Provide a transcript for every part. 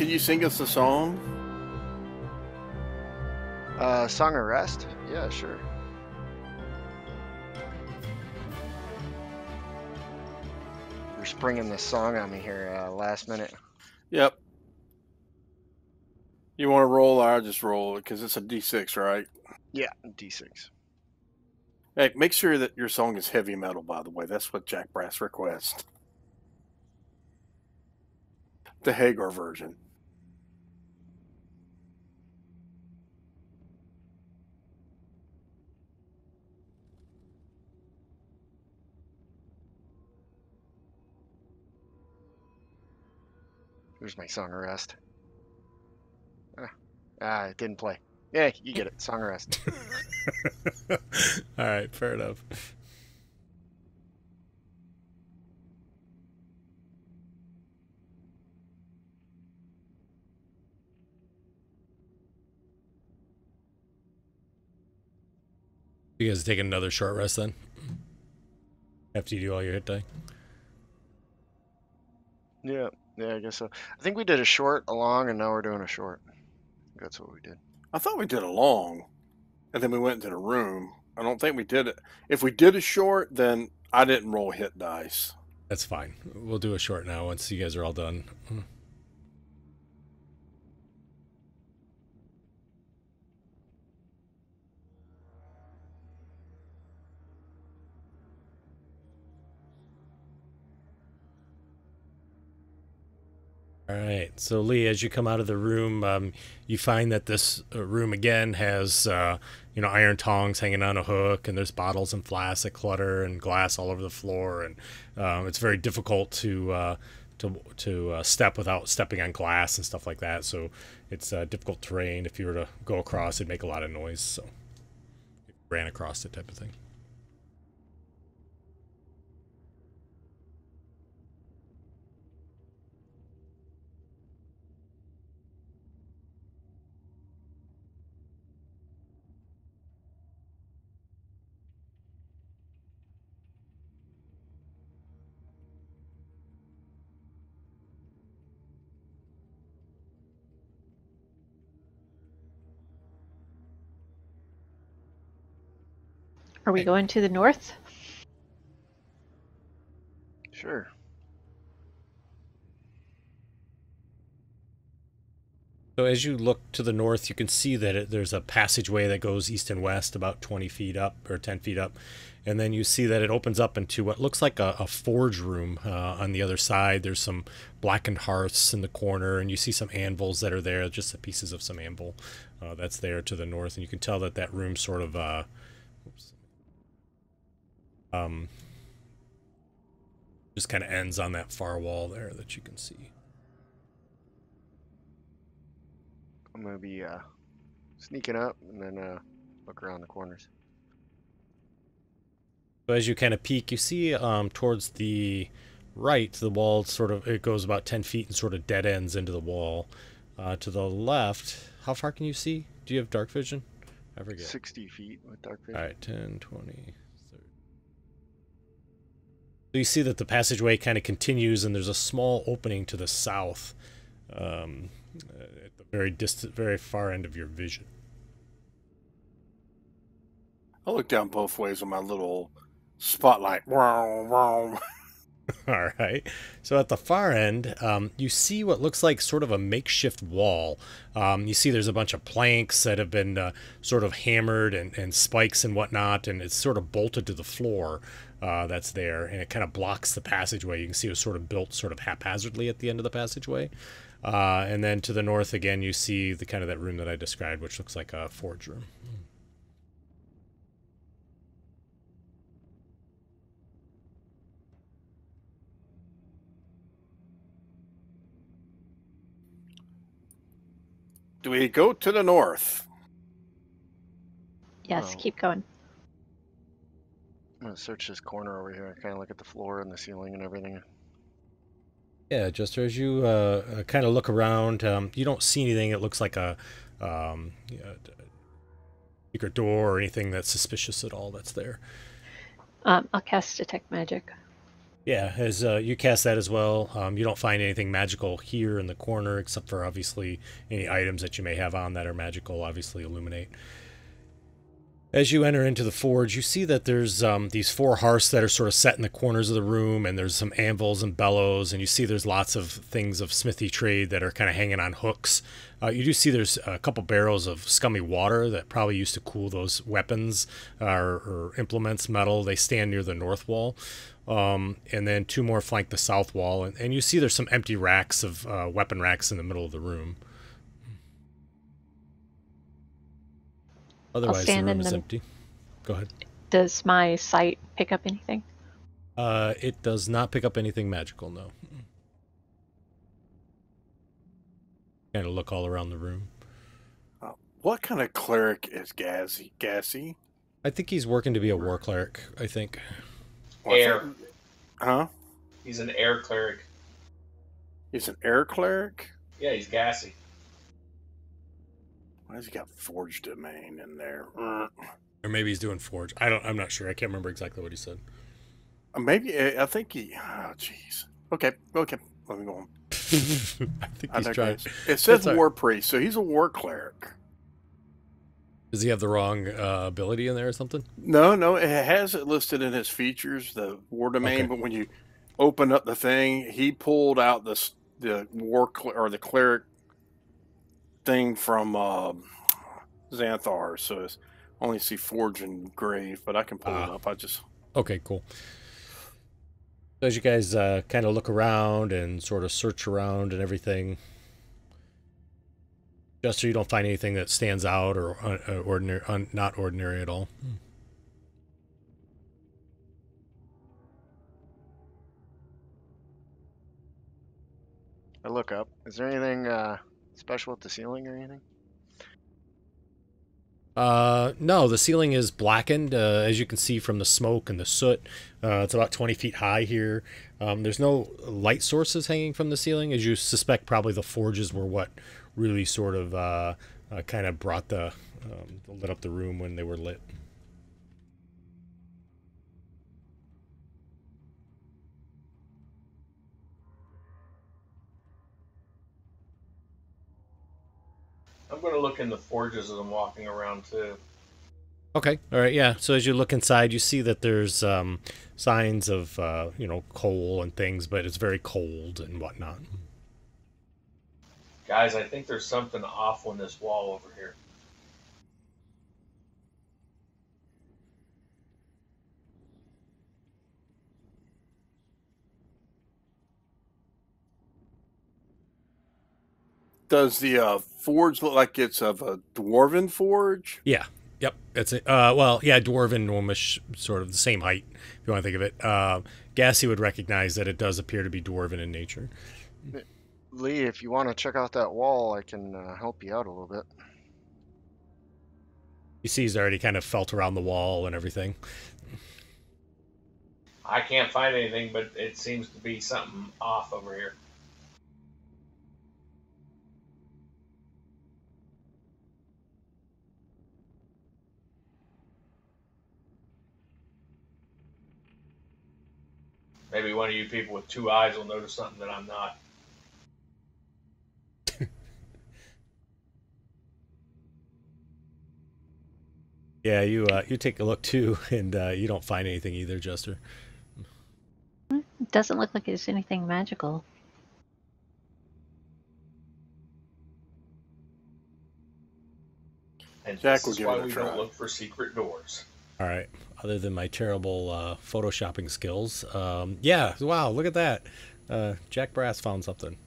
Can you sing us a song? Song of Rest? Yeah, sure. You're springing this song on me here last minute. Yep. You want to roll? I'll just roll it because it's a D6, right? Yeah, D6. Hey, make sure that your song is heavy metal, by the way. That's what Jack Brass requests. The Hagar version. Here's my Song of Rest. It didn't play. Yeah, you get it. Song of Rest. All right, fair enough. You guys take another short rest then? After you do all your hit die? Yeah, I guess so. I think we did a short, a long, and now we're doing a short. That's what we did. I thought we did a long, and then we went into the room. I don't think we did it. If we did a short, then I didn't roll hit dice. That's fine. We'll do a short now once you guys are all done. All right. So, Lee, as you come out of the room, you find that this room again has, iron tongs hanging on a hook, and there's bottles and flasks that clutter, and glass all over the floor, and it's very difficult to step without stepping on glass and stuff like that. So, it's difficult terrain. If you were to go across, it'd make a lot of noise. So, if you ran across it, type of thing. Are we going to the north? Sure. So as you look to the north, you can see that there's a passageway that goes east and west about 20 feet up or 10 feet up. And then you see that it opens up into what looks like a forge room on the other side. There's some blackened hearths in the corner, and you see some anvils that are there, just the pieces of some anvil that's there to the north. And you can tell that that room sort of just kind of ends on that far wall there that you can see. I'm going to be sneaking up and then look around the corners. So as you kind of peek, you see towards the right, the wall it goes about 10 feet and sort of dead ends into the wall. To the left, how far can you see? Do you have dark vision? I forget. 60 feet with dark vision. All right, 10, 20, 30. So you see that the passageway kind of continues, and there's a small opening to the south at the very distant, very far end of your vision. I look down both ways with my little spotlight. All right. So at the far end, you see what looks like sort of a makeshift wall. You see there's a bunch of planks that have been sort of hammered and spikes and whatnot, and it's sort of bolted to the floor that's there, and it kind of blocks the passageway. You can see it was sort of built sort of haphazardly at the end of the passageway. And then to the north again, you see the kind of that room that I described, which looks like a forge room. Do we go to the north? Yes, Oh. keep going. I'm going to search this corner over here. Kind of look at the floor and the ceiling and everything. Yeah, just as you kind of look around, you don't see anything. It looks like a secret door or anything that's suspicious at all that's there. I'll cast Detect Magic. Yeah, as you cast that as well, you don't find anything magical here in the corner, except for obviously any items that you may have on that are magical, obviously illuminate. As you enter into the forge, you see that there's these four hearths that are sort of set in the corners of the room, and there's some anvils and bellows, and you see there's lots of things of smithy trade that are kind of hanging on hooks. You do see there's a couple barrels of scummy water that probably used to cool those weapons or implements, metal. They stand near the north wall. And then two more flank the south wall, and you see there's some empty racks of weapon racks in the middle of the room. I'll Otherwise, the stand room in is the. empty. Go ahead. Does my sight pick up anything? It does not pick up anything magical, no. Kind of look all around the room. What kind of cleric is Gassy? I think he's working to be a war cleric, I think. Well, I Air. think- Huh? He's an air cleric. He's an air cleric? Yeah, he's gassy. Why has he got Forge Domain in there? Or maybe he's doing forge. I'm not sure. I can't remember exactly what he said. Maybe, I think he... Oh, jeez. Okay. Let me go on. I think he's trying. It says That's War Priest, so he's a war cleric. Does he have the wrong ability in there or something? No, it has it listed in his features, the War Domain, Okay. but when you open up the thing, he pulled out the the cleric thing from Xanthar, so it's only see Forge and Grave, but I can pull it up. Okay, cool. So as you guys kind of look around and sort of search around and everything, just so you don't find anything that stands out or ordinary, not ordinary at all. I look up. Is there anything special with the ceiling or anything? No, the ceiling is blackened, as you can see from the smoke and the soot. It's about 20 feet high here. There's no light sources hanging from the ceiling, as you suspect probably the forges were what really sort of kind of brought lit up the room when they were lit. I'm going to look in the forges as I'm walking around too. Okay, all right, yeah. So as you look inside, you see that there's signs of coal and things, but it's very cold and whatnot. Guys, I think there's something off on this wall over here. Does the forge look like it's of a dwarven forge? Yeah. Yep. That's it. Well, yeah, dwarven, gnomish, sort of the same height, if you want to think of it. Gassy would recognize that it does appear to be dwarven in nature. Lee, if you want to check out that wall, I can help you out a little bit. You see he's already kind of felt around the wall and everything. I can't find anything, but it seems to be something off over here. Maybe one of you people with two eyes will notice something that I'm not. Yeah, you take a look too, and you don't find anything either, Jester. It doesn't look like it's anything magical. And Jack this will is give why it a we try. don't look for secret doors. All right. Other than my terrible photoshopping skills, yeah. Wow, look at that. Jack Brass found something.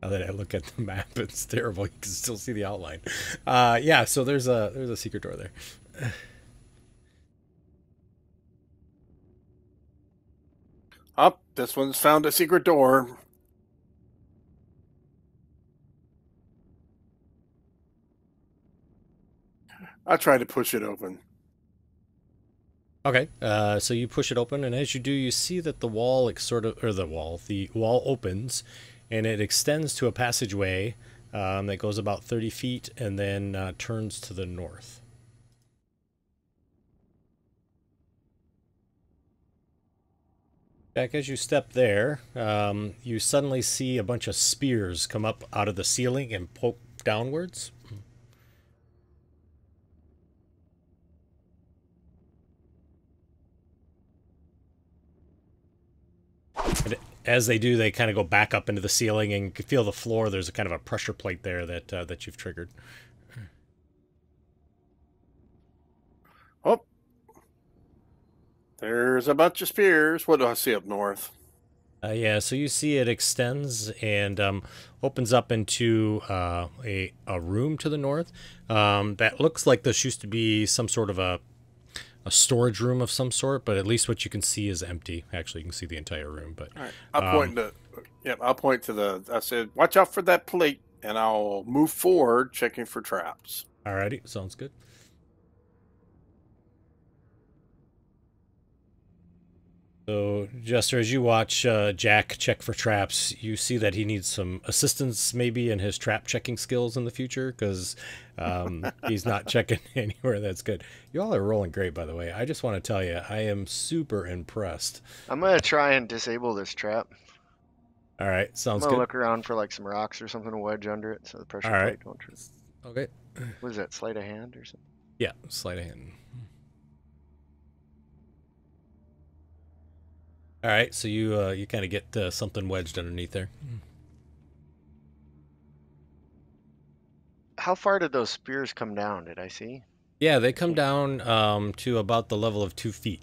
Now that I look at the map, it's terrible. You can still see the outline. Yeah. So there's a secret door there. Up, this one's found a secret door. I tried to push it open. Okay, so you push it open, and as you do, you see that the wall the wall opens, and it extends to a passageway that goes about 30 feet, and then turns to the north. Jack, as you step there, you suddenly see a bunch of spears come up out of the ceiling and poke downwards. And as they do, they kind of go back up into the ceiling, and you can feel the floor. There's a kind of a pressure plate there that you've triggered. Oh, there's a bunch of spears. What do I see up north? Yeah, so you see it extends and opens up into a room to the north. That looks like this used to be some sort of a storage room of some sort, but at least what you can see is empty. Actually, you can see the entire room. But All right. I'll point to the. I said, watch out for that plate, and I'll move forward, checking for traps. Alrighty, sounds good. So, Jester, as you watch Jack check for traps, you see that he needs some assistance maybe in his trap checking skills in the future, because he's not checking anywhere that's good. You all are rolling great, by the way. I just want to tell you, I am super impressed. I'm gonna try and disable this trap. All right, sounds I'm good. gonna look around for like some rocks or something to wedge under it so the pressure All right. plate don't trip. Okay. What is that, sleight of hand or something? Yeah, sleight of hand. All right, so you kind of get something wedged underneath there. How far did those spears come down? Did I see? Yeah, they come down to about the level of 2 feet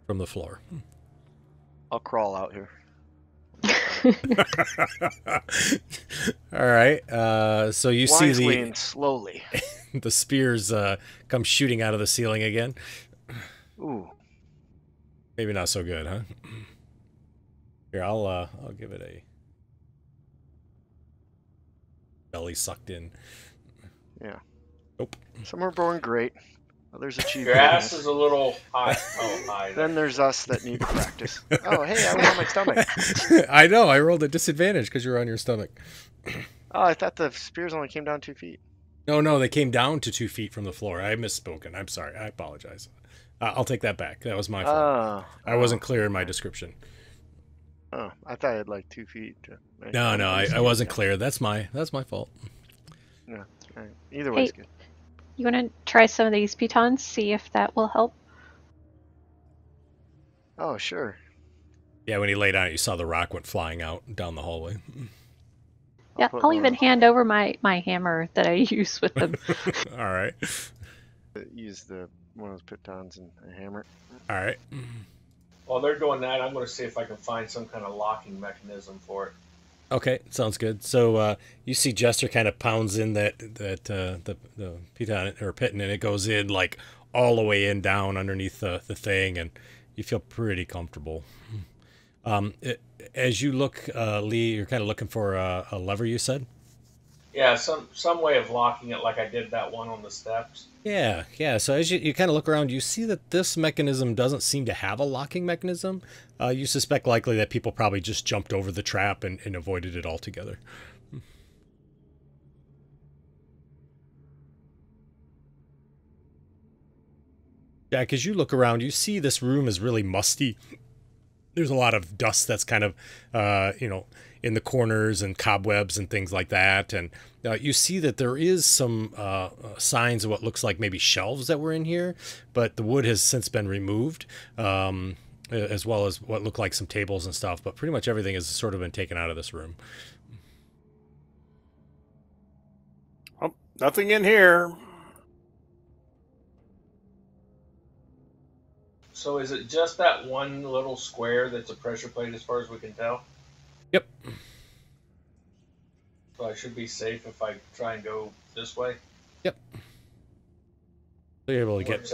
from the floor. I'll crawl out here. All right, so you see Wisely and slowly. the spears come shooting out of the ceiling again. Ooh. Maybe not so good, huh? Here, I'll give it a belly sucked in. Yeah. Nope. Some are born great. Others achieve Your ass greatness. is a little high. Oh, high. Then there's us that need to practice. Oh, hey, I was on my stomach. I know, I rolled a disadvantage because you're on your stomach. Oh, I thought the spears only came down 2 feet. No, they came down to 2 feet from the floor. I misspoken. I'm sorry. I apologize. I'll take that back. That was my fault. I wasn't clear in my description. Oh, I thought I had like 2 feet. No, I wasn't clear. That's my fault. No, all right. Either way, it's good. You want to try some of these pitons, see if that will help? Oh, sure. Yeah, when he laid on it, you saw the rock went flying out down the hallway. Yeah, put I'll one even of- hand over my hammer that I use with them. All right. Use one of those pitons and a hammer. All right. While they're doing that, I'm going to see if I can find some kind of locking mechanism for it. Okay, sounds good. So you see Jester kind of pounds in the piton or piton, and it goes in like all the way in down underneath the thing, and you feel pretty comfortable. As you look, Lee, you're kind of looking for a lever, you said? Yeah, some way of locking it like I did that one on the steps. Yeah. So as you kind of look around, you see that this mechanism doesn't seem to have a locking mechanism. You suspect likely that people probably just jumped over the trap and avoided it altogether. Jack, as you look around, you see this room is really musty. There's a lot of dust that's kind of, in the corners and cobwebs and things like that. And you see that there is some signs of what looks like maybe shelves that were in here, but the wood has since been removed, as well as what look like some tables and stuff. But pretty much everything has sort of been taken out of this room. Oh, nothing in here. So is it just that one little square that's a pressure plate as far as we can tell? Yep. So I should be safe if I try and go this way? Yep. So you're able to Or get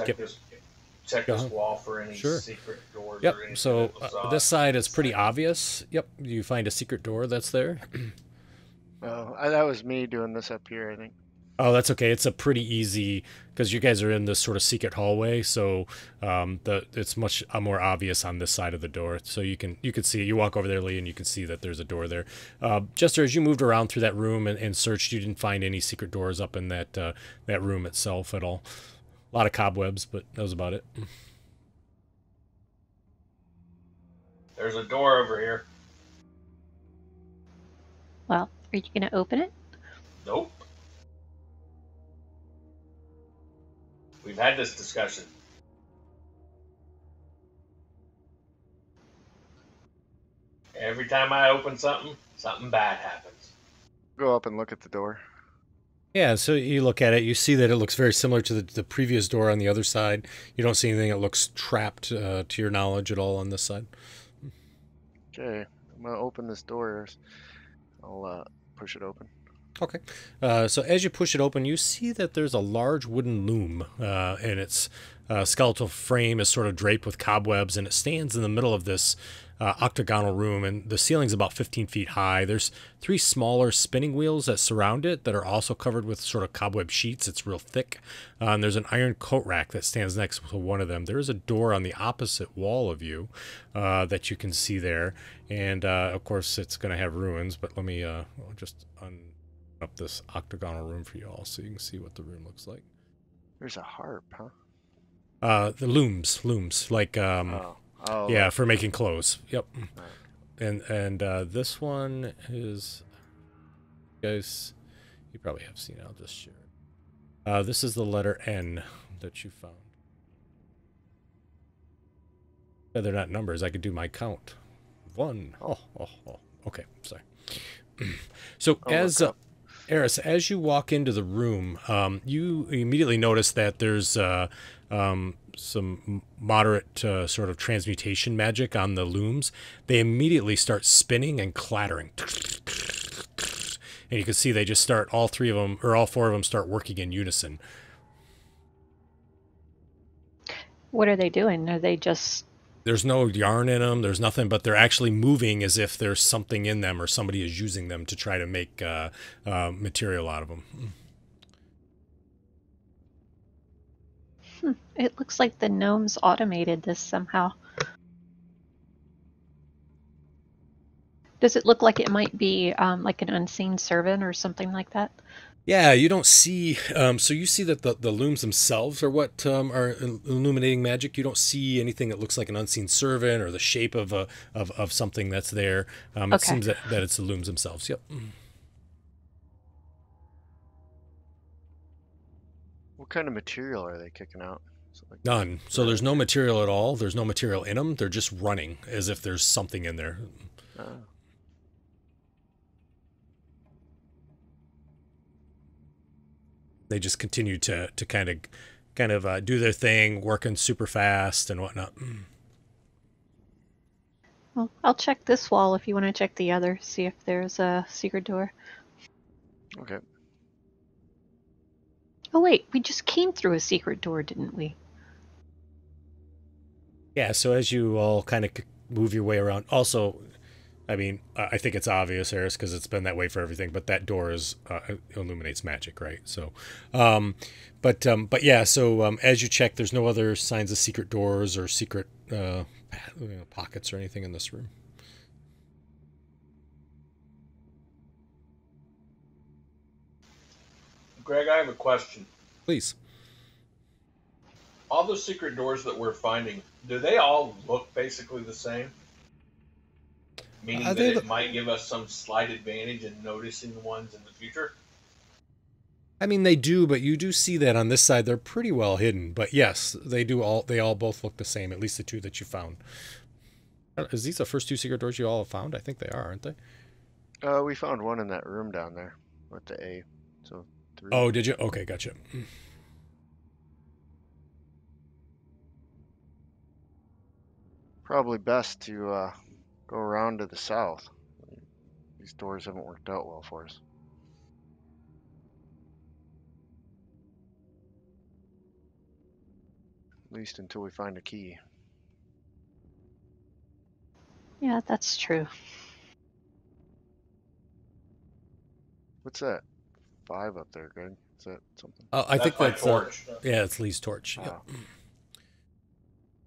check this wall for any Sure. secret doors Yep, or anything. so that was this side is pretty obvious. Yep, you find a secret door that's there. Oh, that was me doing this up here, I think. Oh, that's okay. It's a pretty easy, because you guys are in this sort of secret hallway, so it's much more obvious on this side of the door. So you can see it. You walk over there, Lee, and you can see that there's a door there. Jester, as you moved around through that room and searched, you didn't find any secret doors up in that room itself at all. A lot of cobwebs, but that was about it. There's a door over here. Well, are you going to open it? Nope. We've had this discussion. Every time I open something, something bad happens. Go up and look at the door. Yeah, so you look at it, you see that it looks very similar to the previous door on the other side. You don't see anything that looks trapped to your knowledge at all on this side. Okay, I'm gonna open this door. I'll push it open. Okay. So as you push it open, you see that there's a large wooden loom, and its skeletal frame is sort of draped with cobwebs, and it stands in the middle of this octagonal room, and the ceiling's about 15 feet high. There's 3 smaller spinning wheels that surround it that are also covered with sort of cobweb sheets. It's real thick. And there's an iron coat rack that stands next to one of them. There is a door on the opposite wall of you that you can see there. And, of course, it's going to have ruins, but let me just up this octagonal room for you all so you can see what the room looks like. There's a harp, huh? The looms, like yeah, like, for making clothes. Yep. right. And this one is, guys, you probably have seen it. I'll just share it. This is the letter N that you found. Yeah, they're not numbers. I could do my count. 1. Oh. Okay, sorry. So as Eris, as you walk into the room, you immediately notice that there's some moderate sort of transmutation magic on the looms. They immediately start spinning and clattering. And you can see they just start, all 3 of them, or all 4 of them start working in unison. What are they doing? Are they just... There's no yarn in them. There's nothing, but they're actually moving as if there's something in them or somebody is using them to try to make material out of them. It looks like the gnomes automated this somehow. Does it look like it might be like an unseen servant or something like that? Yeah, you don't see. So you see that the looms themselves are what are illuminating magic. You don't see anything that looks like an unseen servant or the shape of of something that's there. It seems that it's the looms themselves. Yep. What kind of material are they kicking out? None. So there's no material at all. There's no material in them. They're just running as if there's something in there. Oh. They just continue to kind of do their thing, working super fast and whatnot. Well, I'll check this wall if you want to check the other, see if there's a secret door. Okay. Oh wait, we just came through a secret door, didn't we? Yeah, so as you all kind of move your way around, also, I mean, I think it's obvious, Eris, because it's been that way for everything, but that door is illuminates magic, right? So, but yeah, so as you check, there's no other signs of secret doors or secret pockets or anything in this room. Greg, I have a question. Please. All the secret doors that we're finding, do they all look basically the same? Meaning that it might give us some slight advantage in noticing the ones in the future? I mean, they do, but you do see that on this side they're pretty well hidden. But yes, they do all. They all both look the same. At least the 2 that you found. Is these the first 2 secret doors you all have found? I think they are, aren't they? We found one in that room down there with the A. So 3. Oh, did you? Okay, gotcha. Probably best to go around to the south. These doors haven't worked out well for us. At least until we find a key. Yeah, that's true. What's that? 5 up there, Greg. Is that something? I think my that's torch. yeah, it's Lee's torch. Oh. Yep.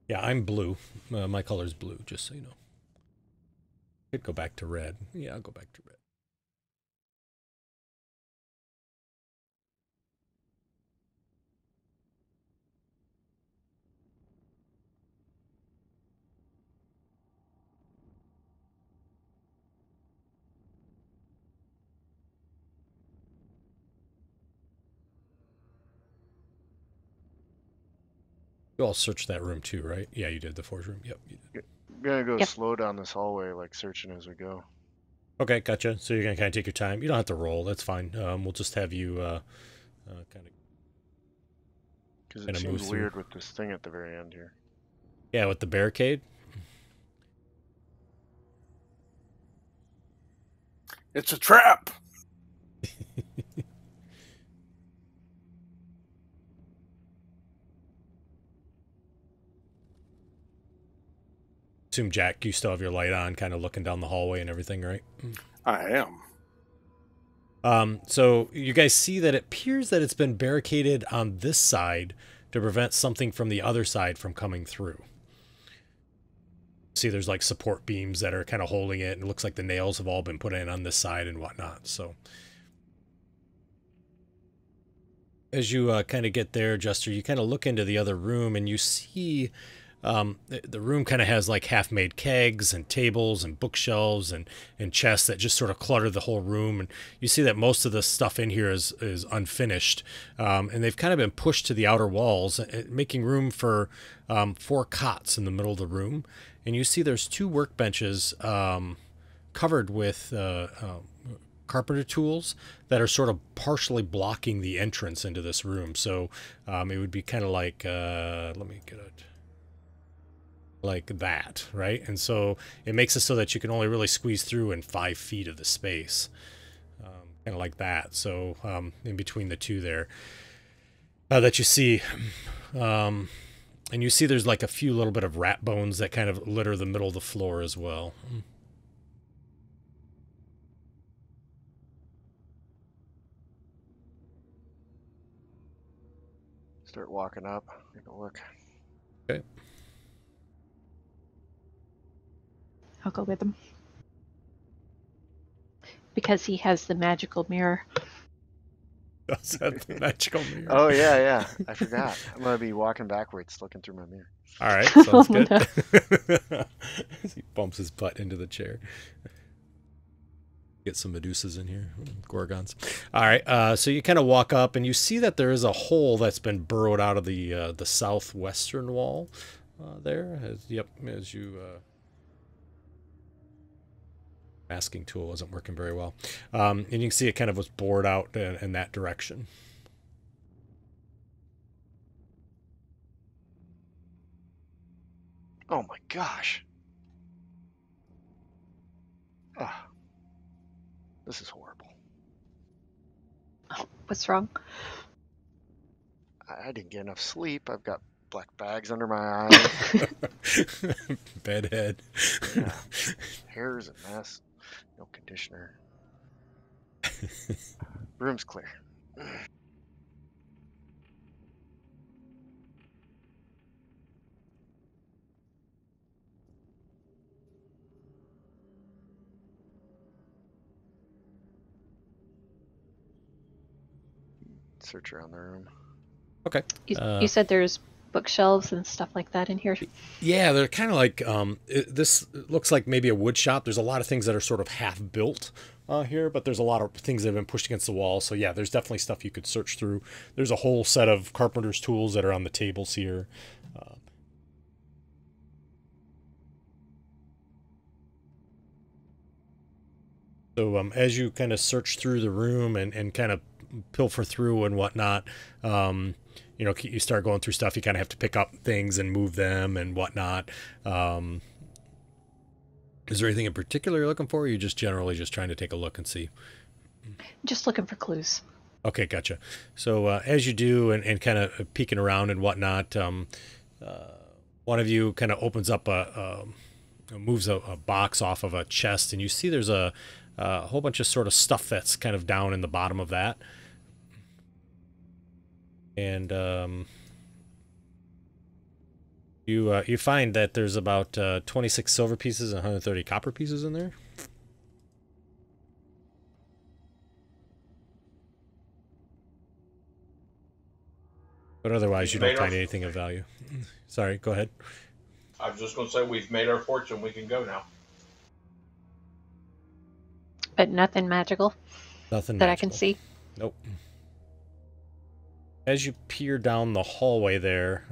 Yeah, I'm blue. My color's blue, just so you know. Could go back to red. Yeah, I'll go back to red. You all searched that room too, right? Yeah, you did, the forge room. Yep. You did. I'm gonna go Yep. slow down this hallway, like searching as we go. Okay, gotcha. So you're gonna kind of take your time. You don't have to roll. That's fine. We'll just have you Because it kind of move seems through. weird with this thing at the very end here. Yeah, with the barricade. It's a trap. Assume, Jack, you still have your light on, kind of looking down the hallway and everything, right? I am. So you guys see that it appears that it's been barricaded on this side to prevent something from the other side from coming through. See, there's like support beams that are kind of holding it, and it looks like the nails have all been put in on this side and whatnot. So as you kind of get there, Jester, you kind of look into the other room, and you see the room kind of has like half-made kegs and tables and bookshelves and chests that just sort of clutter the whole room. And you see that most of the stuff in here is unfinished, and they've kind of been pushed to the outer walls, making room for 4 cots in the middle of the room. And you see there's 2 workbenches covered with carpenter tools that are sort of partially blocking the entrance into this room. So it would be kind of like, let me get it, like that, right? And so it makes it so that you can only really squeeze through in 5 feet of the space, kind of like that. So in between the 2 there that you see, and you see there's like a few little bit of rat bones that kind of litter the middle of the floor as well. Start walking up. Take a look. Okay. I'll go with him. Because he has the magical mirror. Does that the magical mirror? Oh, yeah. I forgot. I'm going to be walking backwards looking through my mirror. All right, sounds good. No. He bumps his butt into the chair. Get some Medusas in here, Gorgons. All right, so you kind of walk up, and you see that there is a hole that's been burrowed out of the southwestern wall there. As you... masking tool wasn't working very well. And you can see it kind of was bored out in that direction. Oh my gosh. Oh, this is horrible. What's wrong? I didn't get enough sleep. I've got black bags under my eyes. Bedhead. Yeah. Hair's a mess. No conditioner. Room's clear. Search around the room. Okay. You said there's bookshelves and stuff like that in here? Yeah, they're kind of like, this looks like maybe a wood shop. There's a lot of things that are sort of half built here, but there's a lot of things that have been pushed against the wall. So yeah, there's definitely stuff you could search through. There's a whole set of carpenter's tools that are on the tables here. So as you kind of search through the room and kind of pilfer through and whatnot, you know, you start going through stuff. You kind of have to pick up things and move them and whatnot. Is there anything in particular you're looking for? Or are you just generally just trying to take a look and see? Just looking for clues. Okay, gotcha. So as you do and kind of peeking around and whatnot, one of you kind of opens up moves a box off of a chest, and you see there's a whole bunch of sort of stuff that's kind of down in the bottom of that. And you find that there's about 26 silver pieces and 130 copper pieces in there. But otherwise, you don't find anything of value. Sorry, go ahead. I was just going to say, we've made our fortune. We can go now. But nothing magical Nothing that magical. I can see? Nope. As you peer down the hallway there,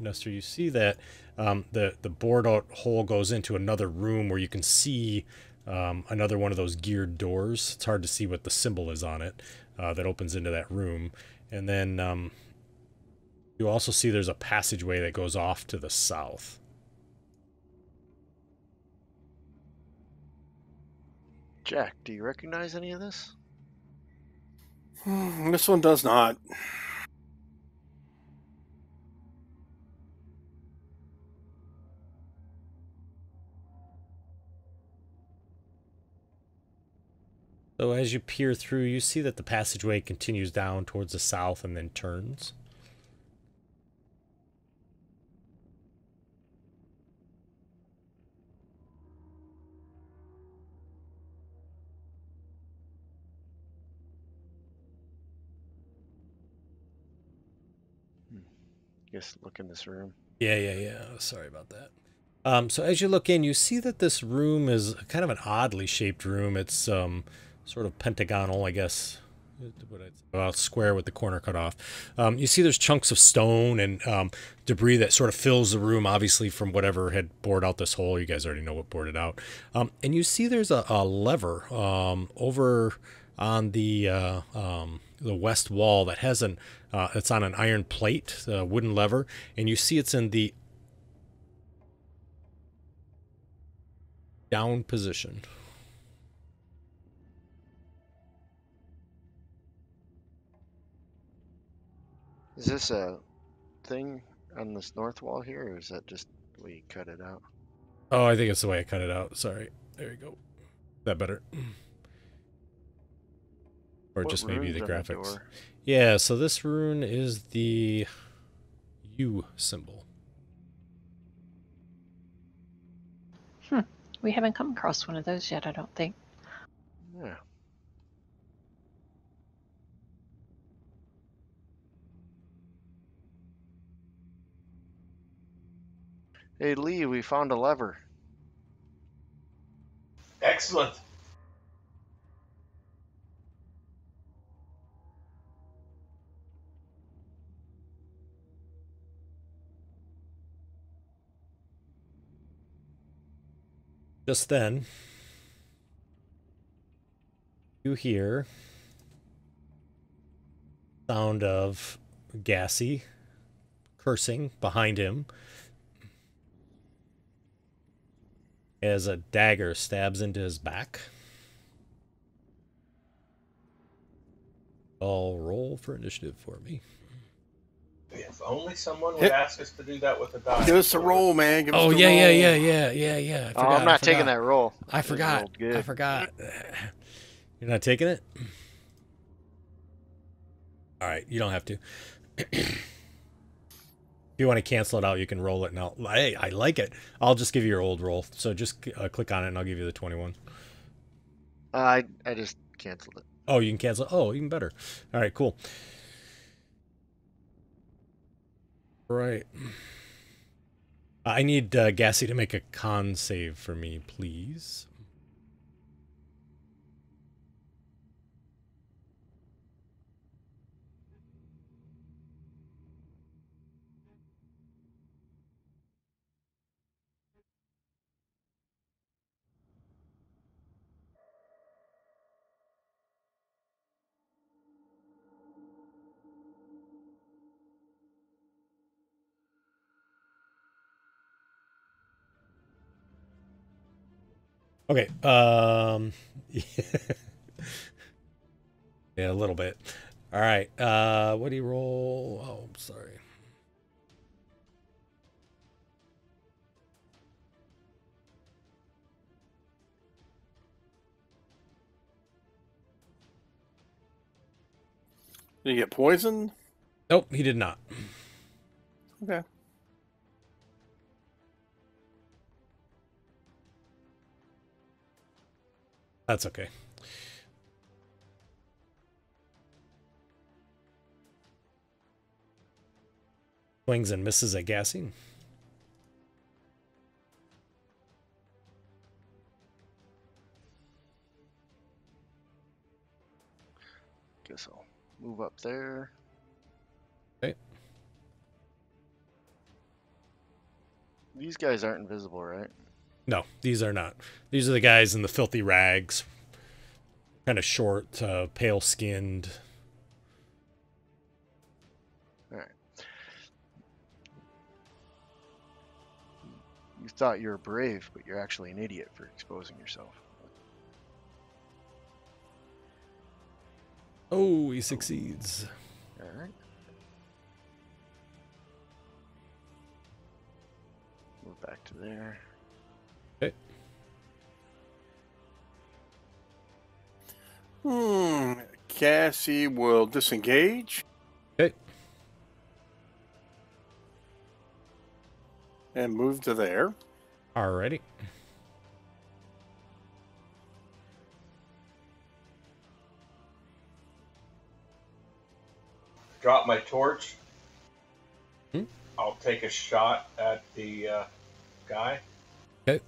Nestor, you see that the bored out hole goes into another room where you can see another one of those geared doors. It's hard to see what the symbol is on it that opens into that room. And then you also see there's a passageway that goes off to the south. Jack, do you recognize any of this? This one does not. So as you peer through, you see that the passageway continues down towards the south and then turns. Guess look in this room. Yeah. Sorry about that. So as you look in, you see that this room is kind of an oddly shaped room. It's sort of pentagonal, I guess. About square with the corner cut off. You see there's chunks of stone and debris that sort of fills the room, obviously from whatever had bored out this hole. You guys already know what bored it out. And you see there's a lever over on the west wall that has it's on an iron plate, a wooden lever, and you see it's in the down position. Is this a thing on this north wall here, or is that just we cut it out? Oh, I think it's the way I cut it out. Sorry. There you go. Is that better? Or What just maybe rune's the on graphics. door? Yeah, so this rune is the U symbol. We haven't come across one of those yet, I don't think. Yeah. Hey Lee, we found a lever. Excellent. Just then, you hear sound of Gassy cursing behind him as a dagger stabs into his back. I'll roll for initiative for me. If only someone would Hit. ask us to do that with a die. Give us a roll, man. Give us Oh, the yeah. roll. I Oh, forgot, I'm not taking that roll. I Just forgot. rolled good. I forgot. You're not taking it? All right, you don't have to. If you want to cancel it out, you can roll it now. Hey, I like it. I'll just give you your old roll. So just click on it, and I'll give you the 21. I just canceled it. Oh, you can cancel it? Oh, even better. All right, cool. Right. I need Gassy to make a con save for me, please. Okay. Yeah, a little bit. All right. What do you roll? Oh, I'm sorry. Did you get poisoned? Nope, he did not. Okay. That's okay. Swings and misses at Gassy. Guess I'll move up there. These guys aren't invisible, right? No, these are not. These are the guys in the filthy rags. Kind of short, pale-skinned. All right. You thought you were brave, but you're actually an idiot for exposing yourself. Oh, he succeeds. All right. Move back to there. Okay. Cassie will disengage. Okay. And move to there. Alrighty. Drop my torch. Hmm? I'll take a shot at the guy. Okay.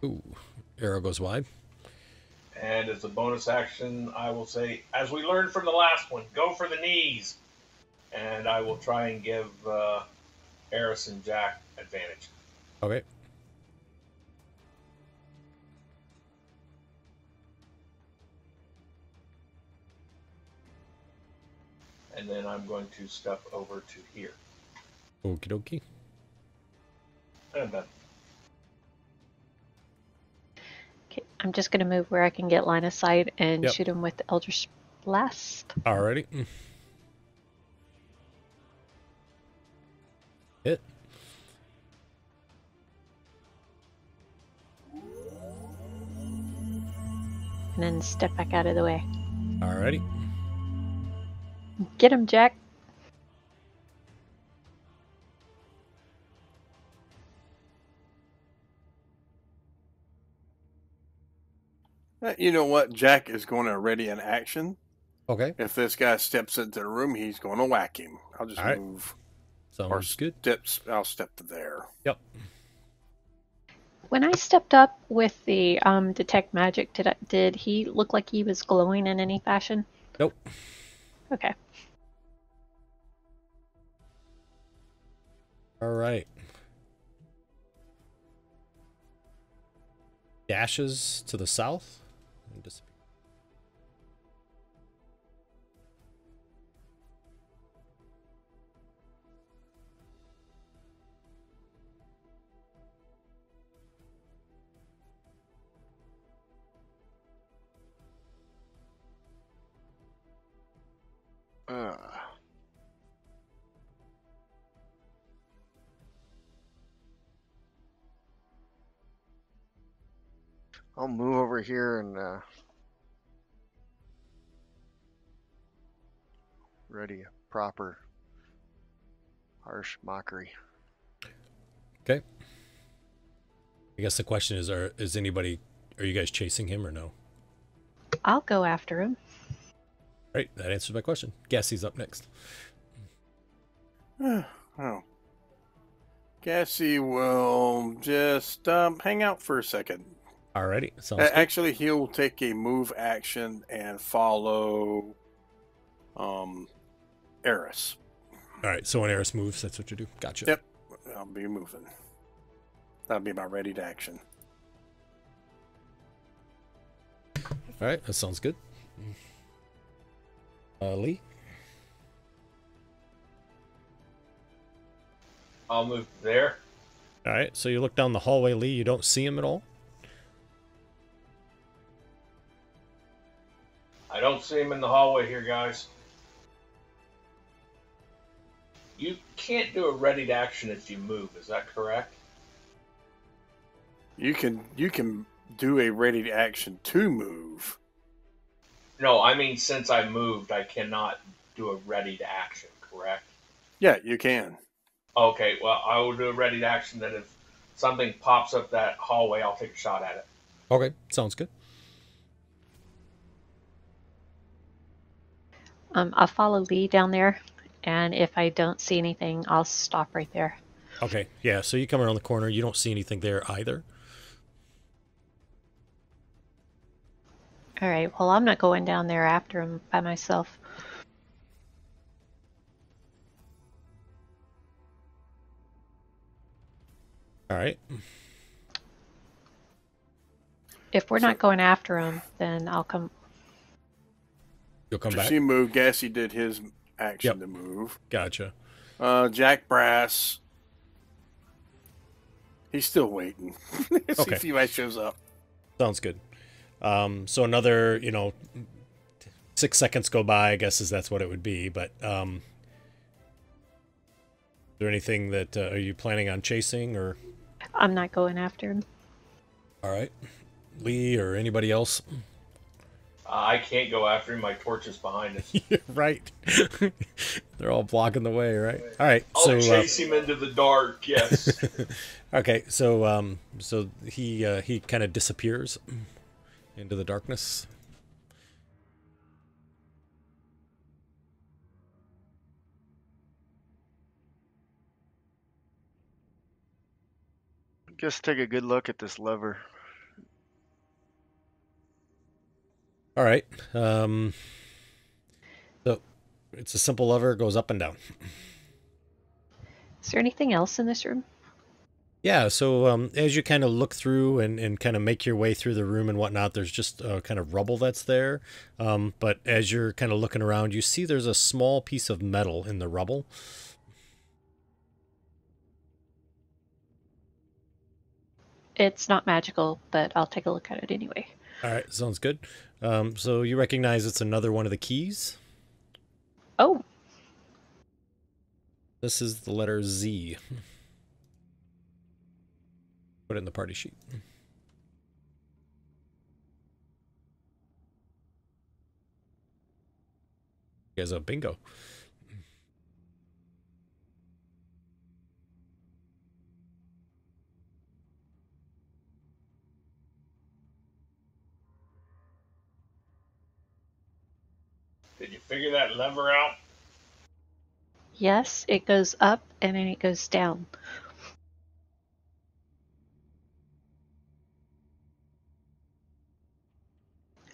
Ooh, arrow goes wide. And as a bonus action, I will say, as we learned from the last one, go for the knees. And I will try and give Eris and Jack advantage. Okay. And then I'm going to step over to here. Okie dokie. And done. Okay, I'm just going to move where I can get line of sight and Yep. shoot him with Eldritch Blast. Alrighty. Hit. And then step back out of the way. Alrighty. Get him, Jack. You know what? Jack is going to ready an action. Okay. If this guy steps into the room, he's going to whack him. I'll just All right. move. Sounds good. I'll step to there. Yep. When I stepped up with the detect magic, did he look like he was glowing in any fashion? Nope. Okay. All right. Dashes to the south. And disappear. I'll move over here and ready a proper harsh mockery. Okay. I guess the question is, are you guys chasing him or no? I'll go after him. Right, that answers my question. Gassie's up next. Oh. Cassie will just hang out for a second. Alrighty, sounds good. Actually, he'll take a move action and follow Eris. Alright, so when Eris moves, that's what you do. Gotcha. Yep, I'll be moving. That'll be my ready to action. Alright, that sounds good. Lee? I'll move there. Alright, so you look down the hallway, Lee. You don't see him at all? I don't see him in the hallway here, guys. You can't do a ready to action if you move, is that correct? You can do a ready to action to move. No, I mean since I moved, I cannot do a ready to action, correct? Yeah, you can. Okay, well, I will do a ready to action that if something pops up that hallway, I'll take a shot at it. Okay, sounds good. I'll follow Lee down there, and if I don't see anything, I'll stop right there. Okay, yeah, so you come around the corner. You don't see anything there either. All right, well, I'm not going down there after him by myself. All right. If we're So- not going after him, then I'll come. You'll come back. He moved. Gassy did his action Yep. to move. Gotcha. Jack Brass. He's still waiting. See Okay. if anybody shows up. Sounds good. So another, 6 seconds go by, I guess, that's what it would be. But is there anything that are you planning on chasing or? I'm not going after him. All right, Lee or anybody else? I can't go after him. My torch is behind us. Right. They're all blocking the way, right? All right. I'll chase him into the dark. Yes. Okay. So he kind of disappears into the darkness. Just take a good look at this lever. All right. So it's a simple lever, goes up and down. Is there anything else in this room? Yeah, so as you kind of look through and kind of make your way through the room and whatnot, there's just kind of rubble that's there. But as you're kind of looking around, you see there's a small piece of metal in the rubble. It's not magical, but I'll take a look at it anyway. All right, sounds good. So you recognize it's another one of the keys. Oh, This is the letter Z. Put it in the party sheet. You guys have bingo. Did you figure that lever out? yes, it goes up and then it goes down.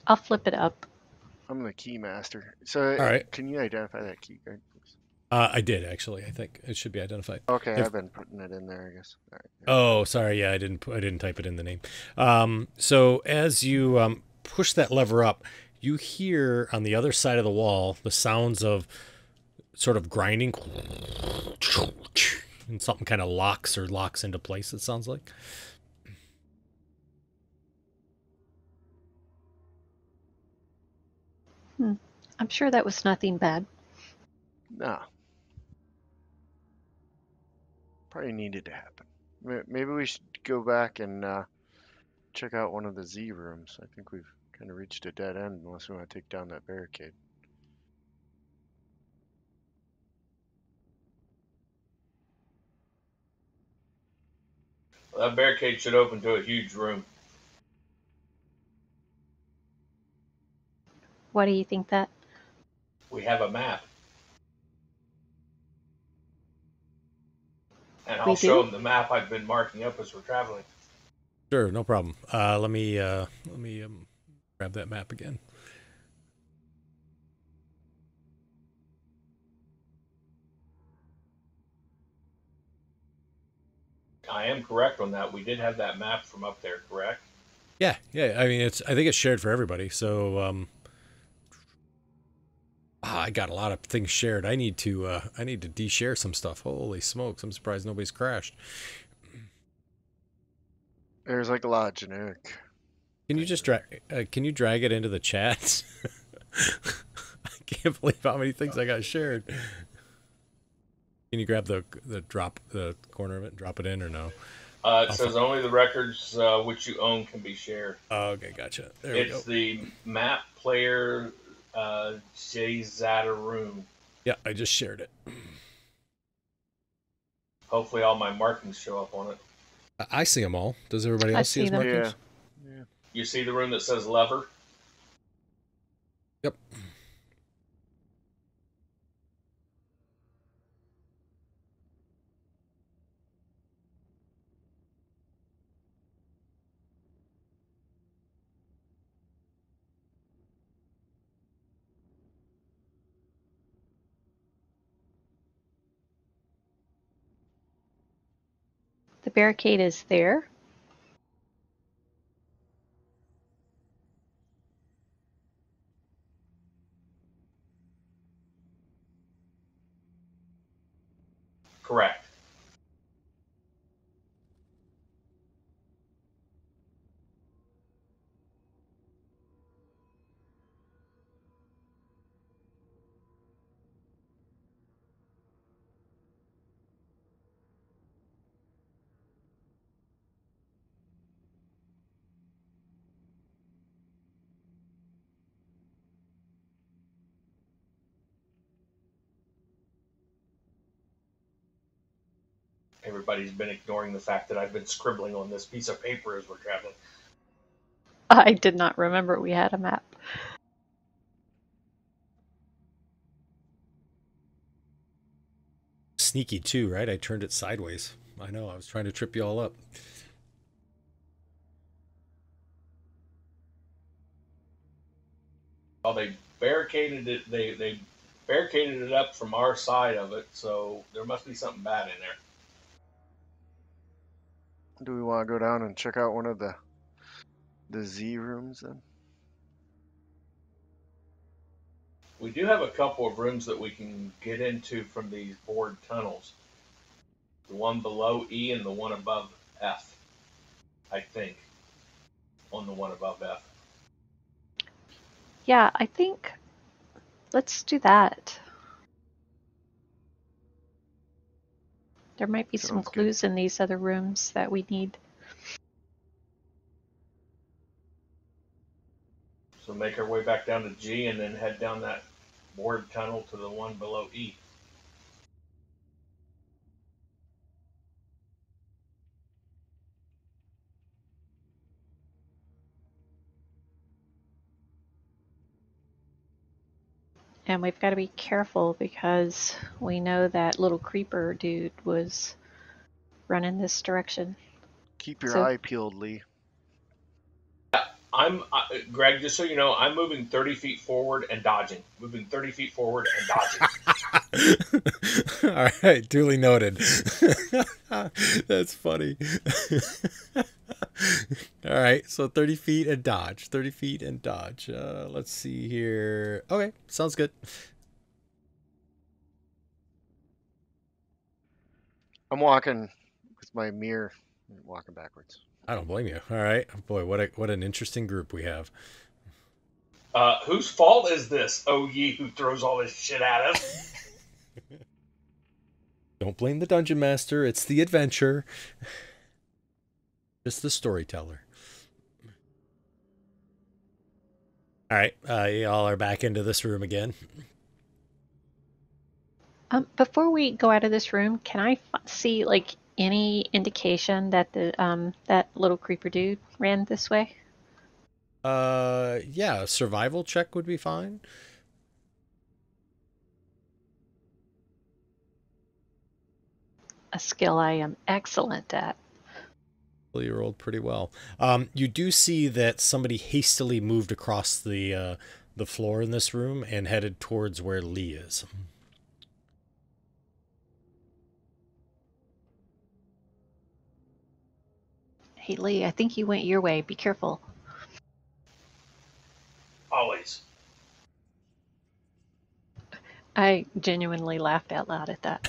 I'll flip it up. I'm the key master. So, All right. can you identify that key card, please? I did actually. I think it should be identified. Okay, If- I've been putting it in there, I guess. All right. Oh, sorry. Yeah, I didn't type it in the name. So as you push that lever up, you hear on the other side of the wall the sounds of sort of grinding, and something kind of locks into place. It sounds like. I'm sure that was nothing bad. Nah. Probably needed to happen. Maybe we should go back and check out one of the Z rooms. I think we've kind of reached a dead end unless we want to take down that barricade. That barricade should open to a huge room. Why do you think that? We have a map. And I'll We show do? them the map I've been marking up as we're traveling. Sure, no problem. Let me grab that map again. I am correct on that. We did have that map from up there, correct? Yeah. I mean, I think it's shared for everybody. So, I got a lot of things shared. I need to de-share some stuff. Holy smokes! I'm surprised nobody's crashed. There's like a lot of generic. Can you just drag it into the chat? I can't believe how many things I got shared. Can you grab the corner of it and drop it in or no? It says only the records which you own can be shared. Oh, okay, gotcha. There we go. It's the map player J Zata room. Yeah, I just shared it. Hopefully all my markings show up on it. I see them all. Does everybody I else see see his them. markings? Yeah. You see the room that says lever? Yep. The barricade is there. Correct. Everybody's been ignoring the fact that I've been scribbling on this piece of paper as we're traveling. I did not remember we had a map. Sneaky too, right? I turned it sideways. I know, I was trying to trip you all up. Well, they barricaded it. They barricaded it up from our side of it, so there must be something bad in there. Do we want to go down and check out one of the Z rooms then? We do have a couple of rooms that we can get into from these bored tunnels. The one below E and the one above F, I think. On the one above F. Yeah, I think let's do that. There might be some Sounds good. clues in these other rooms that we need. So make our way back down to G and then head down that bored tunnel to the one below E. And we've got to be careful because we know that little creeper dude was running this direction. Keep your So eye peeled, Lee. Greg, just so you know, I'm moving 30 feet forward and dodging. Moving 30 feet forward and dodging. All right, duly noted. That's funny. All right, so 30 feet and dodge. 30 feet and dodge. Let's see here. Okay, sounds good. I'm walking with my mirror, walking backwards. I don't blame you. All right, boy, what an interesting group we have. Whose fault is this, oh ye who throws all this shit at us? Don't blame the dungeon master. It's the adventure. Just the storyteller. All right, y'all are back into this room again. before we go out of this room, can I see like any indication that the that little creeper dude ran this way? Yeah, a survival check would be fine. A skill I am excellent at. You rolled pretty well. You do see that somebody hastily moved across the floor in this room and headed towards where Lee is. Hey Lee, I think he went your way. Be careful. Always. I genuinely laughed out loud at that.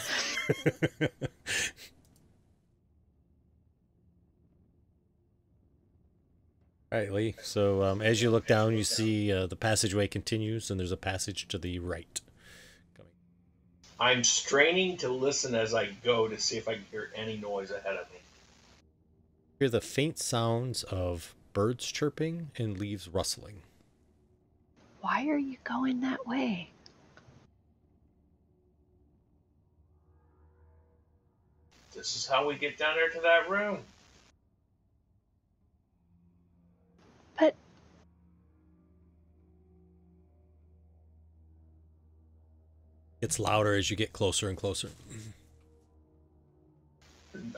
All right, Lee. So as you look down, you see the passageway continues, and there's a passage to the right. I'm straining to listen as I go to see if I can hear any noise ahead of me. Hear the faint sounds of birds chirping and leaves rustling. Why are you going that way? This is how we get down there to that room. But It's louder as you get closer and closer.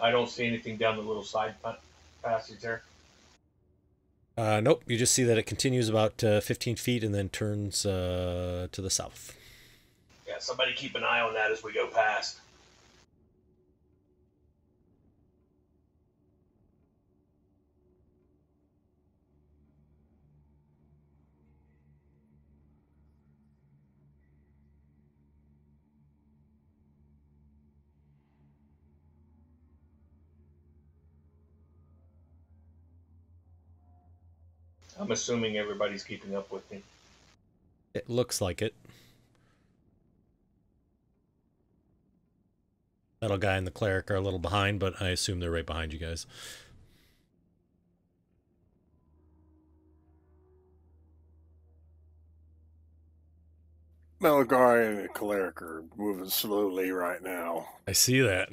I don't see anything down the little side passage there. Nope, you just see that it continues about 15 feet and then turns to the south. Yeah, somebody keep an eye on that as we go past. I'm assuming everybody's keeping up with me. It looks like it. Metal guy and the cleric are a little behind, but I assume they're right behind you guys. Melgar and the cleric are moving slowly right now. I see that.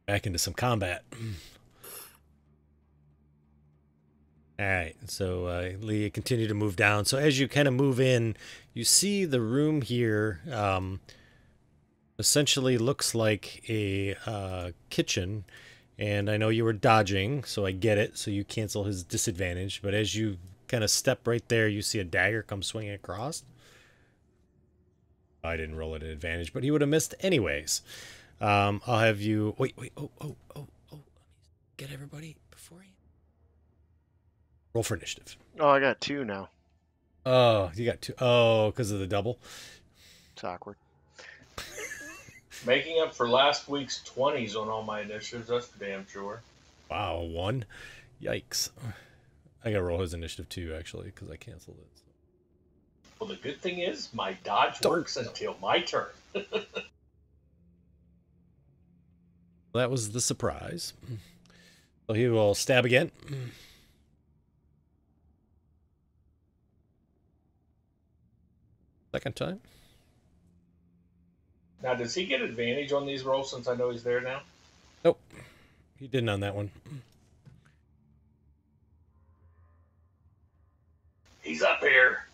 Back into some combat. Alright, so Lee, continue to move down. So as you kind of move in, you see the room here essentially looks like a kitchen. And I know you were dodging, so I get it. So you cancel his disadvantage. But as you kind of step right there, you see a dagger come swinging across. I didn't roll at an advantage, but he would have missed anyways. I'll have you... Wait. Oh. Get everybody before you... Roll for initiative. Oh, I got 2 now. Oh, you got 2. Oh, because of the double? It's awkward. Making up for last week's 20s on all my initiatives, that's for damn sure. Wow, 1. Yikes. I gotta roll his initiative too, actually, because I canceled it. So. Well, the good thing is, my dodge works until my turn. That was the surprise. So he will stab again. Second time. Now, does he get advantage on these rolls since I know he's there now? Nope. He didn't on that one. He's up here.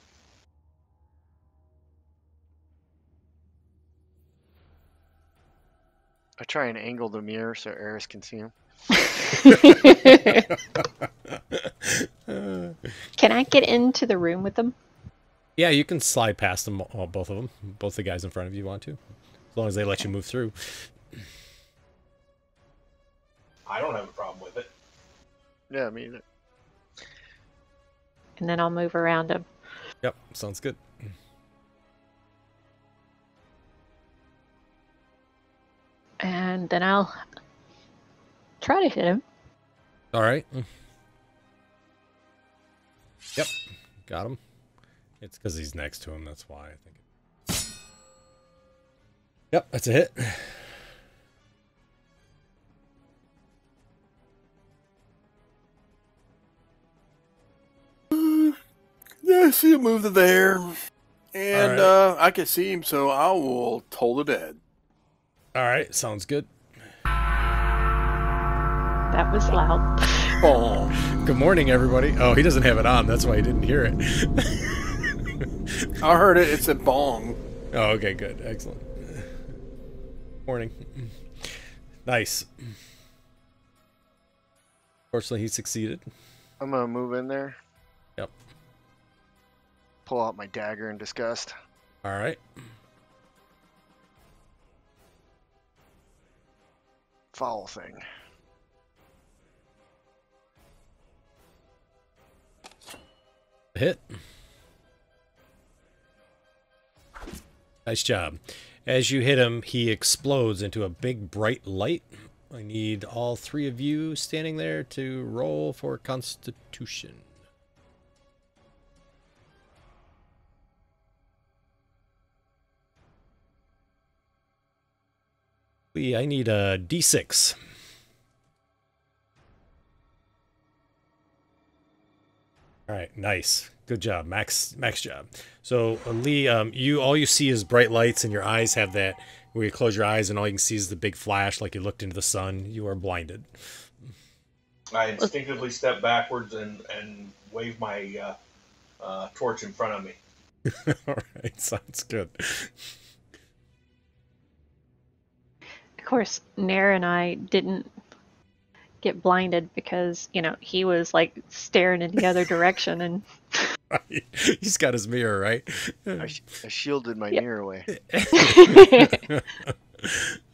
I try and angle the mirror so Eris can see him. Can I get into the room with them? Yeah, you can slide past them, both of them. Both the guys in front of you want to. As long as they let you move through. I don't have a problem with it. Yeah, me either. And then I'll move around them. Yep, sounds good. And then I'll try to hit him. All right. Yep, got him. It's because he's next to him, that's why I think. Yep, that's a hit. Yeah, I see him move to there. And right. I can see him, so I will toll the dead. All right, sounds good. That was loud. Boom. Good morning, everybody. Oh, he doesn't have it on. That's why he didn't hear it. I heard it. It's a bong. Oh, okay, good. Excellent. Morning. Nice. Fortunately, he succeeded. I'm gonna move in there. Yep. Pull out my dagger in disgust. All right. Foul thing. Hit. Nice job. As you hit him, he explodes into a big bright light. I need all 3 of you standing there to roll for Constitution. Lee, I need a D6. All right, nice. Good job, max job. So Lee, all you see is bright lights, and your eyes have that where you close your eyes and all you can see is the big flash, like you looked into the sun. You are blinded. I instinctively step backwards and wave my torch in front of me. All right, sounds good. Of course, Nair and I didn't get blinded because, you know, he was like staring in the other direction and He's got his mirror, right? I shielded my mirror away.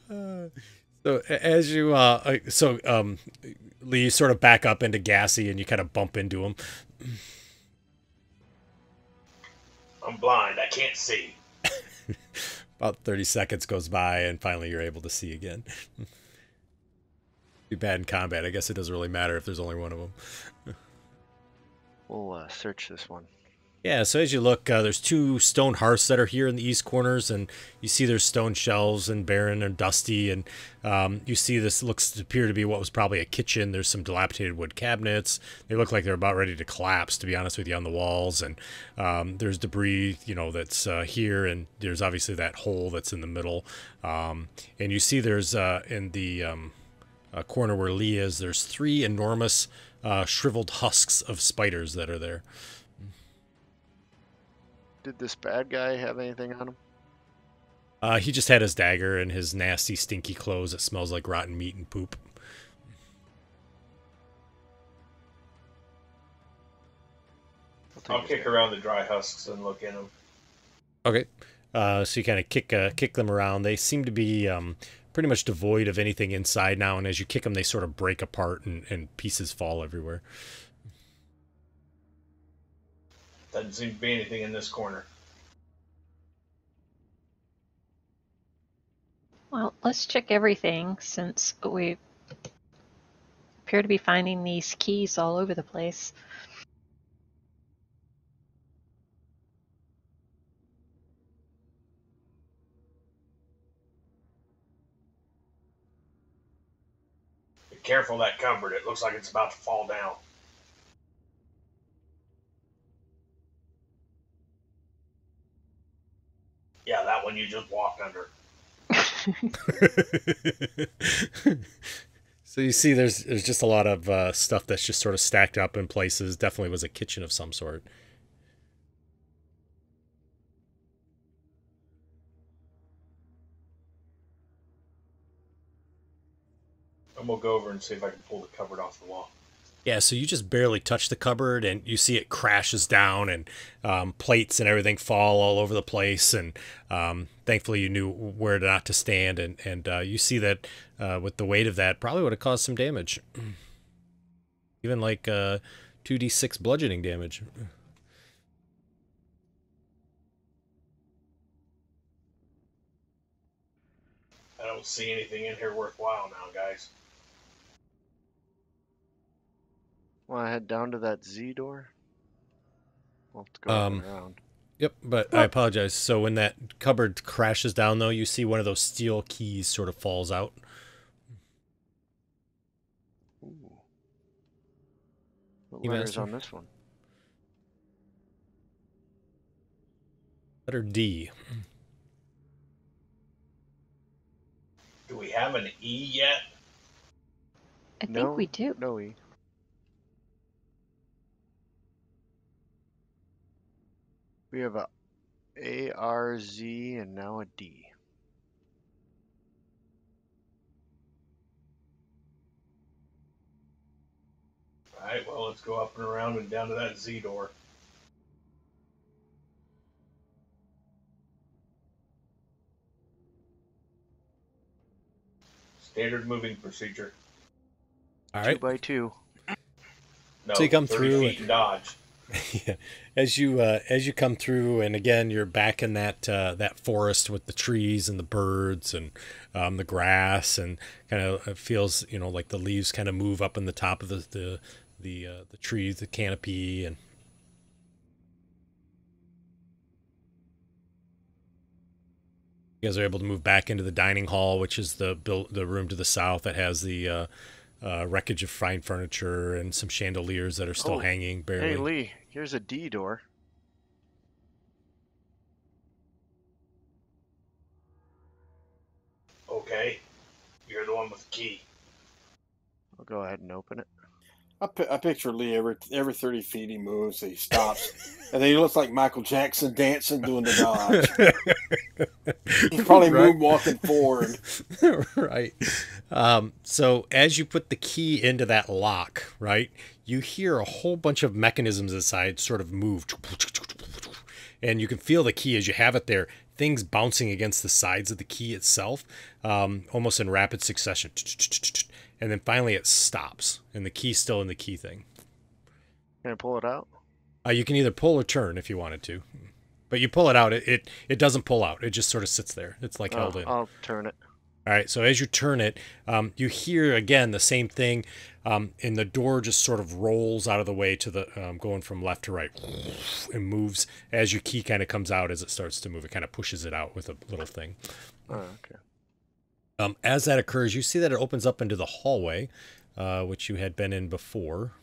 So as you Lee, you sort of back up into Gassy and you kind of bump into him. I'm blind. I can't see. About 30 seconds goes by and finally you're able to see again. Be bad in combat. I guess it doesn't really matter if there's only one of them. We'll search this one. Yeah, so as you look, there's 2 stone hearths that are here in the east corners, and you see there's stone shelves and barren and dusty, and you see this looks to appear to be what was probably a kitchen. There's some dilapidated wood cabinets. They look like they're about ready to collapse, to be honest with you, on the walls, and there's debris, that's here, and there's obviously that hole that's in the middle, and you see there's in the corner where Lee is, there's 3 enormous shriveled husks of spiders that are there. Did this bad guy have anything on him? He just had his dagger and his nasty, stinky clothes that smells like rotten meat and poop. I'll kick around the dry husks and look in them. Okay. So you kind of kick them around. They seem to be pretty much devoid of anything inside now, and as you kick them, they sort of break apart and pieces fall everywhere. Doesn't seem to be anything in this corner. Well, let's check everything since we appear to be finding these keys all over the place. Be careful of that cupboard. It looks like it's about to fall down. Yeah, that one you just walked under. So you see there's just a lot of stuff that's just sort of stacked up in places. Definitely was a kitchen of some sort. I'm going to go over and see if I can pull the cupboard off the wall. Yeah, so you just barely touch the cupboard, and you see it crashes down, and plates and everything fall all over the place. And thankfully, you knew where not to stand, and you see that with the weight of that, probably would have caused some damage, even like 2d6 bludgeoning damage. I don't see anything in here worthwhile now, guys. Want to head down to that Z door? We'll have to go up and around. Yep, but I apologize. So when that cupboard crashes down, though, you see one of those steel keys sort of falls out. Ooh. What letter's on this one? Letter D. Do we have an E yet? I think we do. No E. We have a R, Z, and now a D. Alright, well, let's go up and around and down to that Z door. Standard moving procedure. All right. 2x2. No, So you come 30 through feet and dodge. Yeah. As you come through, and again, you're back in that that forest with the trees and the birds and the grass, and kind of feels like the leaves kind of move up in the top of the trees, the canopy, and you guys are able to move back into the dining hall, which is the room to the south that has the wreckage of fine furniture and some chandeliers that are still hanging barely. Hey Lee, here's a D door. Okay, you're the one with the key. I'll go ahead and open it. I picture Lee every 30 feet he moves, he stops, and then he looks like Michael Jackson dancing, doing the dodge. He's probably moonwalking forward. Right. So as you put the key into that lock, right, you hear a whole bunch of mechanisms inside sort of move. And you can feel the key as you have it there, things bouncing against the sides of the key itself, almost in rapid succession. And then finally it stops, and the key's still in the key thing. Can I pull it out? You can either pull or turn if you wanted to. But you pull it out, it doesn't pull out. It just sort of sits there. It's like held in. I'll turn it. All right, so as you turn it, you hear again the same thing, and the door just sort of rolls out of the way to the going from left to right, and moves as your key kind of comes out as it starts to move. It kind of pushes it out with a little thing. Oh, okay. As that occurs, you see that it opens up into the hallway, which you had been in before,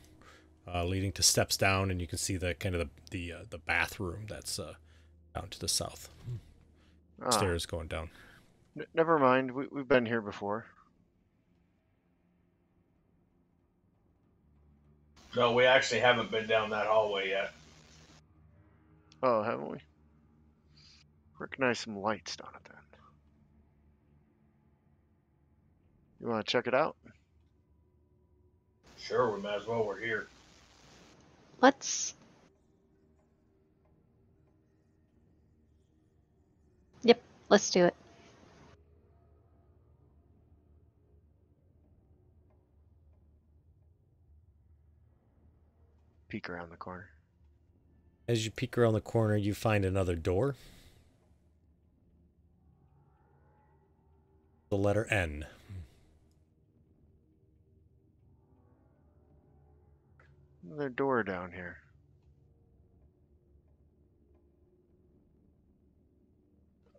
leading to steps down, and you can see the kind of the bathroom that's down to the south. Ah, Stairs going down. never mind. We've been here before. No, we actually haven't been down that hallway yet. Oh, haven't we? Recognize some lights down at that. You want to check it out? Sure, we might as well. We're here. Let's. Yep, let's do it. Peek around the corner. As you peek around the corner, you find another door. The letter N. Another door down here.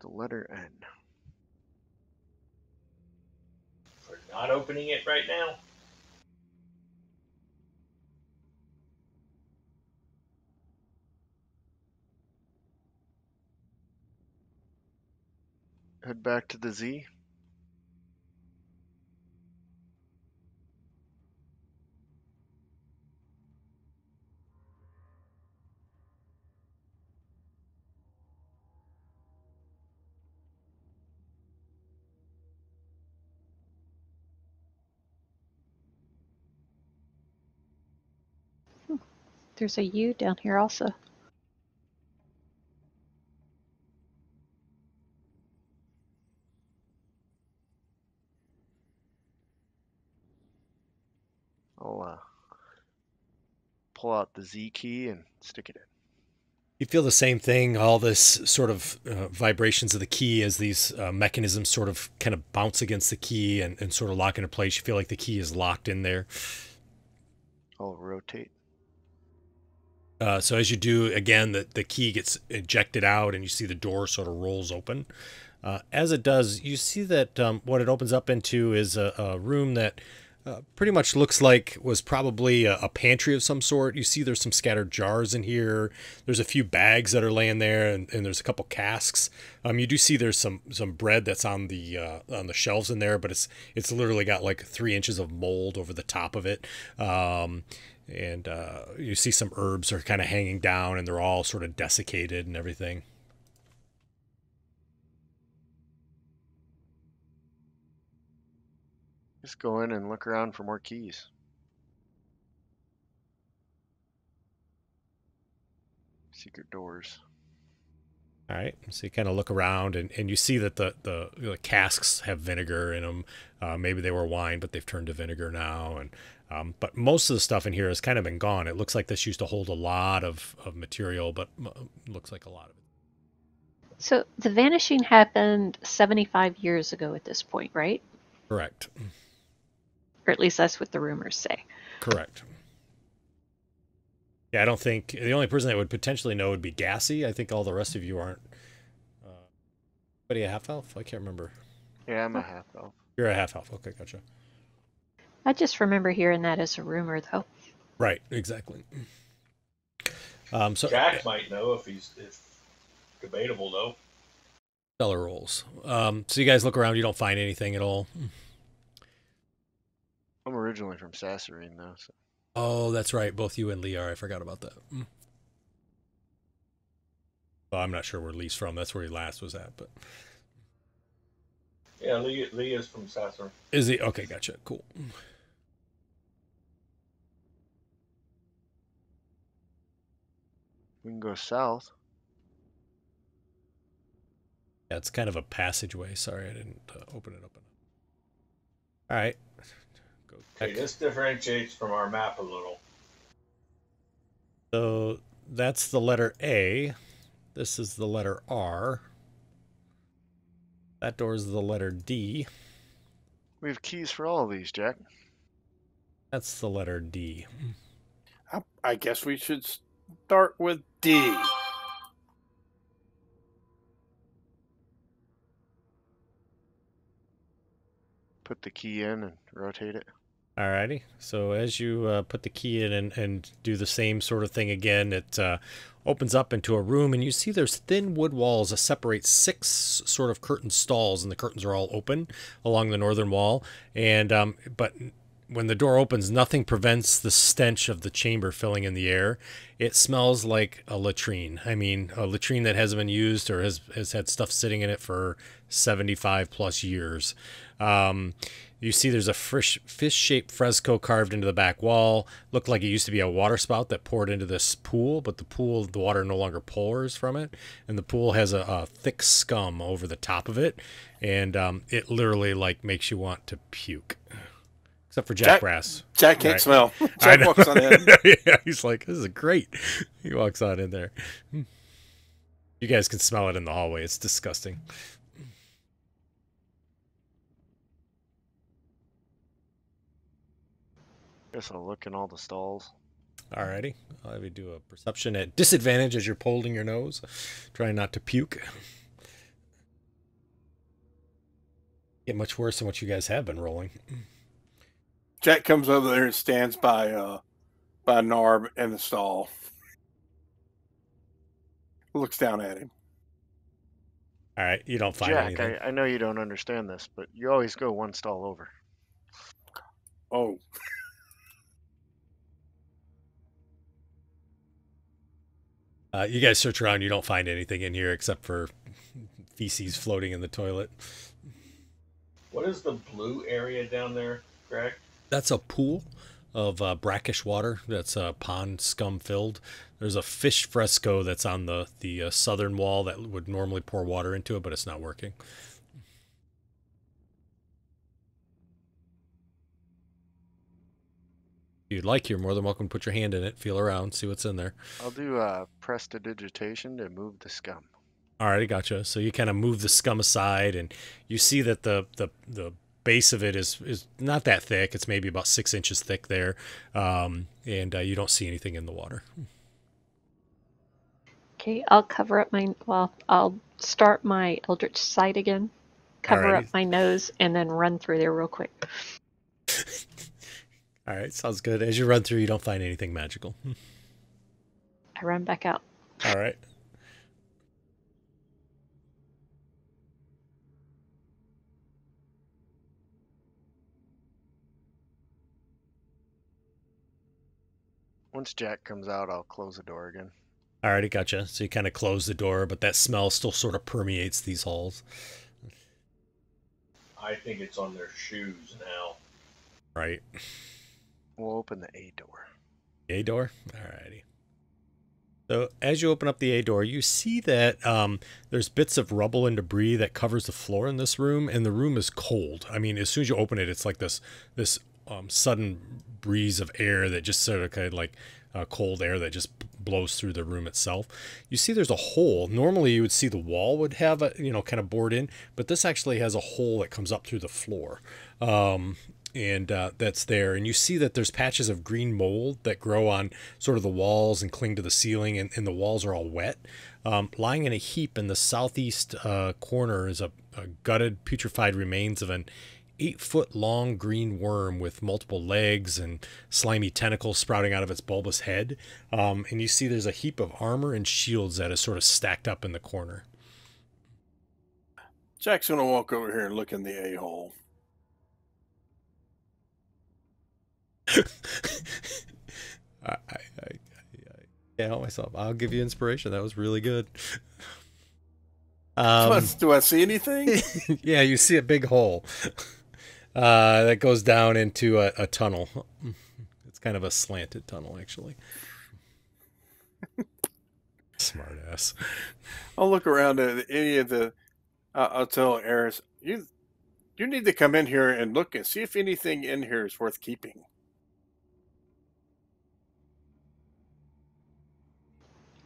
The letter N. We're not opening it right now. Head back to the Z. There's a U down here also. I'll pull out the Z key and stick it in. You feel the same thing, all this sort of vibrations of the key as these mechanisms sort of kind of bounce against the key and sort of lock into place. You feel like the key is locked in there. I'll rotate. So as you do, again, the key gets ejected out and you see the door sort of rolls open. As it does, you see that what it opens up into is a room that pretty much looks like was probably a pantry of some sort. You see there's some scattered jars in here. There's a few bags that are laying there, and there's a couple casks. You do see there's some bread that's on the shelves in there, but it's literally got like 3 inches of mold over the top of it. And you see some herbs are kind of hanging down, and they're all sort of desiccated and everything. Just go in and look around for more keys. Secret doors. All right, so you kind of look around, and you see that the casks have vinegar in them. Maybe they were wine, but they've turned to vinegar now. And but most of the stuff in here has kind of been gone. It looks like this used to hold a lot of material, but looks like a lot of it. So the vanishing happened 75 years ago at this point, right? Correct. Or at least that's what the rumors say. Correct. Yeah, I don't think the only person that would potentially know would be Gassy. I think all the rest of you aren't. What are you, a half elf? I can't remember. Yeah, I'm a half elf. You're a half elf. Okay, gotcha. I just remember hearing that as a rumor, though. Right, exactly. So Jack might know if debatable though. Stellar rolls. So you guys look around. You don't find anything at all. I'm originally from Sasserine, though. So. Oh, that's right. Both you and Lee are. I forgot about that. Well, I'm not sure where Lee's from. That's where he last was at, but Yeah, Lee is from Sasser. is he? Okay, gotcha. Cool. We can go south. Yeah, it's kind of a passageway. Sorry, I didn't open it up enough. All right. Go Okay, this differentiates from our map a little. So that's the letter A. This is the letter R. That door is the letter D. We have keys for all of these, Jack. That's the letter D. I guess we should start with D. Put the key in and rotate it. Alrighty. So as you put the key in and do the same sort of thing again, it opens up into a room, and you see there's thin wood walls that separate 6 sort of curtain stalls, and the curtains are all open along the northern wall. And but when the door opens, nothing prevents the stench of the chamber filling in the air. It smells like a latrine. I mean, a latrine that hasn't been used or has had stuff sitting in it for 75 plus years. You see there's a fish-shaped fresco carved into the back wall. Looked like it used to be a water spout that poured into this pool, but the water no longer pours from it. And the pool has a thick scum over the top of it. And it literally like makes you want to puke. Except for Jack Brass. Jack can't smell. Jack walks on in. Yeah, he's like, this is great. He walks on in there. You guys can smell it in the hallway. It's disgusting. Guess I'll look in all the stalls. Alrighty. I'll have you do a perception at disadvantage as you're holding your nose. Trying not to puke. Get much worse than what you guys have been rolling. Jack comes over there and stands by Narb in the stall. Looks down at him. Alright, you don't find Jack, anything. I know you don't understand this, but you always go one stall over. Oh. You guys search around, you don't find anything in here except for feces floating in the toilet. What is the blue area down there, Greg? That's a pool of brackish water that's pond scum filled. There's a fish fresco that's on the southern wall that would normally pour water into it, but it's not working. If you'd like, you're more than welcome to put your hand in it, feel around, see what's in there. I'll do prestidigitation to move the scum. Alrighty, gotcha. So you kind of move the scum aside, and you see that the base of it is not that thick. It's maybe about 6 inches thick there, and you don't see anything in the water. Okay, I'll cover up I'll start my Eldritch Sight again, cover up my nose, and then run through there real quick. All right, sounds good. As you run through, you don't find anything magical. I run back out. All right. Once Jack comes out, I'll close the door again. Alrighty, gotcha. So you kind of close the door, but that smell still sort of permeates these halls. I think it's on their shoes now. Right. We'll open the A door. A door? Alrighty. So as you open up the A door, you see that there's bits of rubble and debris that covers the floor in this room, and the room is cold. I mean, as soon as you open it, it's like this sudden breeze of air that just sort of kind of like cold air that just blows through the room itself. You see there's a hole. Normally you would see the wall would have a, kind of bored in, but this actually has a hole that comes up through the floor. And that's there. And you see that there's patches of green mold that grow on sort of the walls and cling to the ceiling, and the walls are all wet. Lying in a heap in the southeast corner is a gutted, putrefied remains of an 8-foot-long green worm with multiple legs and slimy tentacles sprouting out of its bulbous head. And you see there's a heap of armor and shields that is sort of stacked up in the corner. Jack's going to walk over here and look in the A-hole. I can't help myself. I'll give you inspiration. That was really good. Do I see anything? Yeah, you see a big hole that goes down into a tunnel. It's kind of a slanted tunnel, actually. Smart ass. I'll look around at any of the... I'll tell Eris, you need to come in here and look and see if anything in here is worth keeping.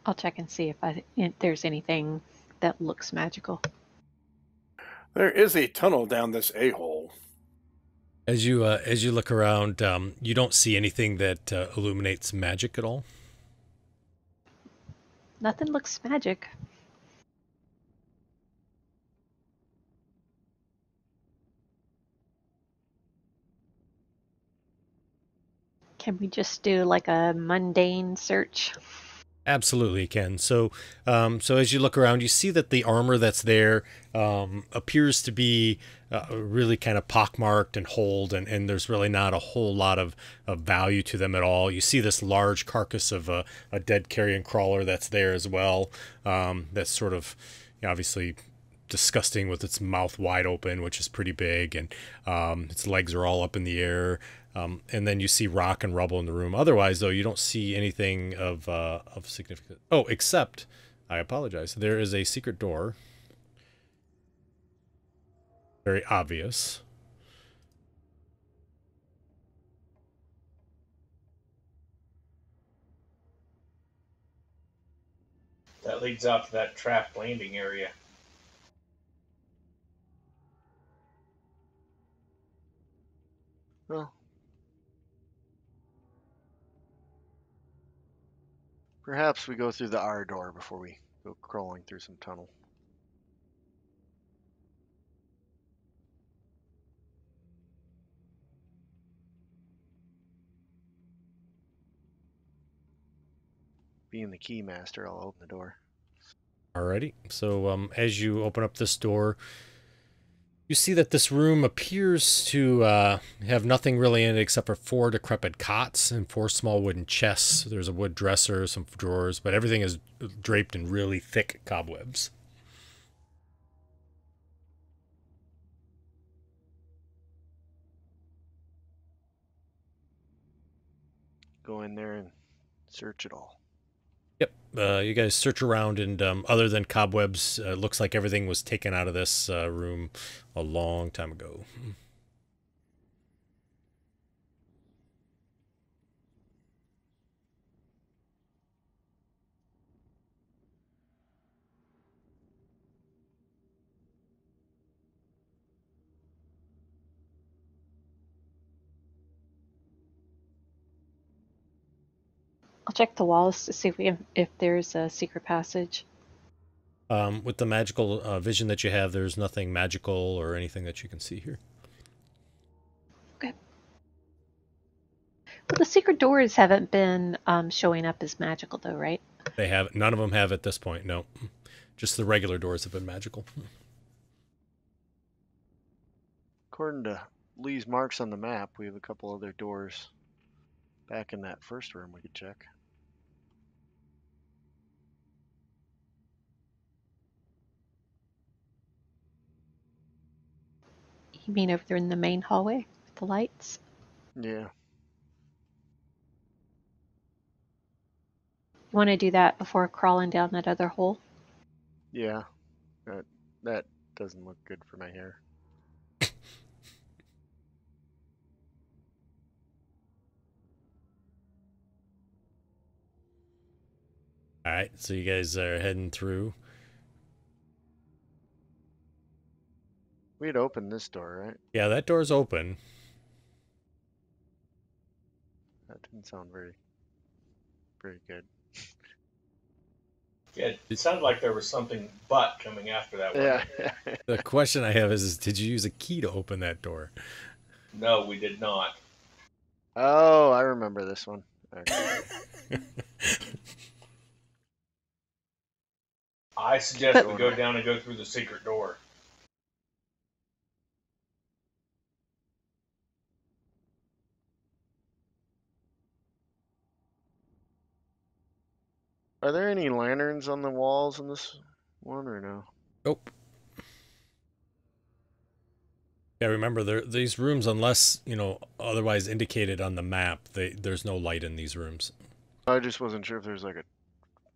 I'll check and see if there's anything that looks magical. There is a tunnel down this A-hole. As you look around, you don't see anything that illuminates magic at all. Nothing looks magic. Can we just do like a mundane search? Absolutely, Ken. So, so as you look around, you see that the armor that's there appears to be really kind of pockmarked and holed, and there's really not a whole lot of value to them at all. You see this large carcass of a dead carrion crawler that's there as well. That's sort of, obviously disgusting with its mouth wide open, which is pretty big, and its legs are all up in the air. And then you see rock and rubble in the room. Otherwise, though, you don't see anything of significance. Oh, except, I apologize, there is a secret door. Very obvious. That leads out to that trap landing area. Well, perhaps we go through the R door before we go crawling through some tunnel. Being the key master, I'll open the door. Alrighty. So as you open up this door, you see that this room appears to have nothing really in it except for 4 decrepit cots and 4 small wooden chests. There's a wood dresser, some drawers, but everything is draped in really thick cobwebs. Go in there and search it all. Yep. You guys search around, and other than cobwebs, it looks like everything was taken out of this room a long time ago. I'll check the walls to see if there's a secret passage. With the magical vision that you have, there's nothing magical or anything that you can see here. Okay. But the secret doors haven't been showing up as magical, though, right? They have none of them have at this point. No, just the regular doors have been magical. According to Lee's marks on the map, we have a couple other doors back in that first room we could check. You mean over there in the main hallway with the lights? Yeah. You want to do that before crawling down that other hole? Yeah. That doesn't look good for my hair. All right, so you guys are heading through. We had opened this door, right? Yeah, that door's open. That didn't sound very good. Yeah, it sounded like there was something but coming after that one. Yeah. The question I have is did you use a key to open that door? No, we did not. Oh, I remember this one. Okay. I suggest we go down and go through the secret door. Are there any lanterns on the walls in this one or no? Nope. Yeah, remember these rooms, unless otherwise indicated on the map, there's no light in these rooms. I just wasn't sure if there's like a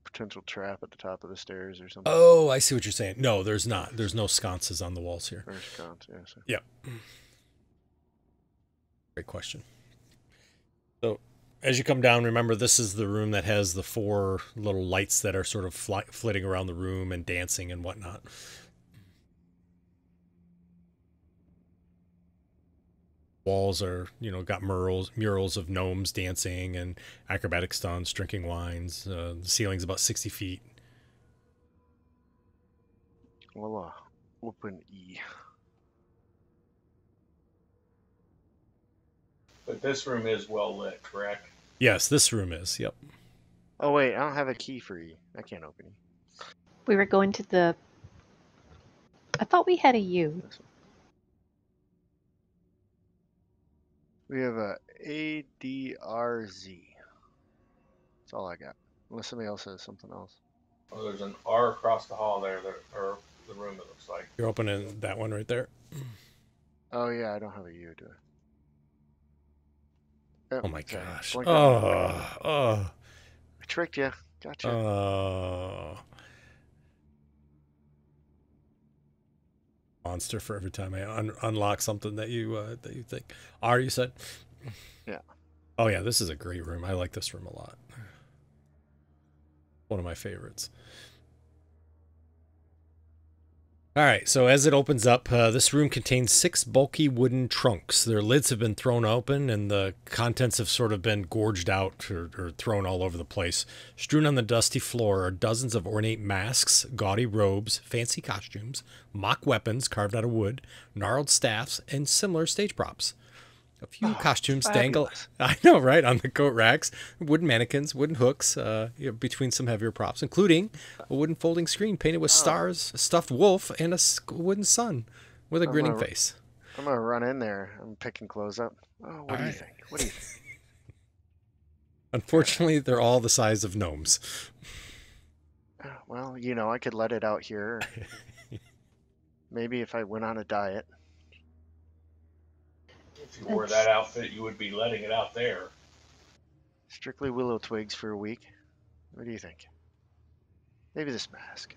potential trap at the top of the stairs or something. Oh, I see what you're saying. No, there's not. There's no sconces on the walls here. Or sconce, yeah. So. Yep. Great question. So, as you come down, remember this is the room that has the 4 little lights that are sort of flitting around the room and dancing and whatnot. Walls are, got murals of gnomes dancing and acrobatic stunts, drinking wines. The ceiling's about 60 feet. Well, open E. But this room is well lit, correct? Yes, this room is. Yep. Oh wait, I don't have a key for E. I can't open E. We were going to the. I thought we had a U. We have a ADRZ. That's all I got. Unless somebody else has something else. Oh, there's an R across the hall there, or the room, it looks like. You're opening that one right there. Oh yeah, I don't have a U, do I? Oh my sorry. gosh. Blink on. Oh. I tricked you. Gotcha. Monster for every time I unlock something that you think. R, you said? Yeah. Oh yeah, this is a great room. I like this room a lot. One of my favorites. All right, so as it opens up, this room contains 6 bulky wooden trunks. Their lids have been thrown open, and the contents have sort of been gorged out or thrown all over the place. Strewn on the dusty floor are dozens of ornate masks, gaudy robes, fancy costumes, mock weapons carved out of wood, gnarled staffs, and similar stage props. A few costumes dangle. I know, right? On the coat racks, wooden mannequins, wooden hooks, between some heavier props, including a wooden folding screen painted with stars, a stuffed wolf, and a wooden sun with a grinning face. I'm gonna run in there. I'm picking clothes up. Oh, what do you think? What do you think? Unfortunately, they're all the size of gnomes. Well, I could let it out here. Maybe if I went on a diet. If you wore that outfit, you would be letting it out there. Strictly willow twigs for a week. What do you think? Maybe this mask.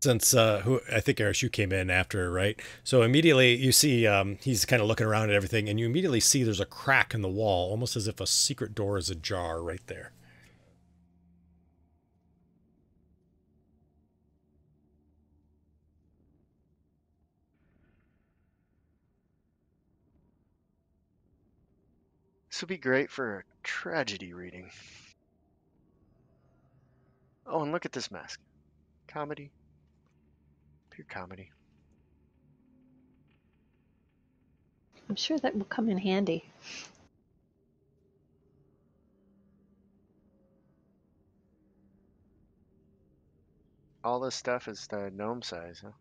Since who I think Eric, you came in after, right? So immediately you see he's kind of looking around at everything, and you immediately see there's a crack in the wall, almost as if a secret door is ajar right there. This would be great for a tragedy reading. Oh, and look at this mask. Comedy. Pure comedy. I'm sure that will come in handy. All this stuff is the gnome size, huh?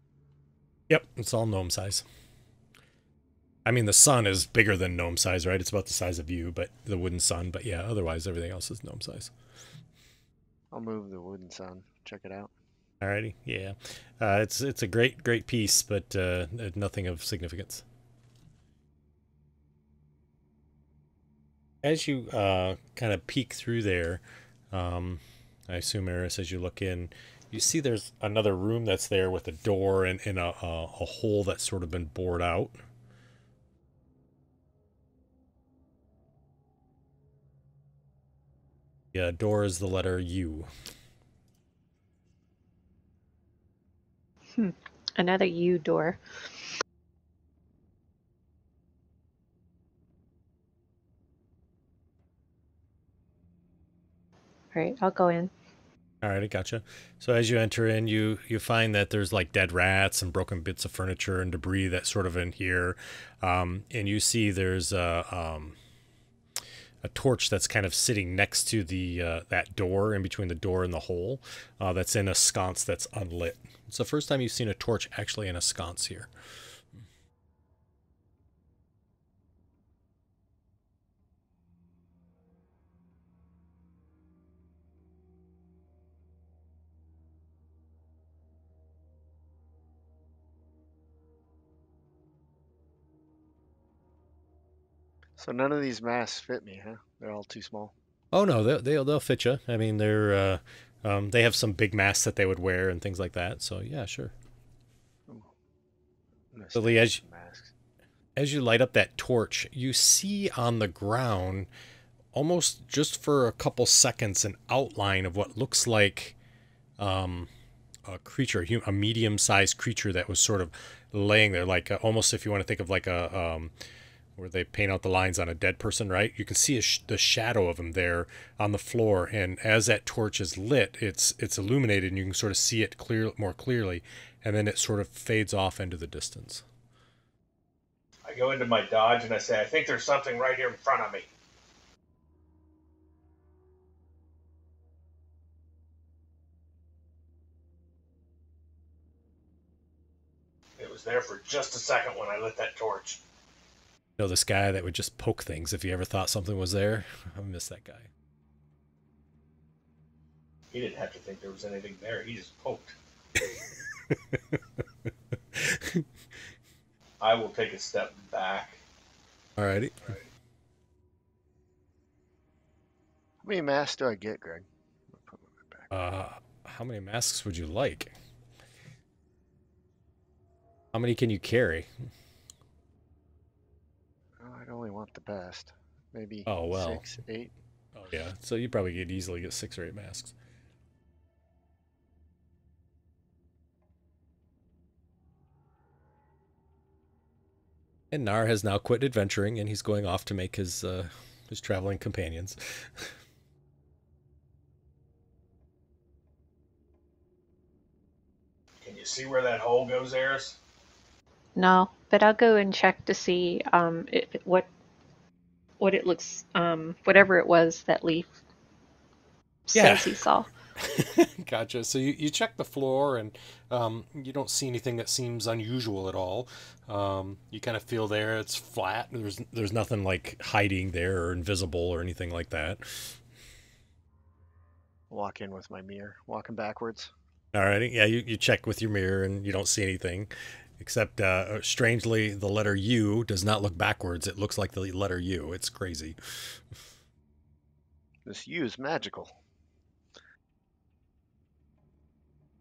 Yep, it's all gnome size. I mean, the sun is bigger than gnome size, right? It's about the size of you, but the wooden sun. But yeah, otherwise everything else is gnome size. I'll move the wooden sun. Check it out. Alrighty, yeah. It's a great piece, but nothing of significance. As you kind of peek through there, I assume, Eris, as you look in, you see there's another room that's there with a door and a hole that's sort of been bored out. Yeah, door is the letter U. Another U door. All right, I'll go in. All right, I gotcha. So as you enter in, you find that there's like dead rats and broken bits of furniture and debris that's sort of in here, and you see there's a torch that's kind of sitting next to the that door, in between the door and the hole, that's in a sconce that's unlit. It's the first time you've seen a torch actually in a sconce here. So none of these masks fit me, huh? They're all too small. Oh no, they'll fit you. I mean, they have some big masks that they would wear and things like that. So yeah, sure. So Lee, as you light up that torch, you see on the ground, almost just for a couple seconds, an outline of what looks like a a creature, a medium-sized creature that was sort of laying there, like almost if you want to think of like a where they paint out the lines on a dead person, right? You can see the shadow of him there on the floor, and as that torch is lit, it's illuminated, and you can sort of see it more clearly, and then it sort of fades off into the distance. I go into my dodge and I say, I think there's something right here in front of me. It was there for just a second when I lit that torch. You know, this guy that would just poke things if you ever thought something was there? I miss that guy. He didn't have to think there was anything there. He just poked. I will take a step back. Alrighty. How many masks do I get, Greg? I'll put them right back. How many masks would you like? How many can you carry? Oh, I'd only want the best. Maybe Oh, well. 6, 8. Oh, yeah. So you probably could easily get 6 or 8 masks. And Nar has now quit adventuring, and he's going off to make his traveling companions. Can you see where that hole goes, Eris? No, but I'll go and check to see what it looks, whatever it was that Leaf says he saw. Gotcha. So you check the floor, and you don't see anything that seems unusual at all. You kind of feel there it's flat. There's nothing like hiding there or invisible or anything like that. Walk in with my mirror, walking backwards. Alrighty. Yeah, you check with your mirror, and you don't see anything. Except, strangely, the letter U does not look backwards. It looks like the letter U. It's crazy. This U is magical.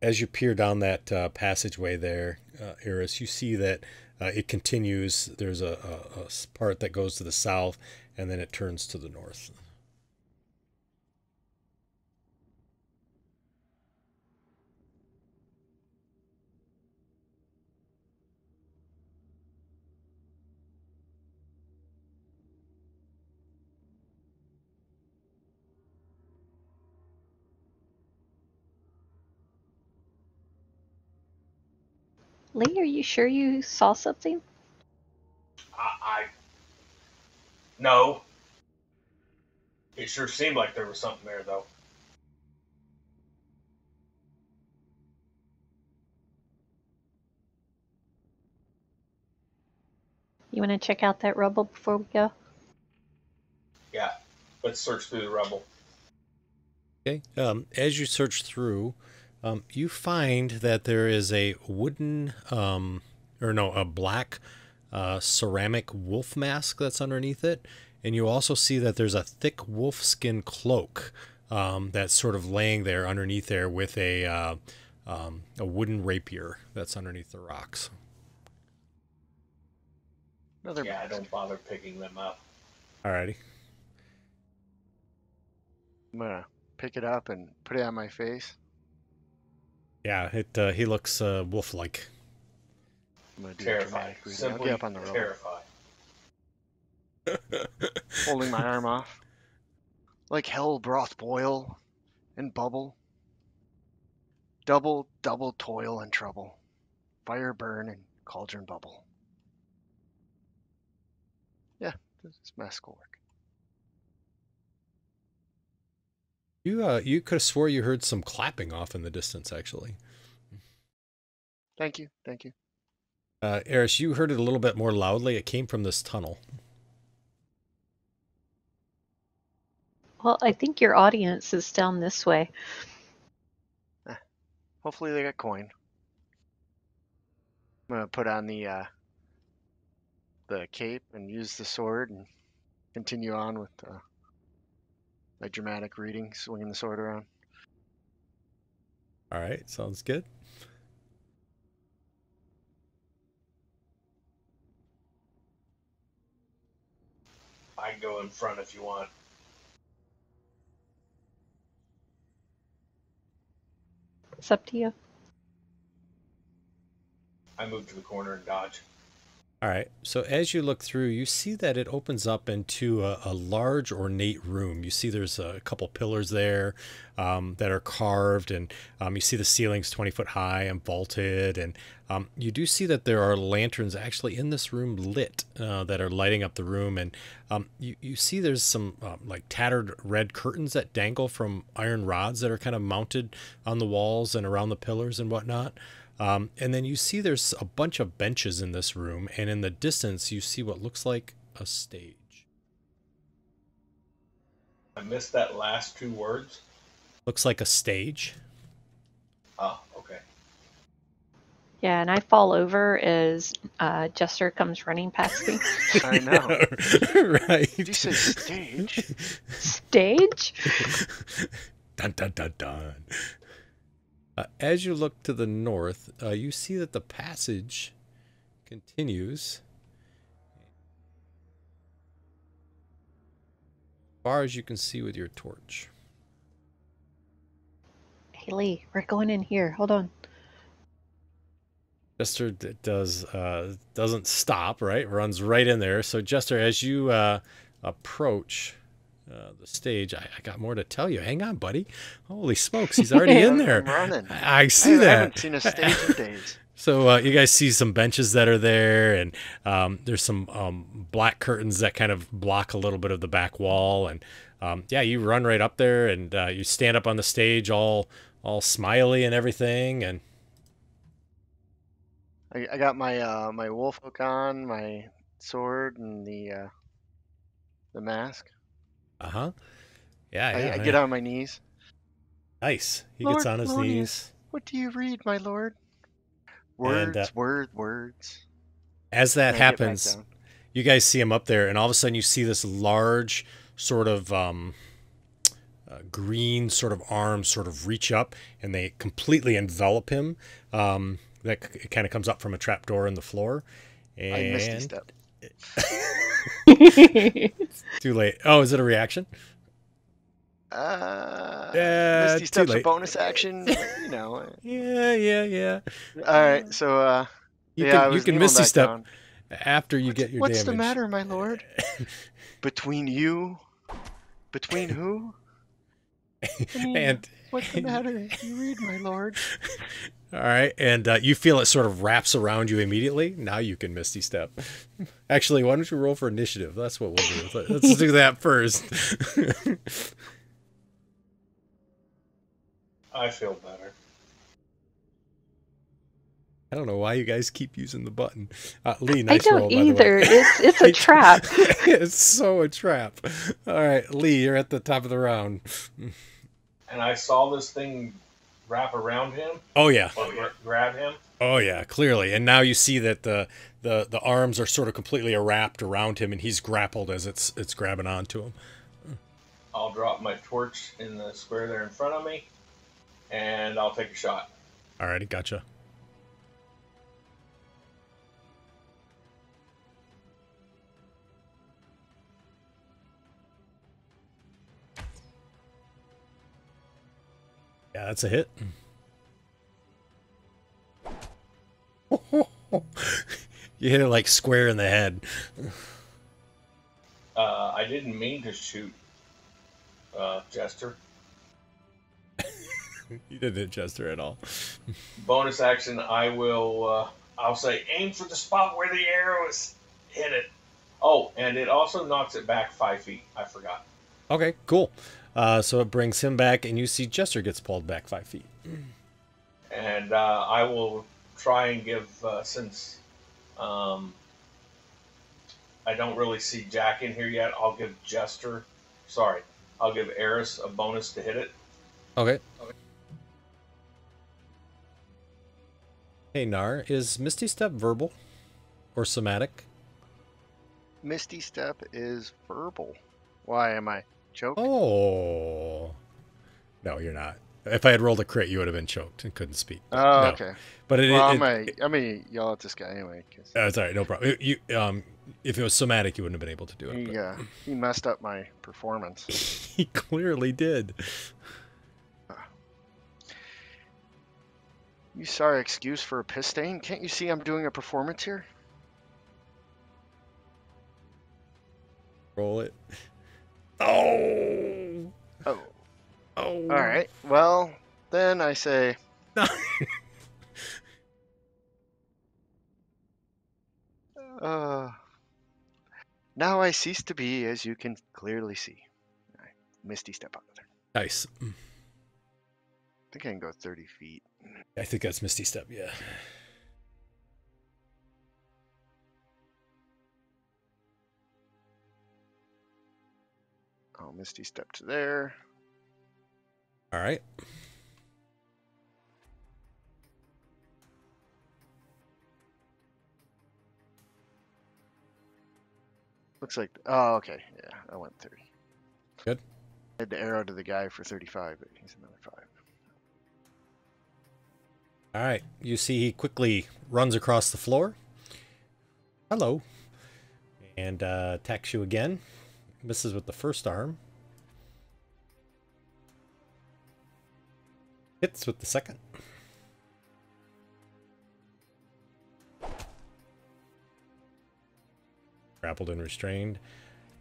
As you peer down that passageway there, Eris, you see that it continues. There's a part that goes to the south, and then it turns to the north. Lee, are you sure you saw something? No. It sure seemed like there was something there, though. You want to check out that rubble before we go? Yeah. Let's search through the rubble. Okay. As you search through, you find that there is a wooden, a black ceramic wolf mask that's underneath it. And you also see that there's a thick wolf skin cloak that's sort of laying there underneath there with a wooden rapier that's underneath the rocks. Another Yeah, I mask. don't bother picking them up. Alrighty. I'm gonna pick it up and put it on my face. Yeah, he looks wolf-like. I'm gonna do a Terrified. dramatic breathing. I'll Simply get up on the rope, terrified. holding my arm off. Like hell broth boil and bubble. Double toil and trouble. Fire burn and cauldron bubble. Yeah, this mask will work. You could have swore you heard some clapping off in the distance, actually. Thank you. Eris, you heard it a little bit more loudly. It came from this tunnel. Well, I think your audience is down this way. Hopefully they got coin. I'm gonna put on the cape and use the sword and continue on with my dramatic reading, swinging the sword around. All right, sounds good. I can go in front if you want. It's up to you. I move to the corner and dodge. All right. So as you look through, you see that it opens up into a large ornate room. You see there's a couple pillars there that are carved, and you see the ceiling's 20 foot high and vaulted. And you do see that there are lanterns actually in this room lit that are lighting up the room. And you see there's some like tattered red curtains that dangle from iron rods that are kind of mounted on the walls and around the pillars and whatnot. And then you see there's a bunch of benches in this room, and in the distance you see what looks like a stage. I missed that last 2 words. Looks like a stage. Oh, okay. Yeah, and I fall over as Jester comes running past me. I know. Right. Did you say stage? Stage? Dun dun dun dun. As you look to the north, you see that the passage continues as far as you can see with your torch. Hey Lee, we're going in here. Hold on. Jester doesn't stop, right? Runs right in there. So Jester, as you approach the stage, I got more to tell you. Hang on, buddy. Holy smokes, he's already in there. I'm running. I see I that. haven't seen a stage in days. So you guys see some benches that are there, and there's some black curtains that kind of block a little bit of the back wall. And yeah, you run right up there, and you stand up on the stage all smiley and everything. And I got my my wolf hook on, my sword, and the mask. yeah, yeah. I get on my knees. Nice. He Lord gets on his Polonius, knees. What do you read, my lord? Words, And, words. As that And I get back happens, down. you guys see him up there, and all of a sudden you see this large sort of green sort of arms sort of reach up, and they completely envelop him. That kind of comes up from a trapdoor in the floor. And I misty step. too late. Oh, is it a reaction? Misty too step's a late. bonus action, you know. Yeah. All right, so You yeah, I can was misty kneeling back step down. after you get your What's damage. the matter, my lord? Between you? Between who? I mean, And what's the matter? You read, my lord. all right, and you feel it sort of wraps around you immediately. Now you can misty step. Actually, why don't you roll for initiative? That's what we'll do. Let's do that first. I feel better. I don't know why you guys keep using the button. Lee, I nice don't roll, either. by the way. It's a trap. It's so a trap. All right, Lee, you're at the top of the round. And I saw this thing wrap around him. Oh yeah. Or grab him. Oh yeah, clearly. And now you see that the arms are sort of completely wrapped around him, and he's grappled as it's grabbing onto him. I'll drop my torch in the square there in front of me, and I'll take a shot. Alrighty, gotcha. Yeah, that's a hit. You hit it like square in the head. I didn't mean to shoot Jester. You didn't hit Jester at all. Bonus action, I'll say aim for the spot where the arrow is. Hit it. Oh, and it also knocks it back 5 feet. I forgot. Okay, cool. So it brings him back, and you see Jester gets pulled back 5 feet. And I will try and give, since I don't really see Jack in here yet, I'll give Eris a bonus to hit it. Okay. Hey, Nar, is Misty Step verbal or somatic? Misty Step is verbal. Why am I choked? Oh. No, you're not. If I had rolled a crit, you would have been choked and couldn't speak. Oh, No. okay. But Well, I'm gonna yell at this guy anyway. 'Cause it's all right, no problem. If it was somatic, you wouldn't have been able to do it. he messed up my performance. You sorry excuse for a piss stain? Can't you see I'm doing a performance here? Roll it. Oh. Oh. Oh. All right. Well, then I say. Now I cease to be, as you can clearly see. I misty step out of there. Nice. I think I can go 30 feet. I think that's Misty Step, yeah. I'll misty step to there. All right. Looks like. Oh, okay. Yeah, I went 30. Good. I had the arrow to the guy for 35, but he's another 5. All right. You see he quickly runs across the floor. Hello. And attacks you again. Misses with the first arm. Hits with the second. Grappled and restrained.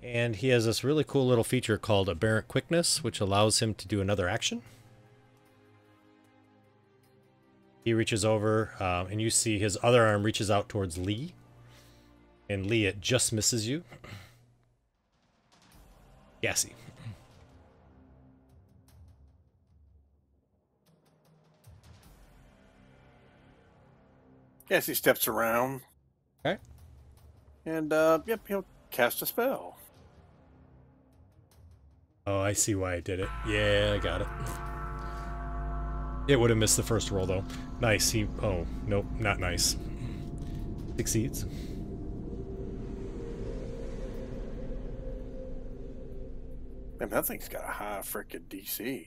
And he has this really cool little feature called Aberrant Quickness, which allows him to do another action. He reaches over, and you see his other arm reaches out towards Lee. And Lee, it just misses you. Gassy. Yes, he steps around. Okay. And, yep, he'll cast a spell. Oh, I see why I did it. Yeah, I got it. It would have missed the first roll, though. Nice. Oh, nope, not nice. Succeeds. Man, that thing's got a high frickin' DC.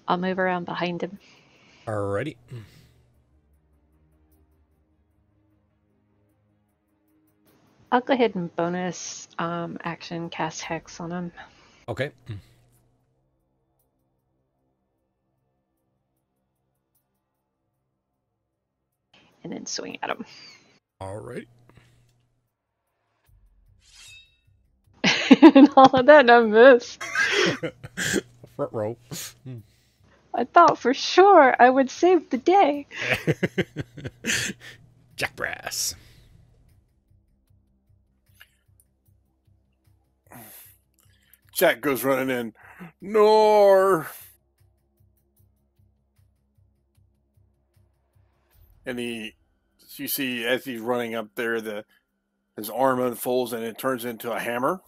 I'll move around behind him. Alrighty. I'll go ahead and bonus action cast Hex on him. Okay. And then swing at him. Alright. And all of that, I missed. Front row. I thought for sure I would save the day. Jack Brass. Jack goes running in. Nor. And you see as he's running up there, his arm unfolds and it turns into a hammer.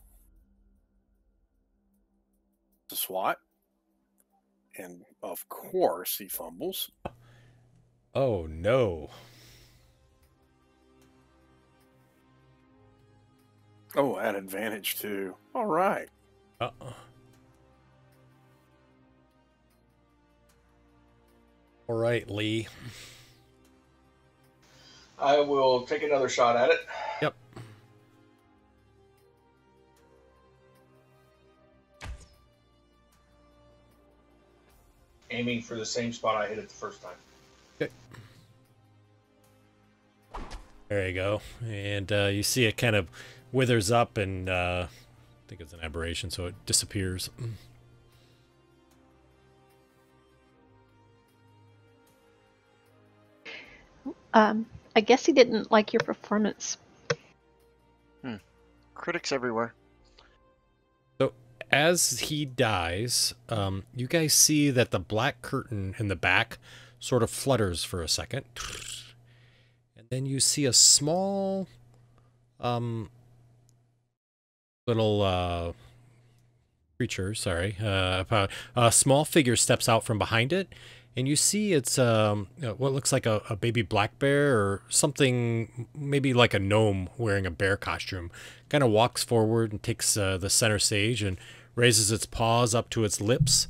It's a swat. And of course he fumbles. Oh no. Oh, at advantage too. All right. All right, Lee. I will take another shot at it. Yep. Aiming for the same spot I hit it the first time. Okay. There you go. And you see it kind of withers up and I think it's an aberration, so it disappears. I guess he didn't like your performance. Critics everywhere. So as he dies, you guys see that the black curtain in the back sort of flutters for a second. And then you see a small little creature, a small figure steps out from behind it, and you see it's what looks like a baby black bear or something, maybe like a gnome wearing a bear costume, kind of walks forward and takes the center stage and raises its paws up to its lips,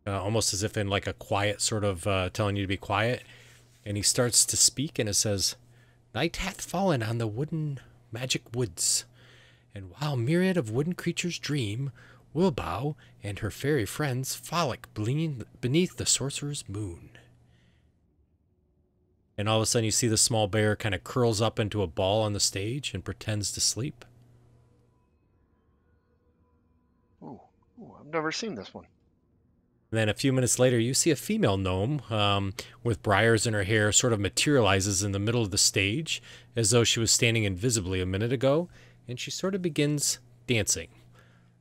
almost as if in like a quiet sort of telling you to be quiet. And he starts to speak, and it says, "Night hath fallen on the wooden magic woods. And while myriad of wooden creatures dream, Wilbow and her fairy friends frolic beneath the sorcerer's moon. And all of a sudden you see the small bear kind of curls up into a ball on the stage and pretends to sleep. Ooh, I've never seen this one. And then a few minutes later, you see a female gnome with briars in her hair sort of materializes in the middle of the stage as though she was standing invisibly a minute ago, and she sort of begins dancing.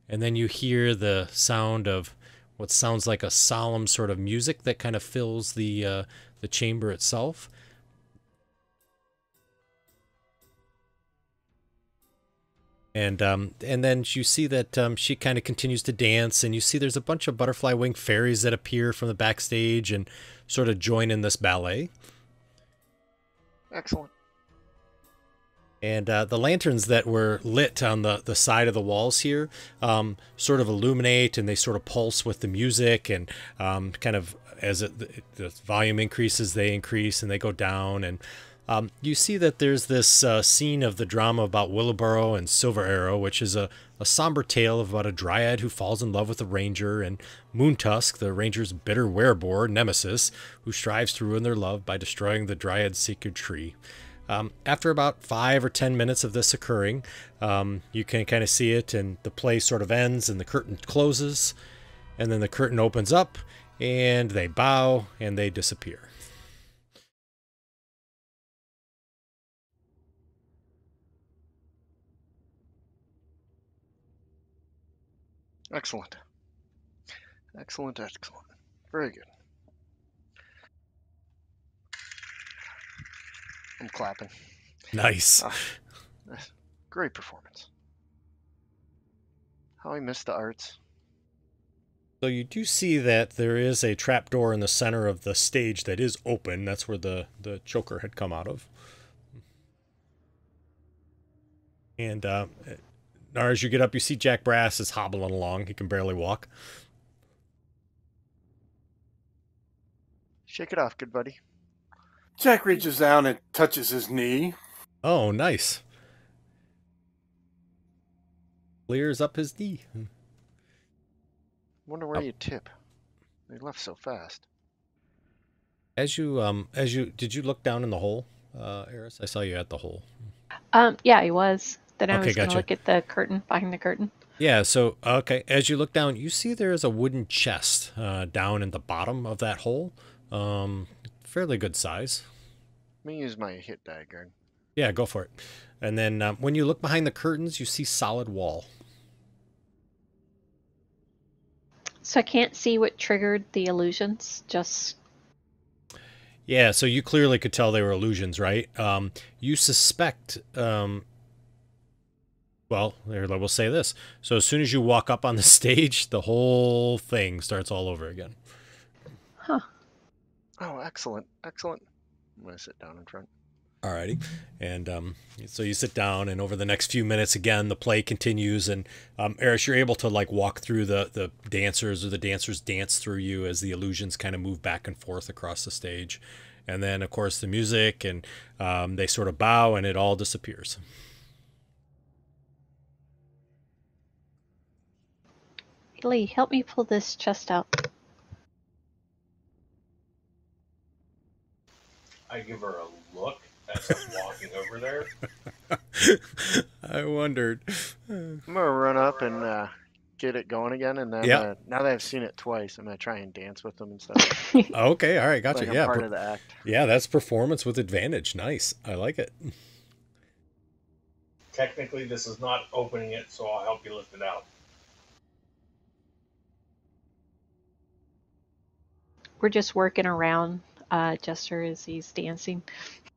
And then you hear the sound of what sounds like a solemn sort of music that kind of fills the chamber itself. And then you see that she kind of continues to dance, and you see there's a bunch of butterfly wing fairies that appear from the backstage and sort of join in this ballet. Excellent. And the lanterns that were lit on the side of the walls here sort of illuminate, and they sort of pulse with the music, and kind of as the volume increases, they increase and they go down. And you see that there's this scene of the drama about Willowborough and Silver Arrow, which is a somber tale about a dryad who falls in love with a ranger, and Moontusk, the ranger's bitter werebore nemesis, who strives to ruin their love by destroying the dryad's sacred tree. After about 5 or 10 minutes of this occurring, you can kind of see it, and the play sort of ends, and the curtain closes, and then the curtain opens up, and they bow, and they disappear. Excellent. Excellent, excellent. Very good. I'm clapping. Nice. Great performance. How I missed the arts. So you do see that there is a trapdoor in the center of the stage that is open. That's where the choker had come out of. And now as you get up, you see Jack Brass is hobbling along. He can barely walk. Shake it off, good buddy. Jack reaches down and touches his knee. Oh, nice. Clears up his knee. Wonder where you tip. They left so fast. As you did you look down in the hole, Eris? I saw you at the hole. Yeah, I was. Then I Okay, was going to gotcha. look at the curtain, behind the curtain. Yeah, so, okay, as you look down, you see there is a wooden chest down in the bottom of that hole. Fairly good size. Let me use my hit die guard. Yeah, go for it. And then when you look behind the curtains, you see solid wall. So I can't see what triggered the illusions, just... Yeah, so you clearly could tell they were illusions, right? You suspect... well, we'll say this. So as soon as you walk up on the stage, the whole thing starts all over again. Huh. Oh, excellent, excellent. I'm going to sit down in front. Alrighty. And so you sit down, and over the next few minutes, again, the play continues. And Eris, you're able to like walk through the dancers, or the dancers dance through you as the illusions kind of move back and forth across the stage. And then, of course, the music, and they sort of bow, and it all disappears. Lee, help me pull this chest out. I give her a look as I'm walking over there. I wondered. I'm going to run up and get it going again. And then Yep. now that I've seen it twice, I'm going to try and dance with them and stuff. Okay, all right, gotcha. Like I'm Yeah, part of the act. yeah, that's performance with advantage. Nice. I like it. Technically, this is not opening it, so I'll help you lift it out. We're just working around Jester as he's dancing.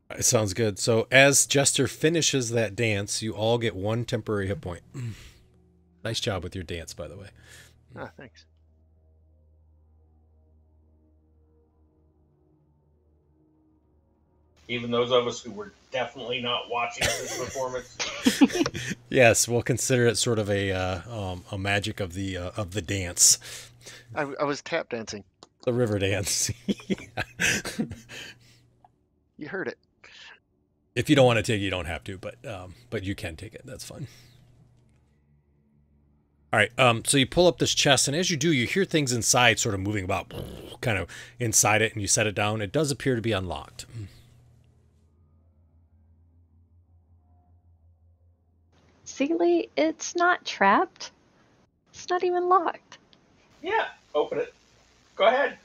It sounds good. So as Jester finishes that dance, you all get 1 temporary hit point. Nice job with your dance, by the way. Ah, thanks. Even those of us who were definitely not watching this performance. Yes, we'll consider it sort of a magic of the dance, I was tap dancing. the river dance. You heard it. If you don't want to take it, you don't have to, but you can take it. That's fun. All right. So you pull up this chest, and as you do, you hear things inside sort of moving about, kind of inside it, and you set it down. It does appear to be unlocked. Sealy, it's not trapped. It's not even locked. Yeah, open it. Go ahead.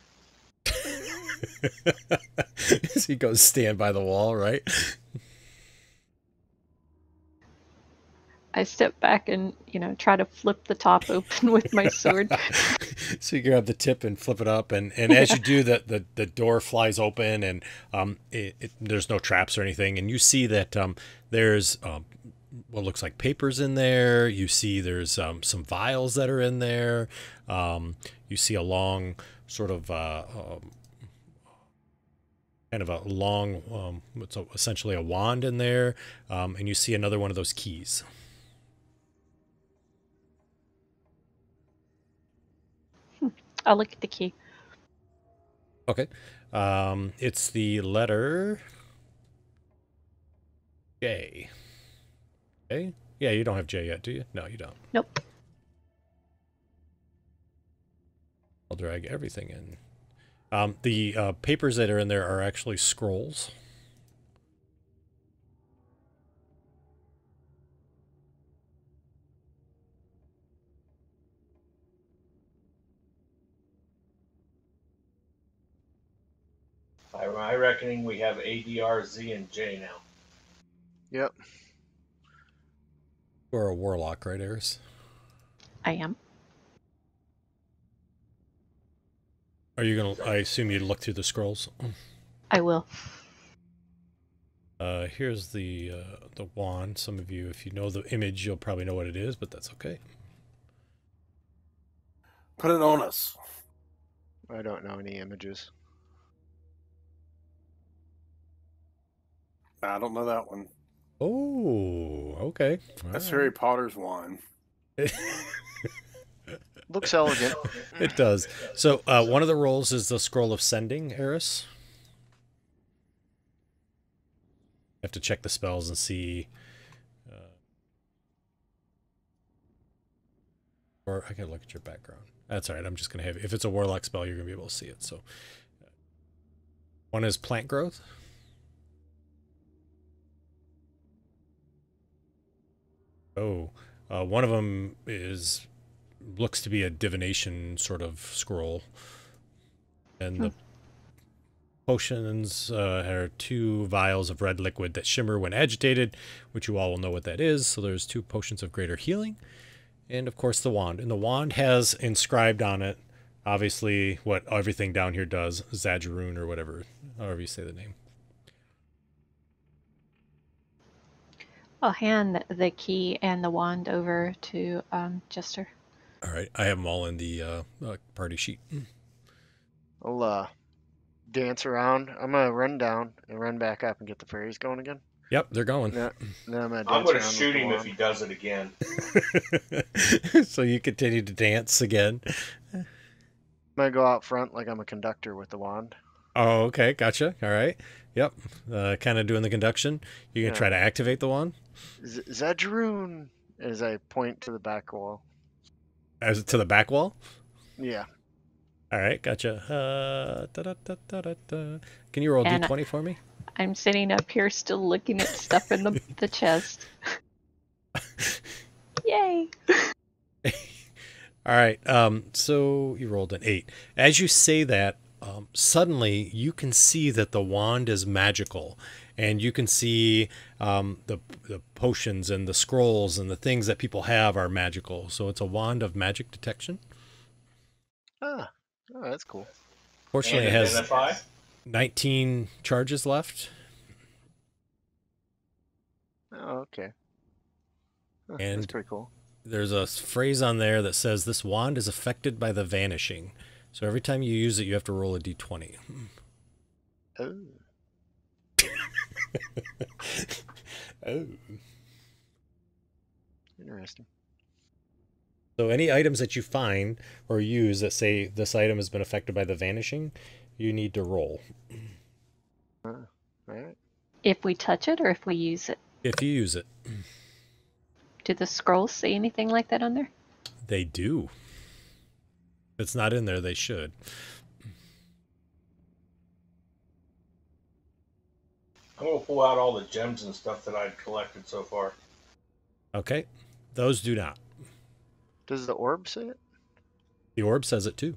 So he goes stand by the wall, right? I step back and, try to flip the top open with my sword. So you grab the tip and flip it up, and as you do, the door flies open, and there's no traps or anything, and you see that there's what looks like papers in there. You see there's some vials that are in there. You see a long sort of kind of a long, it's essentially a wand in there, and you see another one of those keys. I'll look at the key. Okay. It's the letter J. Okay. Yeah, you don't have J yet, do you? No, you don't. Nope. I'll drag everything in. The papers that are in there are actually scrolls. By my reckoning, we have A, D, R, Z, and J now. Yep. You're a warlock, right, Eris? I am. Are you gonna? I assume you look through the scrolls. I will. Here's the wand. Some of you, if you know the image, you'll probably know what it is, but that's okay. Put it on us. I don't know any images. I don't know that one. Oh, okay. That's Harry Potter's wand. Looks elegant. It does. So one of the rolls is the scroll of sending, Eris. You have to check the spells and see. Or I gotta look at your background. That's all right. I'm just gonna have. If it's a warlock spell, you're gonna be able to see it. So one is plant growth. Oh, one of them looks to be a divination sort of scroll, and the potions are 2 vials of red liquid that shimmer when agitated, which you all will know what that is. So there's 2 potions of greater healing, and of course the wand. And the wand has inscribed on it, obviously, what everything down here does, Zadgeroon or whatever, however you say the name. I'll hand the key and the wand over to Jester. All right, I have them all in the party sheet. I'll dance around. I'm gonna run down and run back up and get the fairies going again. Yep, they're going. Yeah, then I'm I'm going to shoot him if he does it again. So you continue to dance again. I'm gonna go out front like I'm a conductor with the wand. Oh, okay, gotcha. All right. Yep, kind of doing the conduction. You gonna try to activate the wand? Zadgeroon, as I point to the back wall. As to the back wall? Yeah. All right, gotcha. Can you roll D20 for me? I'm sitting up here still looking at stuff in the chest. Yay! All right. So you rolled an 8. As you say that, suddenly you can see that the wand is magical, and you can see the potions and the scrolls and the things that people have are magical. So it's a wand of magic detection. Oh, that's cool. Fortunately, it has 19 charges left. Oh, okay. And that's pretty cool. There's a phrase on there that says this wand is affected by the vanishing. So every time you use it, you have to roll a d20. Oh. Oh. Interesting. So any items that you find or use that say this item has been affected by the vanishing, you need to roll. All right. If we touch it or if we use it? If you use it. Do the scrolls say anything like that on there? They do. If it's not in there, they should. I'm gonna pull out all the gems and stuff that I'd collected so far. Okay. Those do not. Does the orb say it? The orb says it too.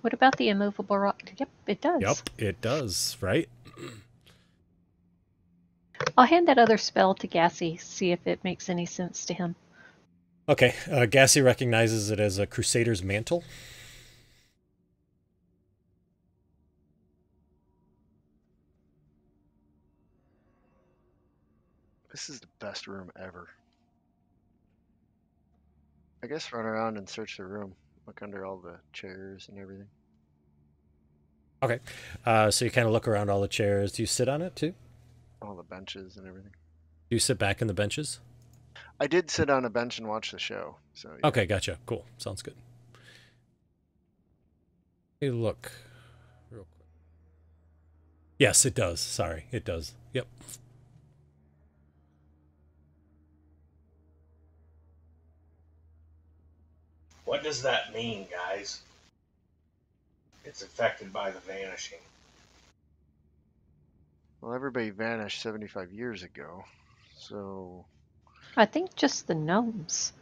What about the immovable rock? Yep, it does. Yep, it does, right? I'll hand that other spell to Gassy, see if it makes any sense to him. Okay, Gassy recognizes it as a Crusader's Mantle. This is the best room ever. I guess run around and search the room. Look under all the chairs and everything. Okay, so you kind of look around all the chairs. Do you sit on it too? All the benches and everything. Do you sit back in the benches? I did sit on a bench and watch the show. So yeah. Okay, gotcha. Cool. Sounds good. Hey, look. Real quick. Yes, it does. Sorry, it does. Yep. What does that mean, guys? It's affected by the vanishing. Well, everybody vanished 75 years ago. So, I think just the gnomes.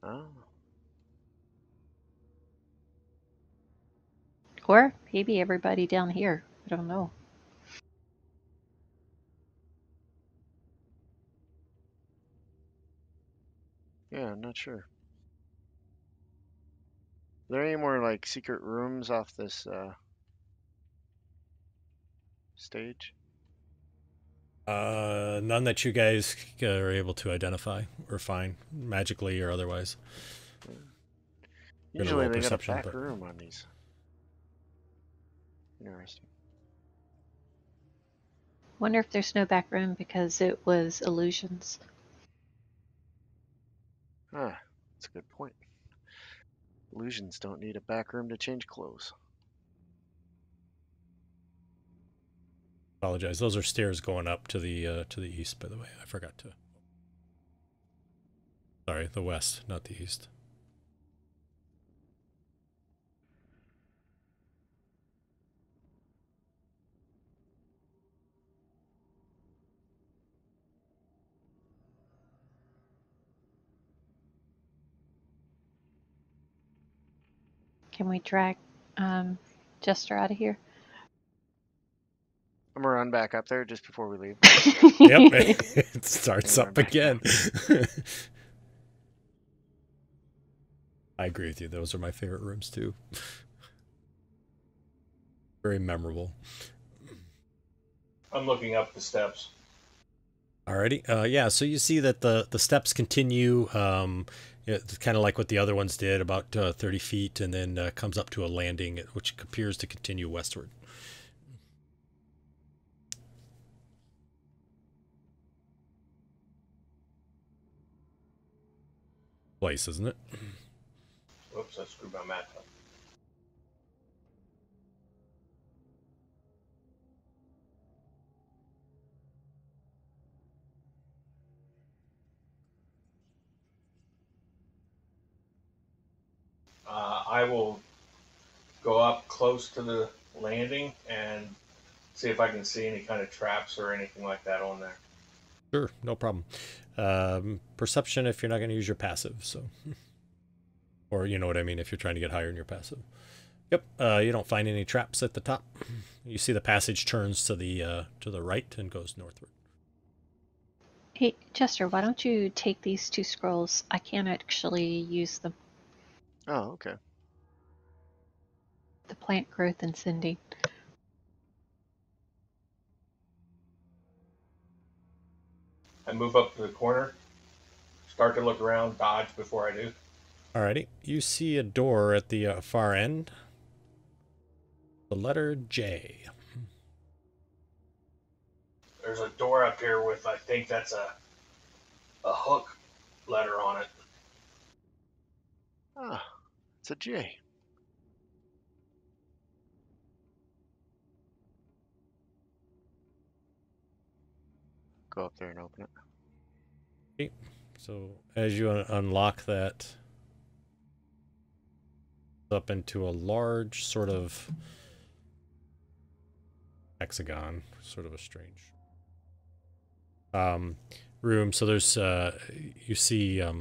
oh, Or maybe everybody down here. I don't know. yeah, I'm not sure. Are there any more like secret rooms off this stage? None that you guys are able to identify or find magically or otherwise. Gonna Usually roll they got a perception, back but- room on these. Interesting. Wonder if there's no back room because it was illusions. Ah, that's a good point. Illusions don't need a back room to change clothes. Apologize. Those are stairs going up to the east. By the way, I forgot to. Sorry, the west, not the east. Can we drag Jester out of here? I'm gonna run back up there just before we leave. Yep, it starts We're up back again. I agree with you. Those are my favorite rooms too. Very memorable. I'm looking up the steps. Alrighty. Yeah, so you see that the steps continue, it's kind of like what the other ones did, about 30 feet, and then comes up to a landing, which appears to continue westward. Place, isn't it? Whoops, I screwed my map up. I will go up close to the landing and see if I can see any kind of traps or anything like that on there. Sure, no problem. Perception if you're not going to use your passive, so. Or you know what I mean, if you're trying to get higher in your passive. Yep, you don't find any traps at the top. You see the passage turns to the right and goes northward. Hey, Jester, why don't you take these 2 scrolls? I can't actually use them. Oh, okay. The plant growth and sending. I move up to the corner, start to look around, dodge before I do. Alrighty, you see a door at the far end. The letter J. There's a door up here with, I think that's a hook letter on it. Ah, it's a J. Go up there and open it. Okay. So as you unlock that, up into a large sort of hexagon, sort of a strange room. So there's you see a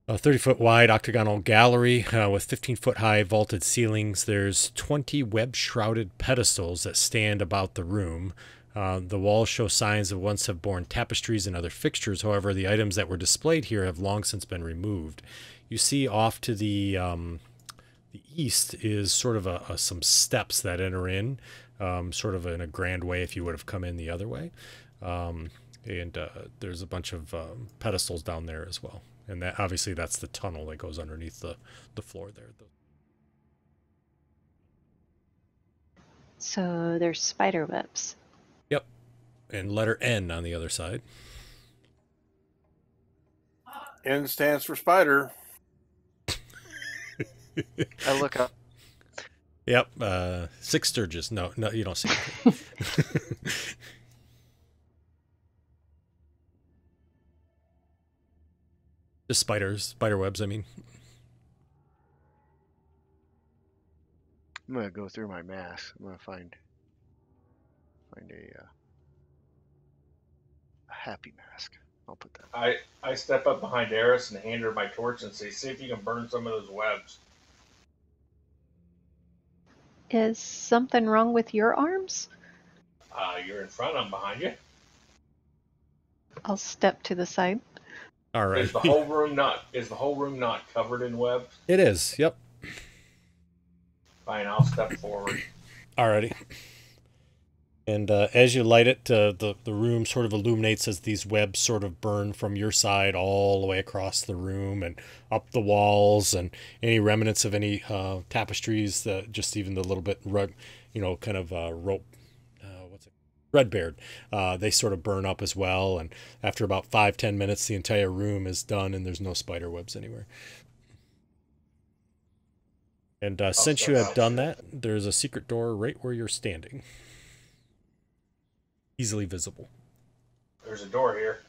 30-foot wide octagonal gallery with 15-foot high vaulted ceilings. There's 20 web-shrouded pedestals that stand about the room. The walls show signs of once have borne tapestries and other fixtures. However, the items that were displayed here have long since been removed. You see off to the east is sort of some steps that enter in, sort of in a grand way if you would have come in the other way. And there's a bunch of pedestals down there as well. And that obviously that's the tunnel that goes underneath the floor there. So there's spider webs. Yep. And letter N on the other side. N stands for spider. I look up. Yep. 6 sturges. No, you don't see anything. Just spider webs, I mean. I'm gonna go through my mask. I'm gonna find a happy mask. I'll put that. I step up behind Eris and hand her my torch and say, see if you can burn some of those webs. Is something wrong with your arms? You're in front, I'm behind you. I'll step to the side. All right. Is the whole room not covered in webs? It is. Yep. Fine, I'll step forward. Alrighty. And as you light it, the room sort of illuminates as these webs sort of burn from your side all the way across the room and up the walls, and any remnants of any tapestries, just even the little bit rug, kind of rope, red beard, they sort of burn up as well. And after about 5-10 minutes, the entire room is done, and there's no spider webs anywhere. And since you have done that, there's a secret door right where you're standing. Easily visible. There's a door here.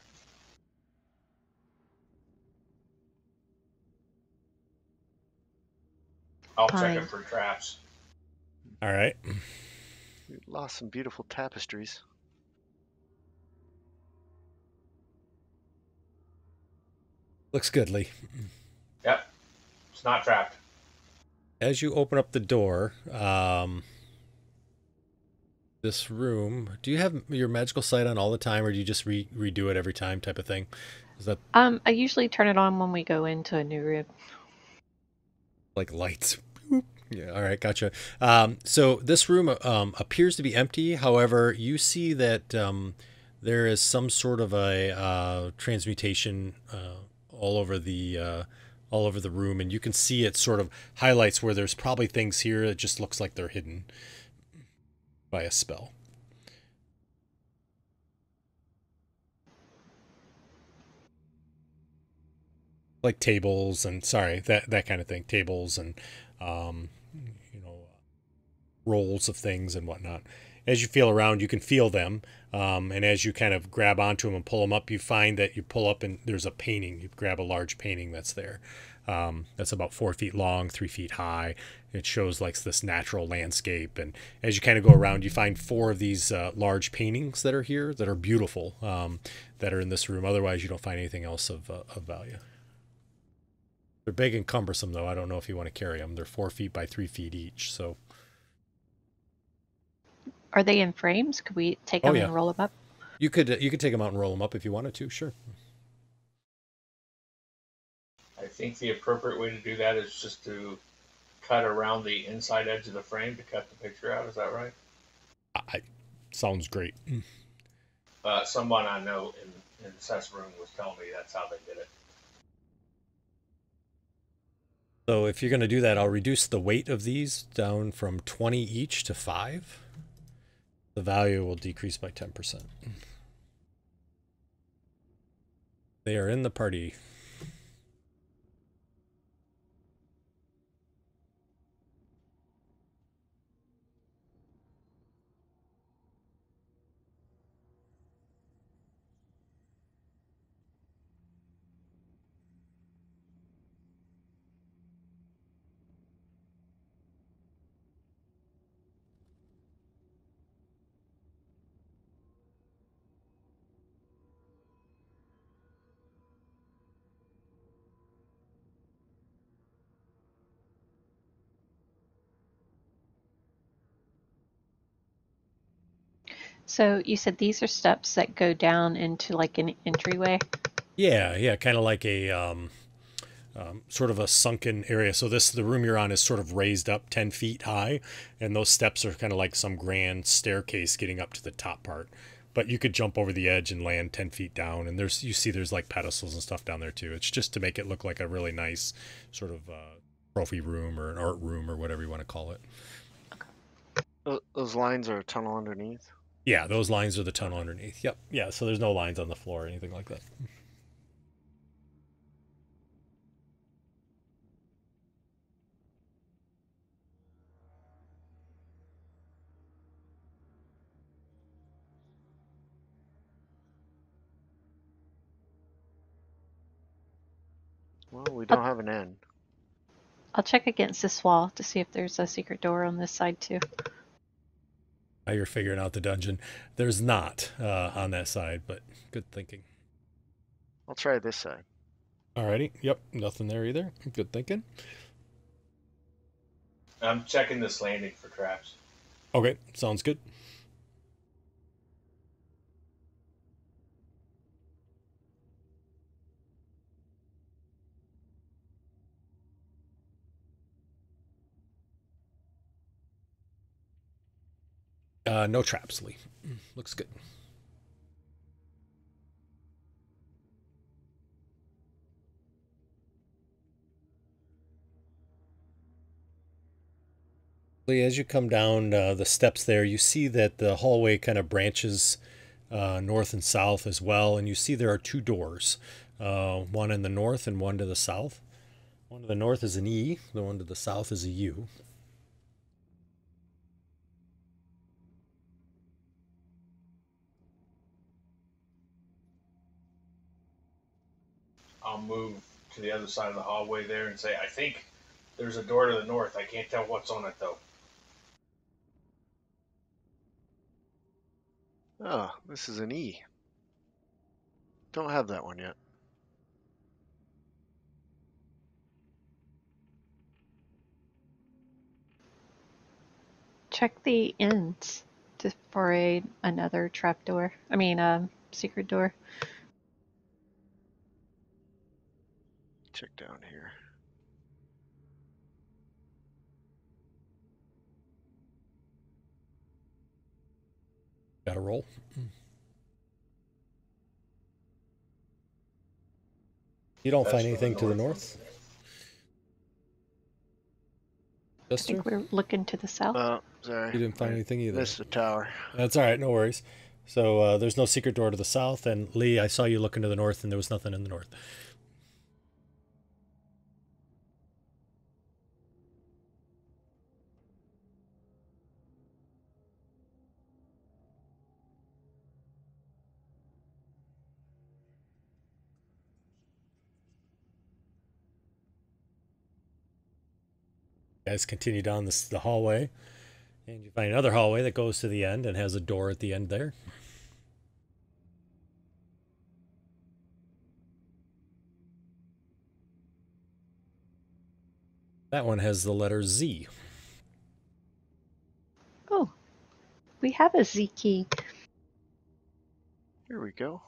I'll check it for traps. All right. We lost some beautiful tapestries. Looks good, Lee. Yep. It's not trapped. As you open up the door, this room, do you have your magical sight on all the time, or do you just redo it every time type of thing? Is that I usually turn it on when we go into a new room. like lights? Yeah, all right, gotcha. So this room appears to be empty. However, you see that there is some sort of a transmutation all over the room, and you can see it sort of highlights where there's probably things here that just looks like they're hidden by a spell. Like tables and that kind of thing. Tables and rolls of things and whatnot. As you feel around, you can feel them, and as you kind of grab onto them and pull them up, you find that you pull up and there's a painting. You grab a large painting that's there. That's about 4 feet long, 3 feet high. It shows like this natural landscape, and as you kind of go around, you find 4 of these large paintings that are here that are beautiful, that are in this room. Otherwise, you don't find anything else of value. They're big and cumbersome, though. I don't know if you want to carry them. They're 4 feet by 3 feet each, so. Are they in frames? Could we take them and roll them up? You could take them out and roll them up if you wanted to. Sure. I think the appropriate way to do that is just to cut around the inside edge of the frame to cut the picture out. Is that right? Sounds great. Someone I know in Seth's room was telling me that's how they did it. So if you're going to do that, I'll reduce the weight of these down from 20 each to 5. The value will decrease by 10%. They are in the party. So you said these are steps that go down into like an entryway? Yeah, kind of like a sort of a sunken area. So the room you're on is sort of raised up 10 feet high, and those steps are kind of like some grand staircase getting up to the top part. But you could jump over the edge and land 10 feet down, and there's like pedestals and stuff down there too. It's just to make it look like a really nice sort of trophy room or an art room or whatever you want to call it. Those lines are a tunnel underneath? Yeah, those lines are the tunnel underneath. Yep. Yeah, so there's no lines on the floor or anything like that. Well, we don't have an end. I'll check against this wall to see if there's a secret door on this side too. Now you're figuring out the dungeon. There's not on that side, but good thinking. I'll try this side. Alrighty. Yep. Nothing there either. Good thinking. I'm checking this landing for traps. Okay. Sounds good. No traps, Lee. Looks good. Lee, as you come down the steps there, you see that the hallway kind of branches north and south as well, and you see there are two doors, one in the north and one to the south. One to the north is an E, the one to the south is a U. I'll move to the other side of the hallway there and say, I think there's a door to the north. I can't tell what's on it though. Oh, this is an E. Don't have that one yet. Check the ends for another trapdoor. I mean, secret door. Check down here. Got to roll. You don't That's find for the anything to the north. north? I think we're looking to the south. Oh, sorry. You didn't find anything either. Missed the tower. That's all right, no worries. So there's no secret door to the south, and Lee, I saw you looking to the north, and there was nothing in the north. You guys continue down the hallway, and you find another hallway that goes to the end and has a door at the end there. That one has the letter Z. Oh, we have a Z key. Here we go.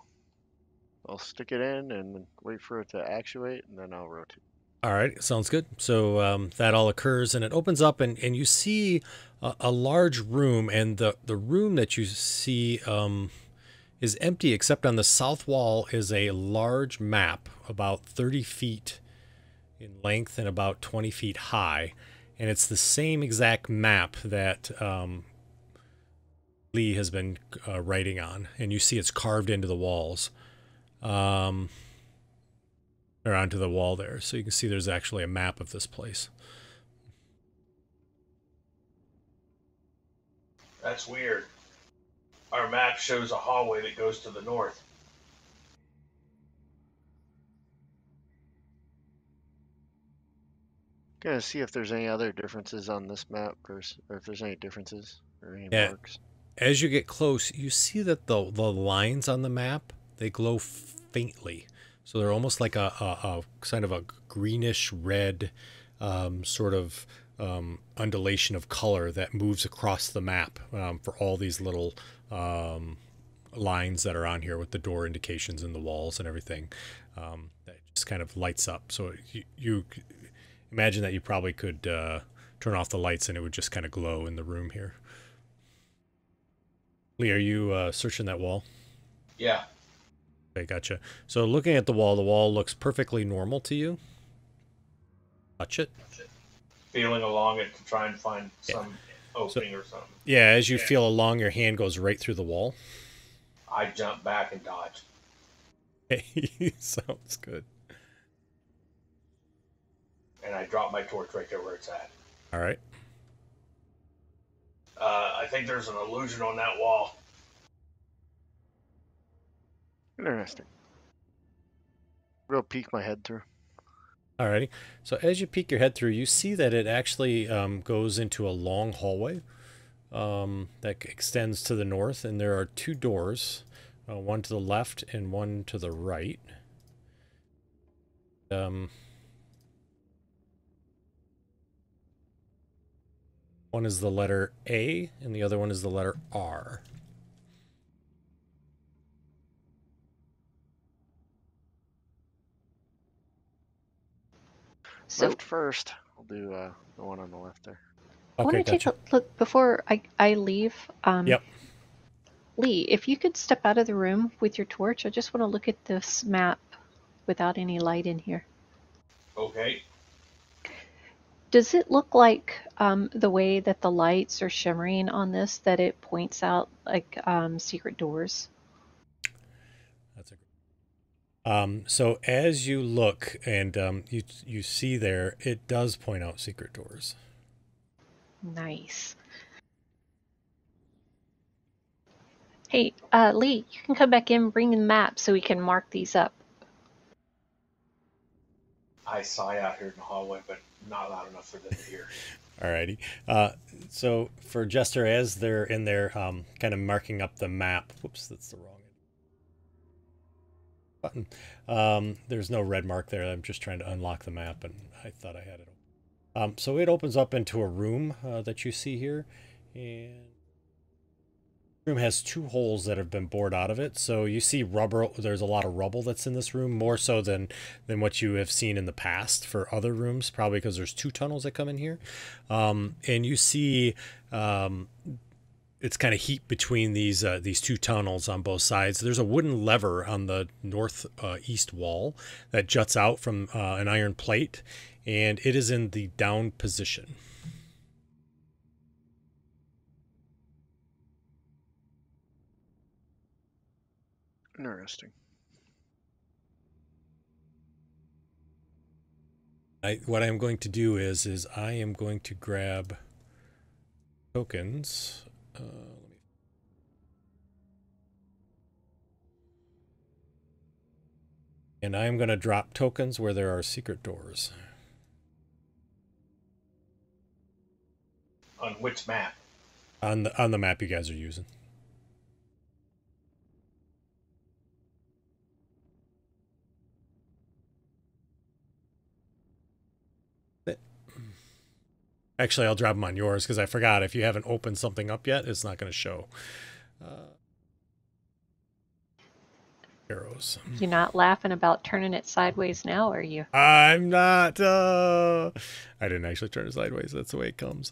I'll stick it in and wait for it to actuate, and then I'll rotate. All right, sounds good. So that all occurs, and it opens up, and you see a large room, and the room that you see is empty, except on the south wall is a large map about 30 feet in length and about 20 feet high, and it's the same exact map that Lee has been writing on, and you see it's carved into the walls. Or onto the wall there. So you can see there's actually a map of this place. That's weird. Our map shows a hallway that goes to the north. Gonna see if there's any other differences on this map, or if there's any differences or any Yeah. marks. As you get close, you see that the lines on the map, they glow faintly. So they're almost like a kind of a greenish red sort of undulation of color that moves across the map for all these little lines that are on here with the door indications in the walls and everything. That just kind of lights up. So you imagine that you probably could turn off the lights and it would just kind of glow in the room here. Lee, are you searching that wall? Yeah. Okay, gotcha. So looking at the wall looks perfectly normal to you. Touch it. Feeling along it to try and find some opening or something. Yeah, as you feel along, your hand goes right through the wall. I jump back and dodge. Okay, sounds good. And I drop my torch right there where it's at. All right. I think there's an illusion on that wall. Interesting. Real peek my head through. Alrighty. So as you peek your head through, you see that it actually goes into a long hallway that extends to the north, and there are two doors, one to the left and one to the right. One is the letter A, and the other one is the letter R. So Left first. I'll do the one on the left there. I want Okay, to take gotcha. a look before I leave. Yep. Lee, if you could step out of the room with your torch, I just want to look at this map without any light in here. Okay. Does it look like the way that the lights are shimmering on this, that it points out like secret doors? That's a so as you look and you see there, it does point out secret doors. Nice. Hey, Lee, you can come back in and bring the map so we can mark these up. I sigh out here in the hallway, but not loud enough for them to hear. Alrighty. So for Jester, as they're in there kind of marking up the map, whoops, that's the wrong button. There's no red mark there. I'm just trying to unlock the map, and I thought I had it open. So it opens up into a room that you see here, and the room has two holes that have been bored out of it. So you see rubber. There's a lot of rubble that's in this room, more so than what you have seen in the past for other rooms, probably because there's two tunnels that come in here. And you see it's kind of heat between these two tunnels on both sides. There's a wooden lever on the north east wall that juts out from an iron plate, and it is in the down position. Interesting. What I'm going to do is I am going to grab tokens. And I'm going to drop tokens where there are secret doors. On which map? On the map you guys are using. Actually, I'll drop them on yours because I forgot. If you haven't opened something up yet, it's not going to show. Arrows. You're not laughing about turning it sideways now, are you? I'm not. I didn't actually turn it sideways. That's the way it comes.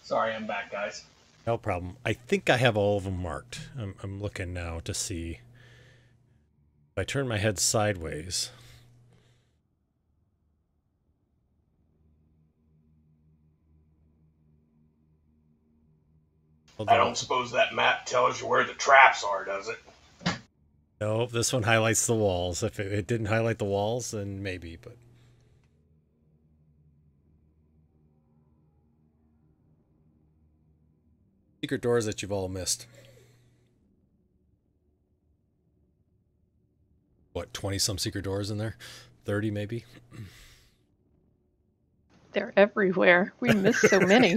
Sorry, I'm back, guys. No problem. I think I have all of them marked. I'm looking now to see. If I turn my head sideways. I don't suppose that map tells you where the traps are, does it? No, this one highlights the walls. If it didn't highlight the walls, then maybe, but... Secret doors that you've all missed. What, 20-some secret doors in there? 30, maybe? They're everywhere. We missed so many.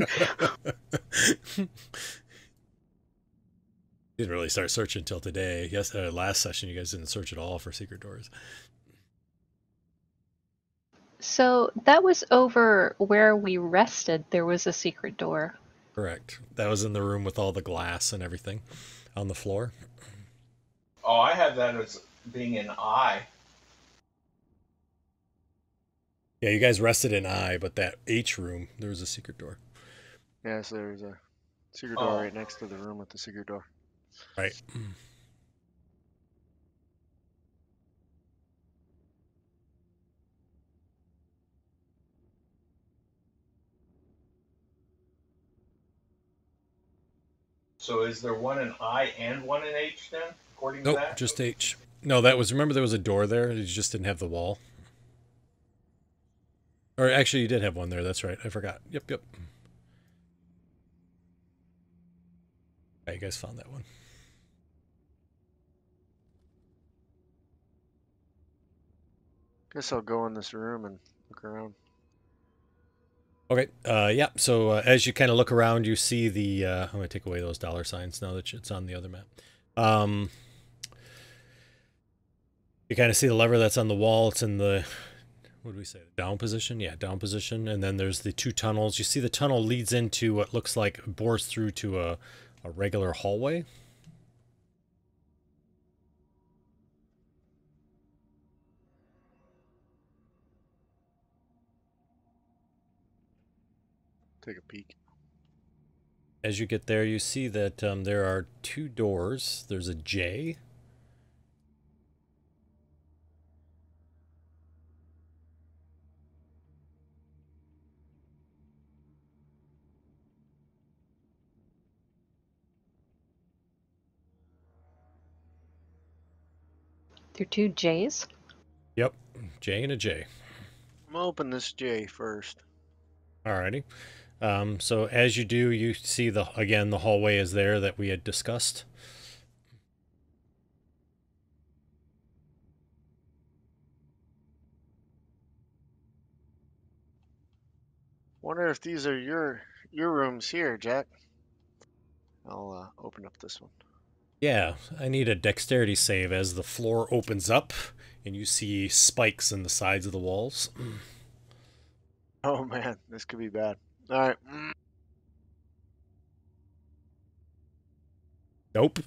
Didn't really start searching until today. Yes, last session you guys didn't search at all for secret doors. So that was over where we rested. There was a secret door. Correct. That was in the room with all the glass and everything on the floor. Oh, I have that as being an I. Yeah, you guys rested in I, but that H room, there was a secret door. Yeah, so there's a secret door right next to the room with the secret door. Right. So is there one in I and one in H then, according to Nope, that? just H. No, that was, remember there was a door there, you just didn't have the wall. Or actually, you did have one there, that's right, I forgot. Yep. Yeah, you guys found that one. Guess I'll go in this room and look around. Okay, yeah, so as you kind of look around, you see the, I'm going to take away those dollar signs now that it's on the other map. You kind of see the lever that's on the wall. It's in the, what do we say, down position? Yeah, down position. And then there's the two tunnels. You see the tunnel leads into what looks like, bores through to a regular hallway. Take a peek. As you get there, you see that there are two doors. There's a J. There are two J's. Yep, J and a J. I'm gonna open this J first. Alrighty. So as you do, you see again the hallway is there that we had discussed. Wonder if these are your rooms here, Jack. I'll open up this one. Yeah, I need a dexterity save as the floor opens up and you see spikes in the sides of the walls. Oh man, this could be bad. All right. Nope.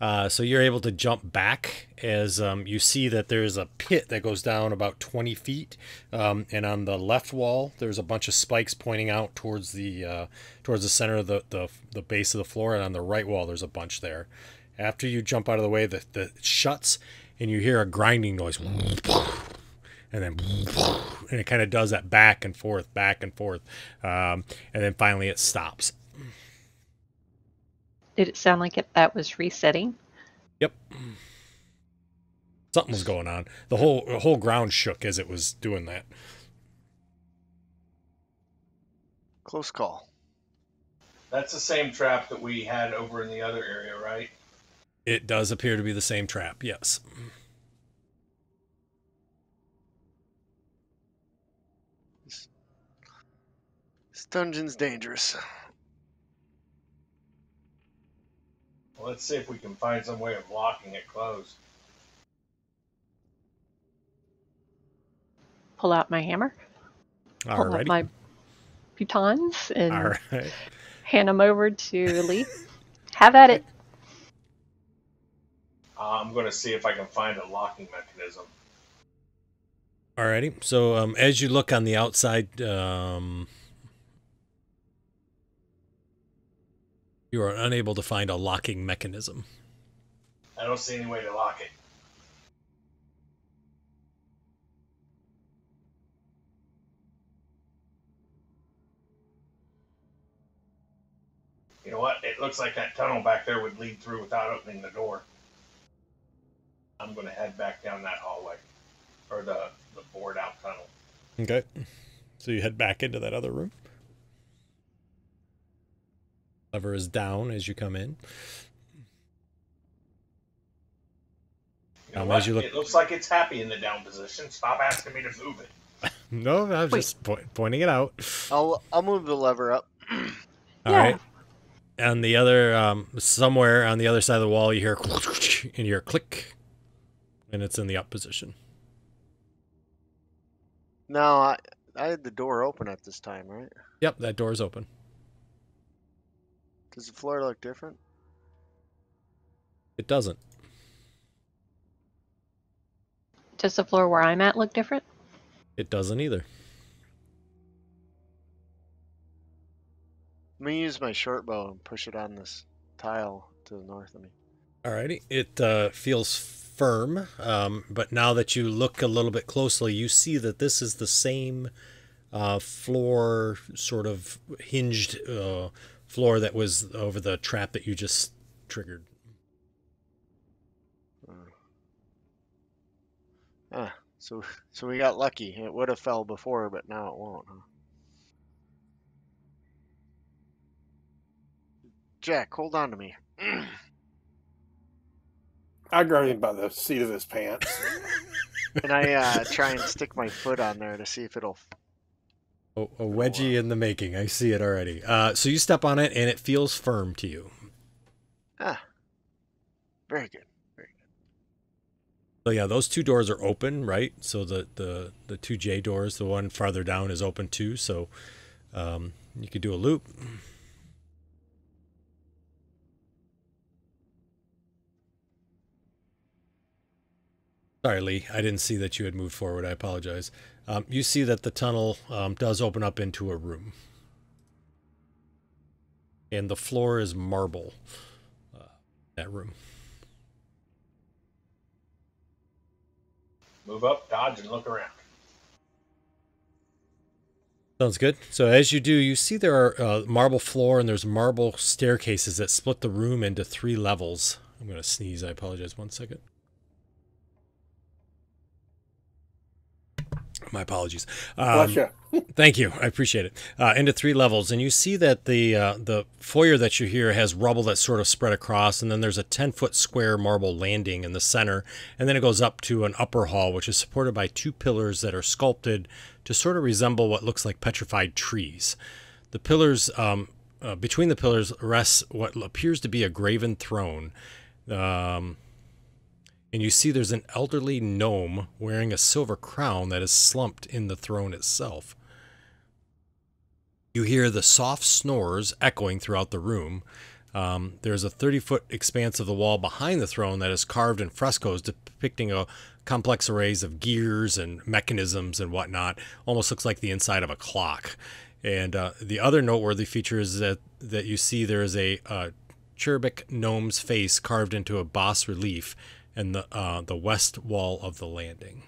So you're able to jump back as you see that there's a pit that goes down about 20 feet. And on the left wall, there's a bunch of spikes pointing out towards the center of the base of the floor. And on the right wall, there's a bunch there. After you jump out of the way, it shuts and you hear a grinding noise. And then it kind of does that back and forth. And then finally it stops. Did it sound like that was resetting? Yep. Something was going on. The whole ground shook as it was doing that. Close call. That's the same trap that we had over in the other area, right? It does appear to be the same trap, yes. This dungeon's dangerous. Well, let's see if we can find some way of locking it closed. Pull out my hammer. Pull out my batons and hand them over to Lee. Have at it. I'm going to see if I can find a locking mechanism. Alrighty. So as you look on the outside, you are unable to find a locking mechanism. I don't see any way to lock it. You know what? It looks like that tunnel back there would lead through without opening the door. I'm going to head back down that hallway. Or the bored out tunnel. Okay. So you head back into that other room. Lever is down as you come in. You know what? It looks like it's happy in the down position. Stop asking me to move it. No, I was just pointing it out. I'll move the lever up. All right. On the other, somewhere on the other side of the wall, you hear and you hear click, and it's in the up position. No, I had the door open at this time, right? Yep, that door's open. Does the floor look different? It doesn't. Does the floor where I'm at look different? It doesn't either. Let me use my short bow and push it on this tile to the north of me. Alrighty. It feels firm, but now that you look a little bit closely, you see that this is the same floor, sort of hinged floor that was over the trap that you just triggered. So we got lucky. It would have fell before, but now it won't, huh? Jack, hold on to me. I grabbed him by the seat of his pants. And I try and stick my foot on there to see if it'll... A wedgie in the making. I see it already. So you step on it, and it feels firm to you. Very good. So yeah, those two doors are open, right? So the 2J doors, the one farther down is open too. So you could do a loop. Sorry, Lee. I didn't see that you had moved forward. I apologize. You see that the tunnel does open up into a room. And the floor is marble. That room. Move up, dodge, and look around. Sounds good. So as you do, you see there are marble floor and there's marble staircases that split the room into 3 levels. I'm going to sneeze. I apologize. 1 second. My apologies. Thank you. I appreciate it. Into 3 levels. And you see that the foyer that you hear has rubble that's sort of spread across. And then there's a 10-foot square marble landing in the center. And then it goes up to an upper hall, which is supported by 2 pillars that are sculpted to sort of resemble what looks like petrified trees. The pillars, between the pillars rests what appears to be a graven throne. And you see there's an elderly gnome wearing a silver crown that is slumped in the throne itself. You hear the soft snores echoing throughout the room. There's a 30-foot expanse of the wall behind the throne that is carved in frescoes depicting a complex arrays of gears and mechanisms and whatnot. Almost looks like the inside of a clock. And the other noteworthy feature is that you see there is a cherubic gnome's face carved into a bas relief and the west wall of the landing.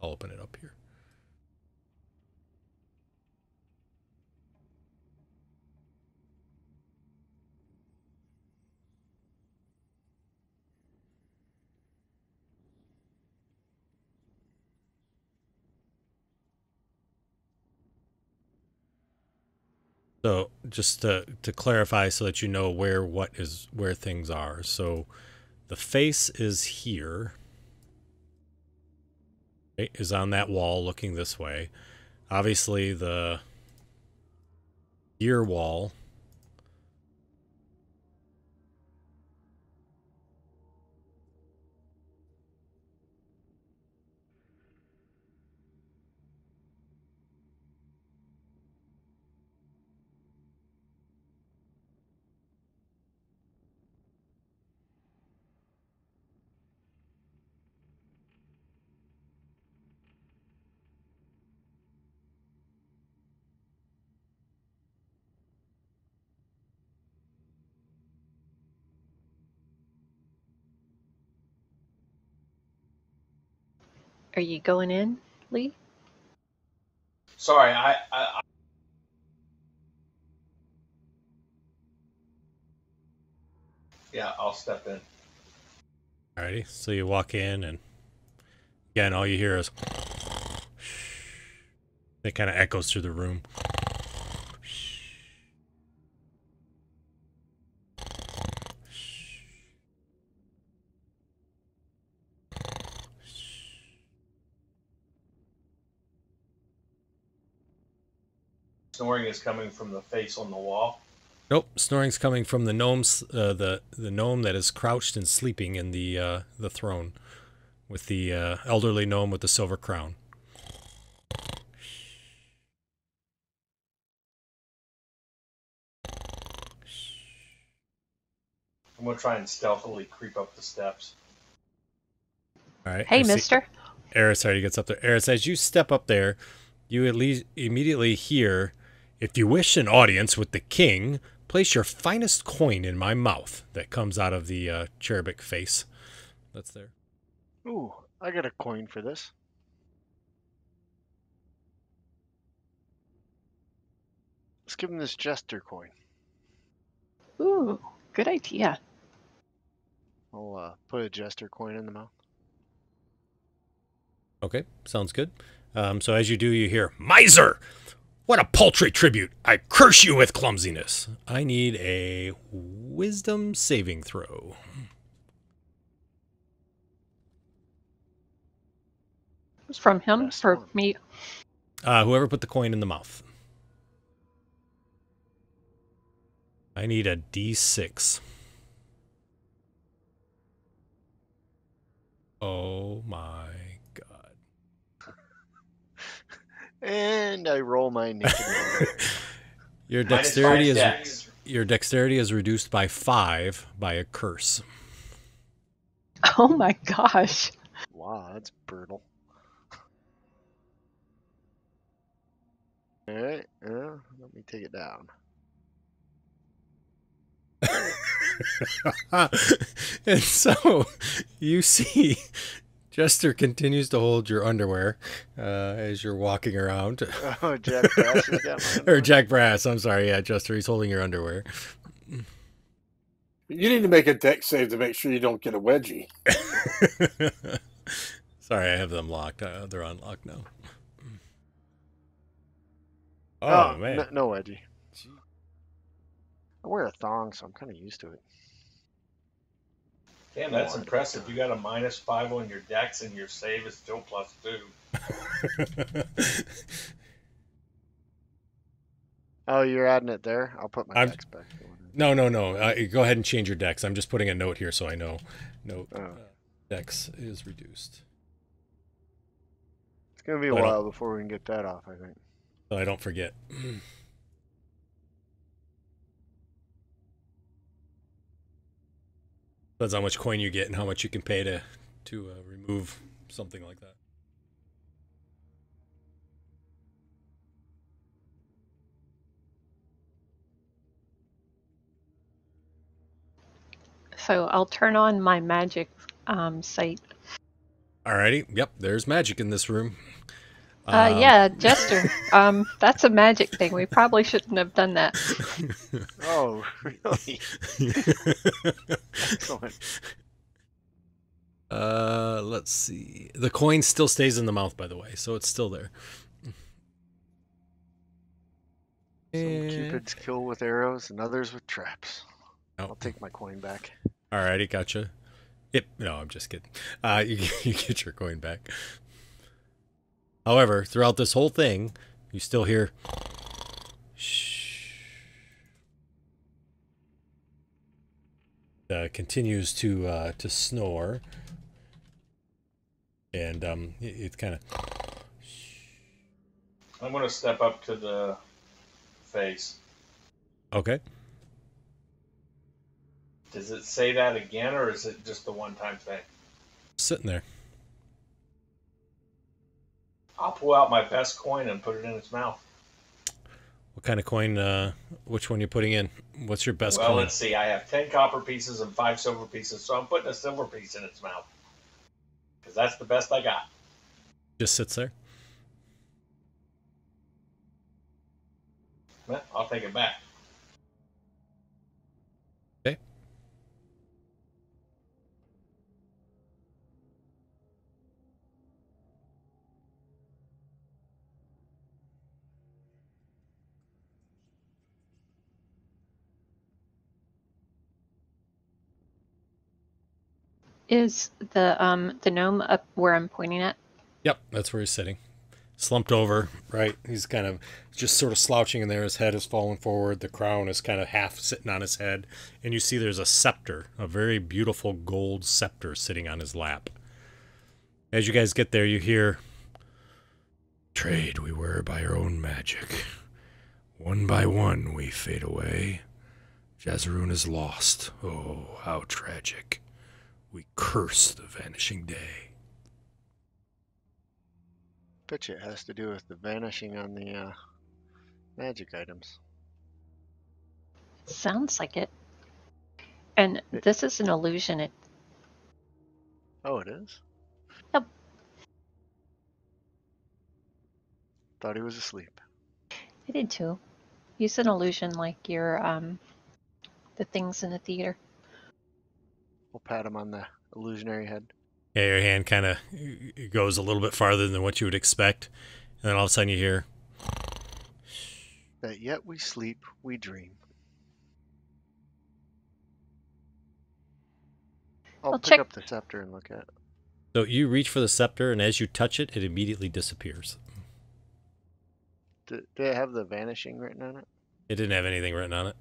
I'll open it up here. So just to clarify so that you know where things are. So the face is here. It is on that wall looking this way. Obviously the ear wall Are you going in, Lee? Sorry, yeah, I'll step in. Alrighty, so you walk in, and again, all you hear is it kind of echoes through the room. Snoring is coming from the face on the wall. Nope, snoring's coming from the gnome's the gnome that is crouched and sleeping in the throne, with the elderly gnome with the silver crown. I'm gonna try and stealthily creep up the steps. All right. Hey, mister. Eris already gets up there. Eris, as you step up there, you at least immediately hear, "If you wish an audience with the king, place your finest coin in my mouth." That comes out of the cherubic face that's there. Ooh, I got a coin for this. Let's give him this jester coin. Ooh, good idea. I'll put a jester coin in the mouth. Okay, sounds good. So as you do, you hear, "Miser! What a paltry tribute! I curse you with clumsiness." I need a wisdom saving throw. From him? Best For one. me? Whoever put the coin in the mouth. I need a D6. Oh my god. And I roll my naked one. Your Minus dexterity 5 is dex. your dexterity is reduced by 5 by a curse. Oh my gosh. Wow, that's brutal. Alright, let me take it down. And so you see Jester continues to hold your underwear as you're walking around. Oh, Jack Brass has got my Or underwear. Jack Brass, I'm sorry. Yeah, Jester, he's holding your underwear. You need to make a deck save to make sure you don't get a wedgie. Sorry, I have them locked. They're unlocked now. Oh, man. no wedgie. I wear a thong, so I'm kind of used to it. Damn, that's impressive. You got a -5 on your dex, and your save is still +2. Oh, you're adding it there? I'll put my dex back. No. Go ahead and change your dex. I'm just putting a note here so I know. Note. Dex is reduced. It's going to be a while before we can get that off, I think. So I don't forget. Depends how much coin you get and how much you can pay to remove something like that. So I'll turn on my magic sight. Alrighty. Yep, there's magic in this room. Yeah, Jester. That's a magic thing. We probably shouldn't have done that. Oh, really? Excellent. Let's see. The coin still stays in the mouth, by the way, so it's still there. Some cupids kill with arrows and others with traps. Oh. I'll take my coin back. Alrighty, gotcha. Yep. No, I'm just kidding. You get your coin back. However, throughout this whole thing, you still hear shh. Continues to snore, and it's kind of. I'm going to step up to the face. Okay. Does it say that again, or is it just the one-time thing? Sitting there. I'll pull out my best coin and put it in its mouth. What kind of coin? Which one you putting in? What's your best coin? Well, let's see. I have 10 copper pieces and 5 silver pieces, so I'm putting a silver piece in its mouth. Because that's the best I got. Just sits there? Well, I'll take it back. Okay. Is the gnome up where I'm pointing at? Yep, that's where he's sitting. Slumped over, right? He's kind of just sort of slouching in there. His head is fallen forward. The crown is kind of half sitting on his head. And you see there's a scepter, a very beautiful gold scepter sitting on his lap. As you guys get there, you hear, Trade we were by our own magic. One by one we fade away. Jazzaroon is lost. Oh, how tragic. We curse the vanishing day. Bet you it has to do with the vanishing on the magic items. Sounds like it. And this is an illusion. Oh, it is? Yep. Thought he was asleep. I did too. Use an illusion like your the things in the theater. We'll pat him on the illusionary head. Yeah, your hand kind of goes a little bit farther than what you would expect. And then all of a sudden you hear, That yet we sleep, we dream. I'll pick check. up the scepter and look at it. so you reach for the scepter, and as you touch it, it immediately disappears. Did it have the vanishing written on it? It didn't have anything written on it.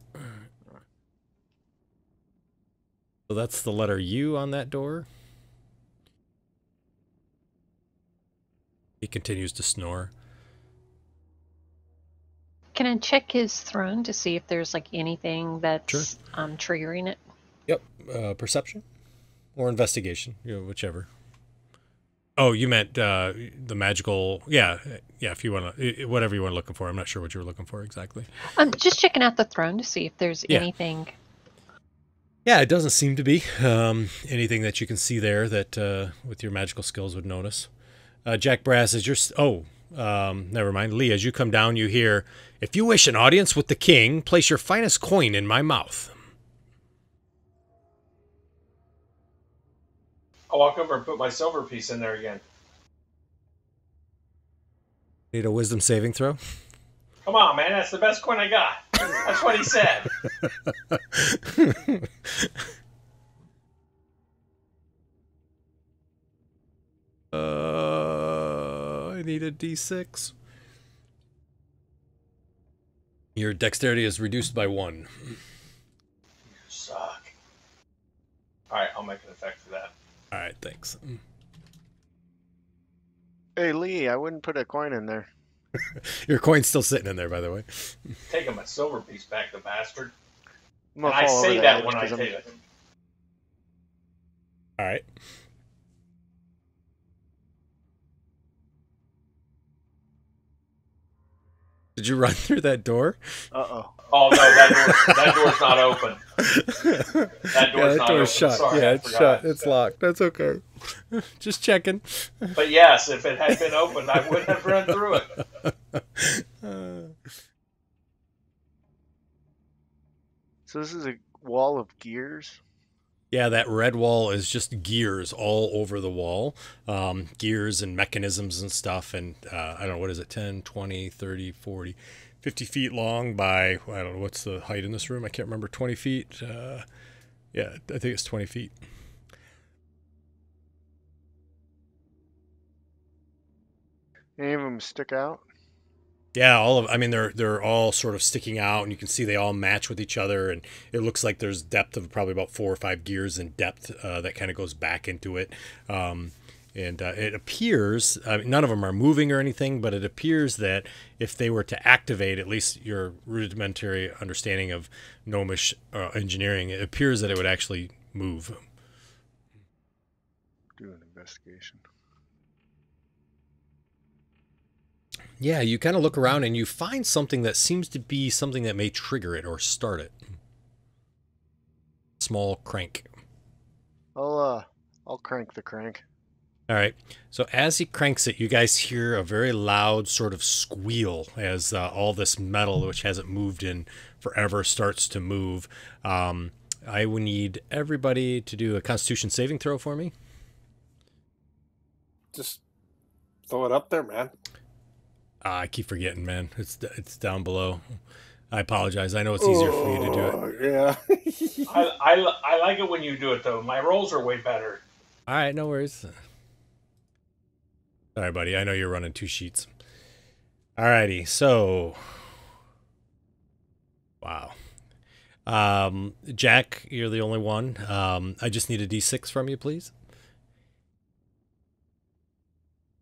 So that's the letter U on that door. He continues to snore. Can I check his throne to see if there's like anything that's Sure. triggering it? Yep. Perception or investigation, whichever. Oh, you meant the magical. Yeah. If you want to, whatever you want to looking for. I'm not sure what you were looking for exactly. I'm just checking out the throne to see if there's Yeah. anything. Yeah, it doesn't seem to be anything that you can see there that with your magical skills would notice. Jack Brass is just. Never mind. Lee, as you come down, you hear, "If you wish an audience with the king, place your finest coin in my mouth." I'll walk over and put my silver piece in there again. Need a wisdom saving throw? Come on, man. That's the best coin I got. That's what he said. I need a D6. Your dexterity is reduced by 1. You suck. Alright, I'll make an effect for that. All right, thanks. Hey, Lee, I wouldn't put a coin in there. Your coin's still sitting in there, by the way. Taking my silver piece back, the bastard. I'm And gonna I fall over say the that edge when I 'cause I'm- take it. All right. Did you run through that door? Uh-oh. Oh no, that door's not open. That door's not open. shut. Sorry, yeah, I it's forgot. shut. It's locked. That's okay. Just checking. But yes, if it had been open, I would have run through it. So this is a wall of gears? Yeah, that red wall is just gears all over the wall. Gears and mechanisms and stuff. And I don't know, what is it, 10, 20, 30, 40, 50 feet long by, I don't know, what's the height in this room? I can't remember, 20 feet. Yeah, I think it's 20 feet. Any of them stick out? Yeah, I mean, they're all sort of sticking out, and you can see they all match with each other, and it looks like there's depth of probably about 4 or 5 gears in depth that kind of goes back into it. And it appears, I mean, none of them are moving or anything, but it appears that if they were to activate, at least your rudimentary understanding of gnomish engineering, it appears that it would actually move. Do an investigation. Yeah, you kind of look around and you find something that seems to be something that may trigger it or start it. Small crank. I'll crank the crank. All right. So as he cranks it, you guys hear a very loud sort of squeal as all this metal, which hasn't moved in forever, starts to move. I would need everybody to do a Constitution saving throw for me. Just throw it up there, man. I keep forgetting, man. It's down below. I apologize. I know it's easier for you to do it. Yeah. I like it when you do it, though. My rolls are way better. All right, no worries. Sorry, buddy. I know you're running 2 sheets. All righty. So, wow. Jack, you're the only one. I just need a D6 from you, please.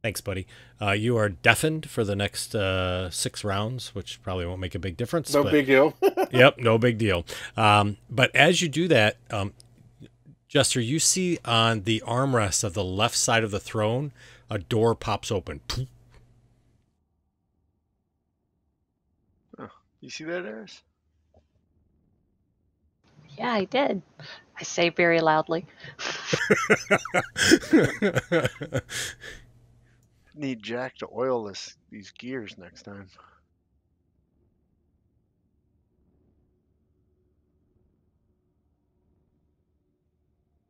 Thanks, buddy. You are deafened for the next 6 rounds, which probably won't make a big difference. No big deal. Yep, no big deal. But as you do that, Jester, you see on the armrest of the left side of the throne, a door pops open. Oh, you see that, Eris? Yeah, I did. I say very loudly. Need Jack to oil these gears next time.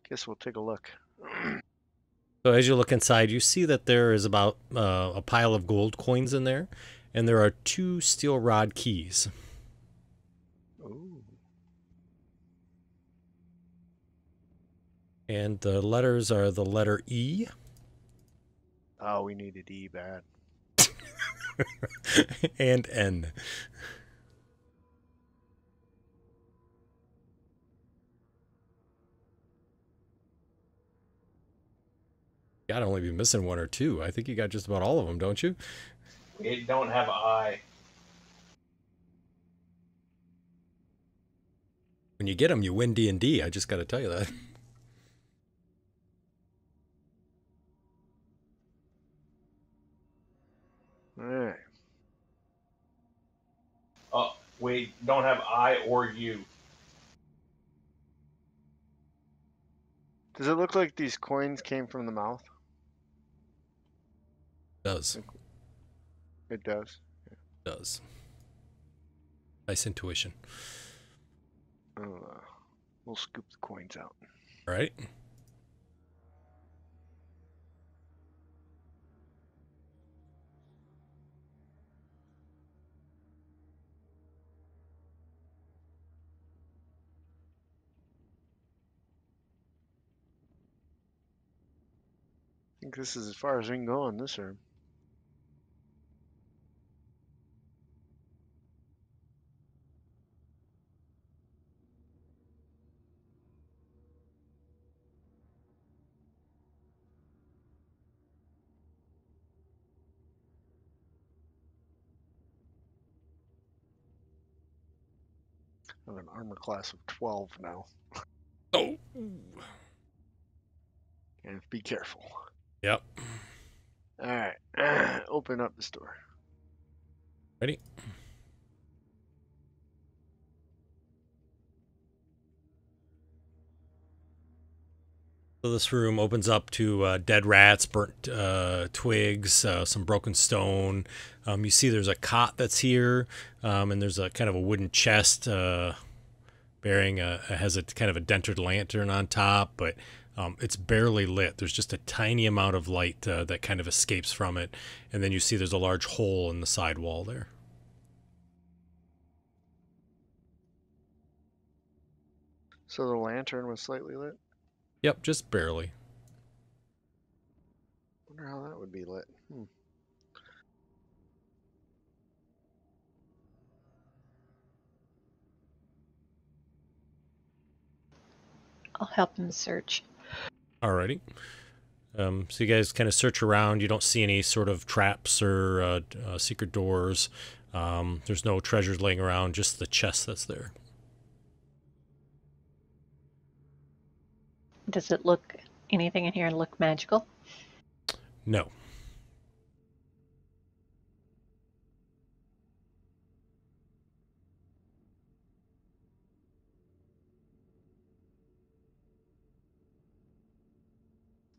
Guess we'll take a look. So as you look inside, you see that there is about a pile of gold coins in there, and there are 2 steel rod keys. Ooh. And the letters are the letter E. Oh, we needed E bad. And N. You gotta only be missing 1 or 2. I think you got just about all of them, don't you? We don't have I. When you get them, you win D&D. I just gotta tell you that. All right. We don't have I or you. Does it look like these coins came from the mouth? Does. It does. Does. Nice intuition. We'll scoop the coins out. All right. I think this is as far as we can go on this room. I have an armor class of 12 now. Oh. And be careful. Yep. All right. Open up this door. Ready? So this room opens up to dead rats, burnt twigs, some broken stone. You see there's a cot that's here, and there's a kind of a wooden chest bearing has a kind of a dented lantern on top, but it's barely lit. There's just a tiny amount of light that kind of escapes from it, and then you see there's a large hole in the side wall there. So the lantern was slightly lit? Yep, just barely. Wonder how that would be lit. I'll help him search. Alrighty. So you guys kind of search around. You don't see any sort of traps or secret doors. There's no treasures laying around, just the chest that's there. Does it look, anything in here look magical? No.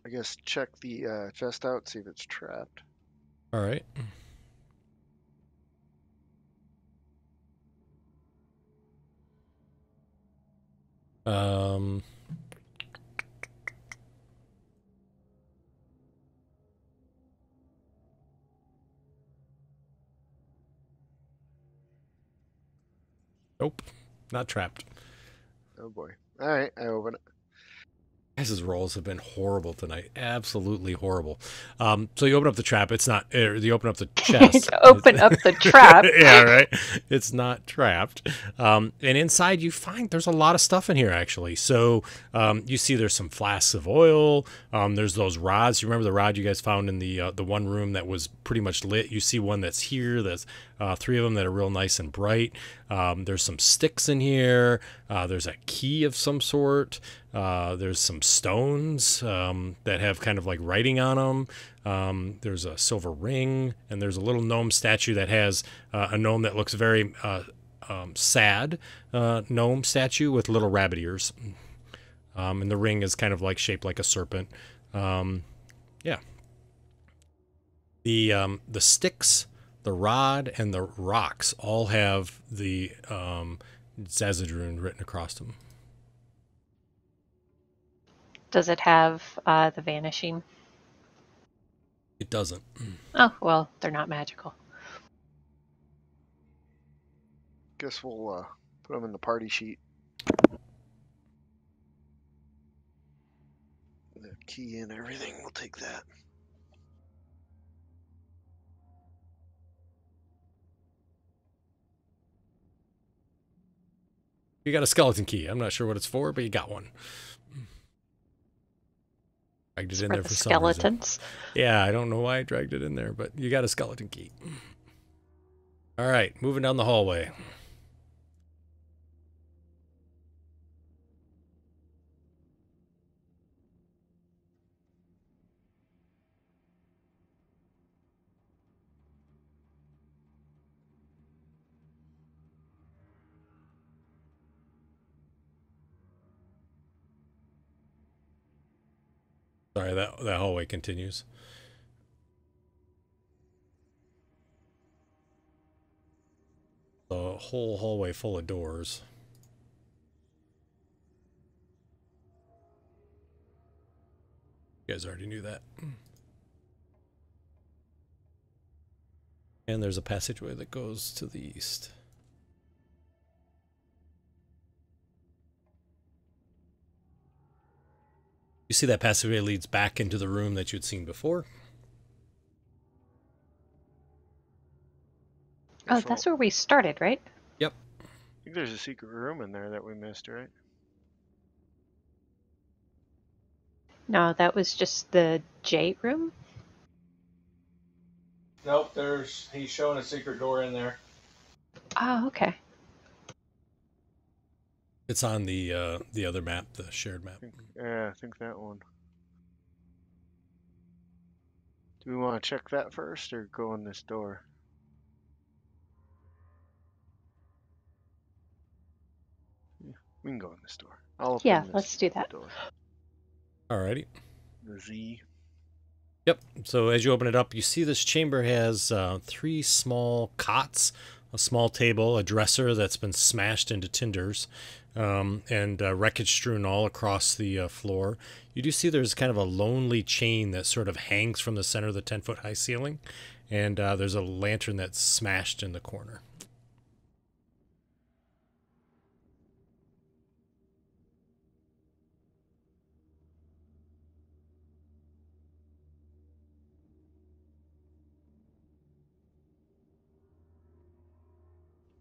I guess check the chest out, see if it's trapped. All right. Nope, not trapped. Oh boy. All right, I open it. Guys' rolls have been horrible tonight. Absolutely horrible. So you open up the trap. It's not. You open up the chest. Open up the trap. Yeah, right. It's not trapped. And inside you find there's a lot of stuff in here actually. So you see there's some flasks of oil. There's those rods. You remember the rod you guys found in the one room that was pretty much lit. You see one that's here. That's 3 of them that are real nice and bright. There's some sticks in here. There's a key of some sort. There's some stones that have kind of like writing on them. There's a silver ring, and there's a little gnome statue that has a gnome that looks very sad gnome statue with little rabbit ears. And the ring is kind of like shaped like a serpent. Yeah. The sticks, the rod, and the rocks all have the Zazadrune written across them. Does it have the vanishing? It doesn't. Oh, well, they're not magical. Guess we'll put them in the party sheet. The key and everything, we'll take that. You got a skeleton key. I'm not sure what it's for, but you got one. Dragged it in there for some skeletons. reason. Yeah, I don't know why I dragged it in there, but you got a skeleton key. All right, moving down the hallway. Sorry, that hallway continues. The whole hallway full of doors. You guys already knew that. And there's a passageway that goes to the east. You see that passageway leads back into the room that you'd seen before. Oh, that's where we started, right? Yep. I think there's a secret room in there that we missed, right? No, that was just the J room. Nope, he's showing a secret door in there. Oh, okay. It's on the other map, the shared map. I think that one. Do we want to check that first or go in this door? Yeah, we can go in this door. I'll open Yeah, this let's do that. door. Alrighty. The Z. Yep. So as you open it up, you see this chamber has 3 small cots, a small table, a dresser that's been smashed into tinders, and wreckage strewn all across the floor. You do see there's kind of a lonely chain that sort of hangs from the center of the 10-foot high ceiling, and there's a lantern that's smashed in the corner.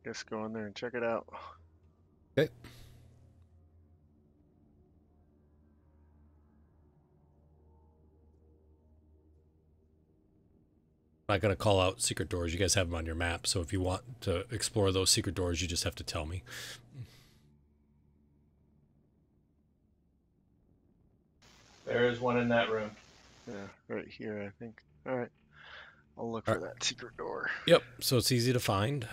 Guess go in there and check it out. Okay. I'm not going to call out secret doors. You guys have them on your map, so if you want to explore those secret doors, you just have to tell me. There is one in that room. Yeah, right here, I think. All right. I'll look for that secret door. Yep, so it's easy to find.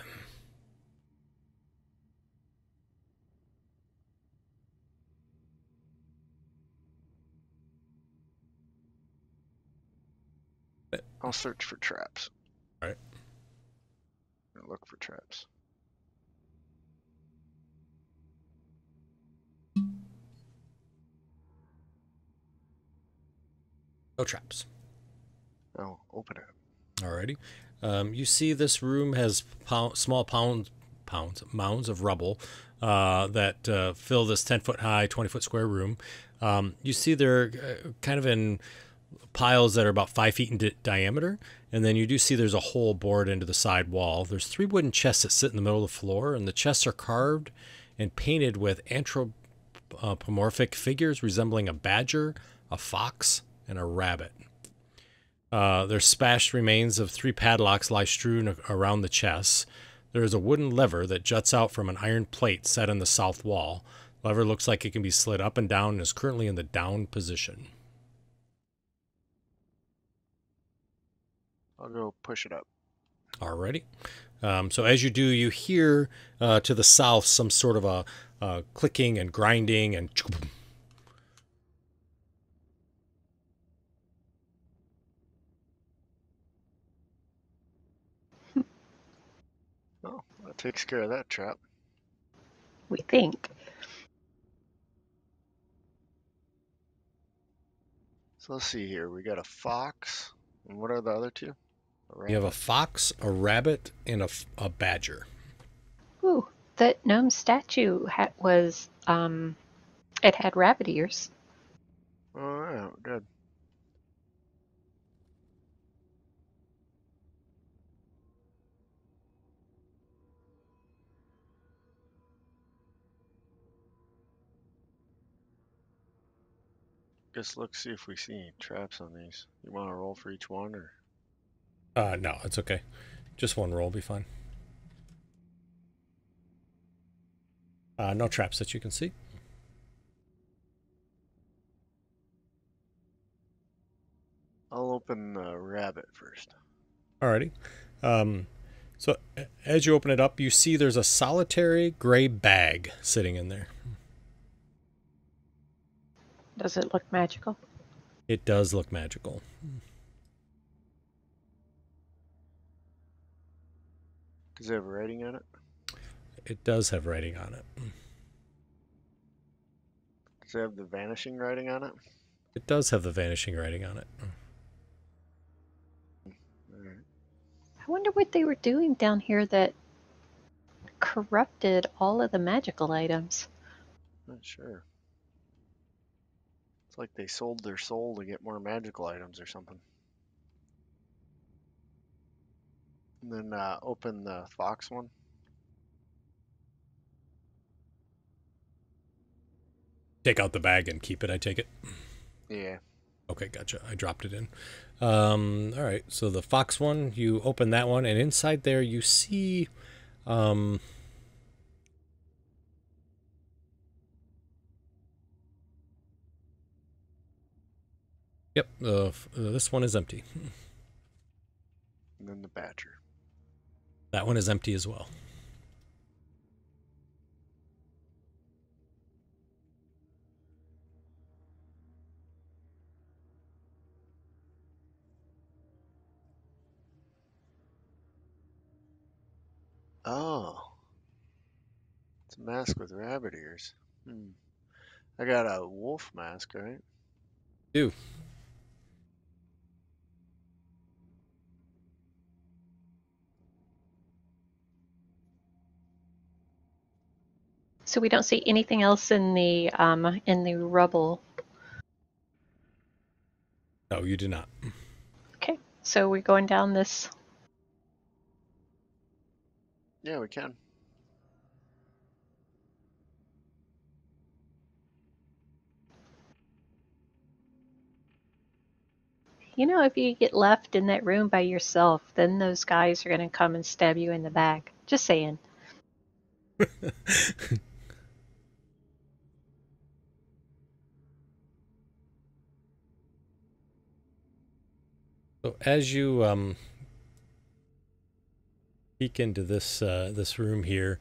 I'll search for traps. All right. I'll look for traps. No traps. I'll open it. Alrighty. You see this room has mounds of rubble. that fill this 10-foot high, 20-foot square room. You see they're kind of in piles that are about 5 feet in diameter, and then you do see there's a hole bored into the side wall. There's 3 wooden chests that sit in the middle of the floor, and the chests are carved and painted with anthropomorphic figures resembling a badger, a fox, and a rabbit. There's smashed remains of 3 padlocks lie strewn around the chests. There is a wooden lever that juts out from an iron plate set in the south wall. The lever looks like it can be slid up and down and is currently in the down position. I'll go push it up. Alrighty. So as you do, you hear to the south some sort of a clicking and grinding and... Oh, that takes care of that trap. We think. So let's see here. We got a fox. And what are the other 2? You have a fox, a rabbit, and a badger. Ooh, that gnome statue was, it had rabbit ears. Oh, yeah, good. Just look, see if we see any traps on these. You want to roll for each one, or? No, it's okay. Just one roll will be fine. No traps that you can see. I'll open the rabbit first. Alrighty. So as you open it up, you see there's a solitary gray bag sitting in there. Does it look magical? It does look magical. Does it have writing on it? It does have writing on it. Does it have the vanishing writing on it? It does have the vanishing writing on it. Alright. I wonder what they were doing down here that corrupted all of the magical items. Not sure. It's like they sold their soul to get more magical items or something. And then open the fox one. Take out the bag and keep it, I take it? Yeah. Okay, gotcha. I dropped it in. All right, so the fox one, you open that one, and inside there you see... Yep, this one is empty. And then the badger. That one is empty as well. Oh. It's a mask with rabbit ears. I got a wolf mask, right? Do. So we don't see anything else in the rubble. No, you do not. Okay, so we're going down this. Yeah, we can. You know, if you get left in that room by yourself, then those guys are going to come and stab you in the back. Just saying. So as you peek into this this room here,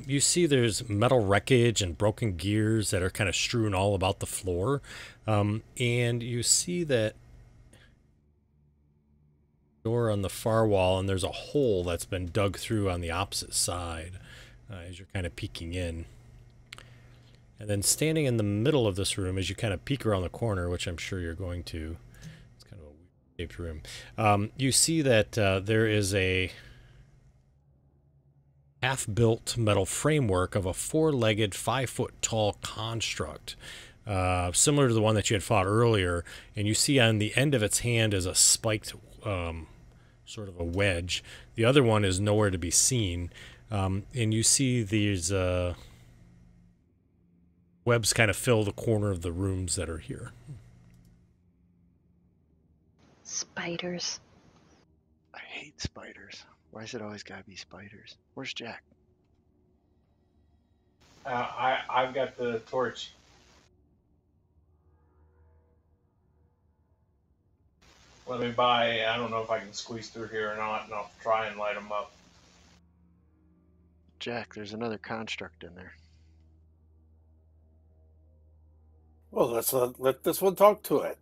you see there's metal wreckage and broken gears that are kind of strewn all about the floor, and you see that door on the far wall, and there's a hole that's been dug through on the opposite side as you're kind of peeking in. And then standing in the middle of this room as you kind of peek around the corner, which I'm sure you're going to, it's kind of a weird shaped room, you see that there is a half-built metal framework of a 4-legged, 5-foot-tall construct, similar to the one that you had fought earlier. And you see on the end of its hand is a spiked, sort of a wedge. The other one is nowhere to be seen. And you see these webs kind of fill the corner of the rooms that are here. Spiders. I hate spiders. Why is it always gotta be spiders? Where's Jack? I've got the torch. Let me buy. I don't know if I can squeeze through here or not, and I'll try and light them up. Jack, there's another construct in there. Well, let's let this one talk to it.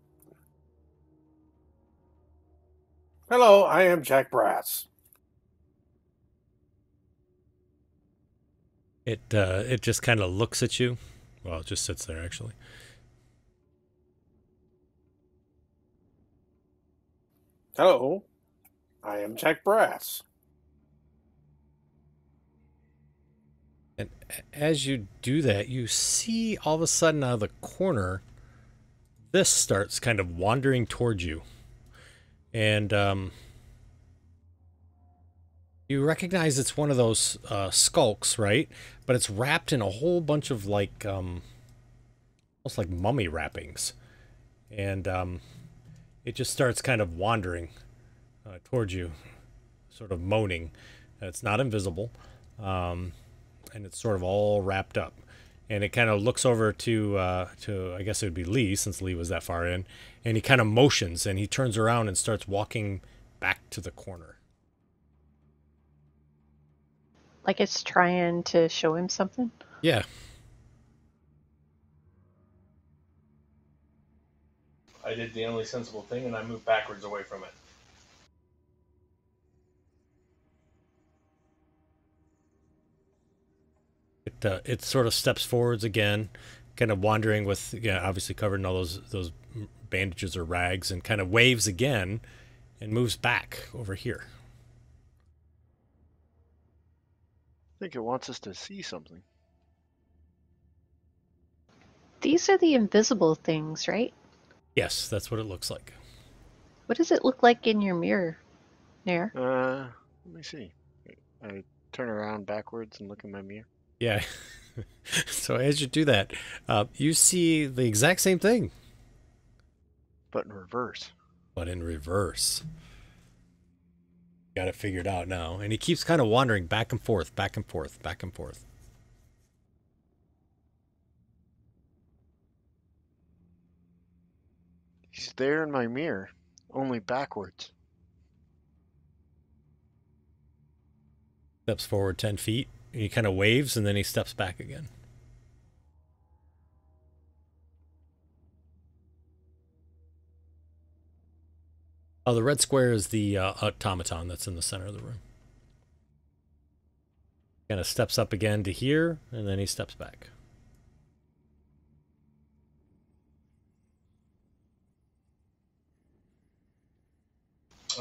Hello, I am Jack Brass. It just kind of looks at you. Well, it just sits there, actually. Hello, I am Jack Brass. And as you do that, you see all of a sudden out of the corner, this starts kind of wandering towards you. And you recognize it's one of those skulks, right? But it's wrapped in a whole bunch of like, almost like mummy wrappings. And it just starts kind of wandering towards you, sort of moaning. It's not invisible. And it's sort of all wrapped up. And it kind of looks over to I guess it would be Lee, since Lee was that far in. And he kind of motions, and he turns around and starts walking back to the corner. Like it's trying to show him something? Yeah. I did the only sensible thing, and I moved backwards away from it. It sort of steps forwards again, kind of wandering with, obviously covered in all those bandages or rags, and kind of waves again and moves back over here. I think it wants us to see something. These are the invisible things, right? Yes, that's what it looks like. What does it look like in your mirror, Nair? Let me see. I turn around backwards and look in my mirror. Yeah. So as you do that, you see the exact same thing, But in reverse. but in reverse. Got it figured out now. And he keeps kind of wandering back and forth, back and forth, back and forth. He's there in my mirror, only backwards. Steps forward 10 feet. And he kind of waves, and then he steps back again. Oh, the red square is the automaton that's in the center of the room. Kind of steps up again to here, and then he steps back.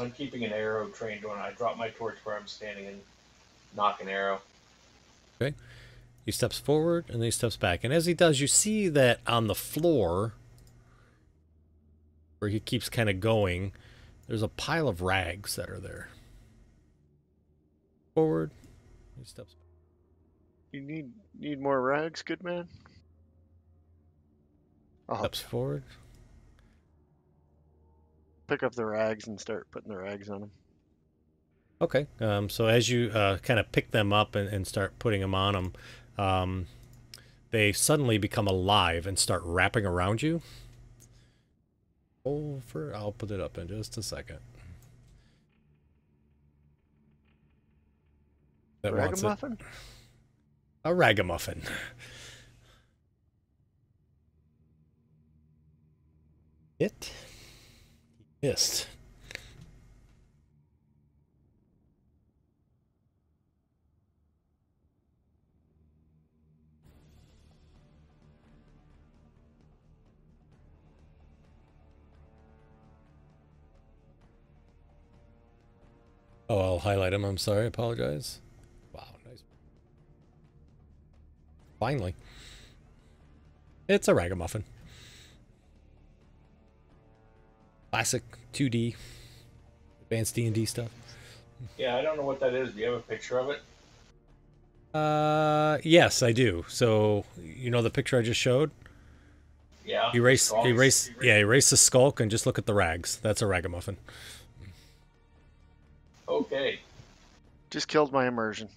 I'm keeping an arrow trained when I drop my torch where I'm standing and knock an arrow. Okay. He steps forward, and then he steps back. And as he does, you see that on the floor, where he keeps kind of going, there's a pile of rags that are there. Forward. He steps back. You need more rags, good man? I'll help Steps you. forward. Pick up the rags and start putting the rags on them. Okay. So as you kind of pick them up and start putting them on them, they suddenly become alive and start wrapping around you. I'll put it up in just a second. That wants it. Ragamuffin? A ragamuffin. He missed. Oh, I'll highlight him. I'm sorry. I apologize. Wow, nice. Finally. It's a ragamuffin. Classic 2D. Advanced D&D stuff. Yeah, I don't know what that is. Do you have a picture of it? Yes, I do. So, you know the picture I just showed? Yeah. Erase the skulk and just look at the rags. That's a ragamuffin. Okay. Just killed my immersion.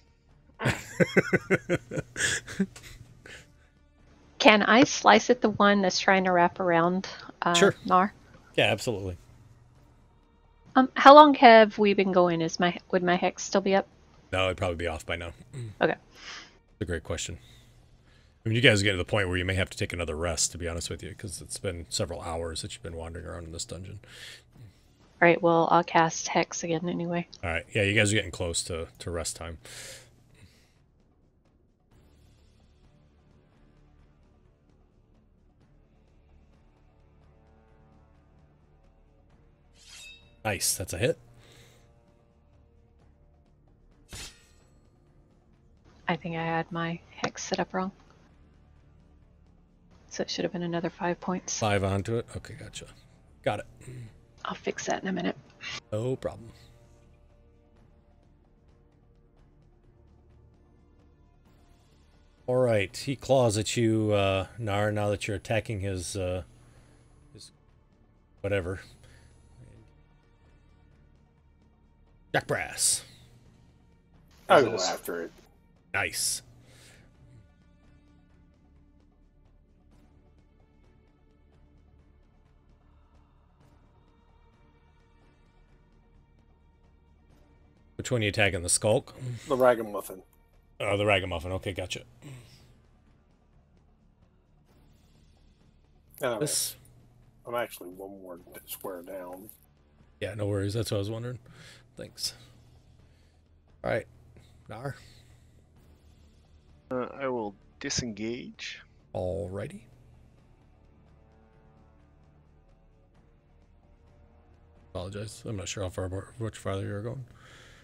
Can I slice at the one that's trying to wrap around Sure. Nar? Yeah, absolutely. How long have we been going? Would my hex still be up? No, it'd probably be off by now. Okay. That's a great question. I mean, you guys get to the point where you may have to take another rest, to be honest with you, because it's been several hours that you've been wandering around in this dungeon. All right. Well, I'll cast hex again anyway. All right. Yeah, you guys are getting close to rest time. Nice. That's a hit. I think I had my hex set up wrong. So it should have been another 5 points. 5 onto it. Okay, gotcha. Got it. I'll fix that in a minute. No problem. All right. He claws at you, Nar, now that you're attacking his whatever. Jack Brass. I go after it. Nice. Which one are you attacking? The skulk? The ragamuffin. Oh, the ragamuffin. Okay, gotcha. And This. I'm actually one more square down. Yeah, no worries. That's what I was wondering. Thanks. All right. Nar. I will disengage. Alrighty. Apologize. I'm not sure how far, much farther you're going.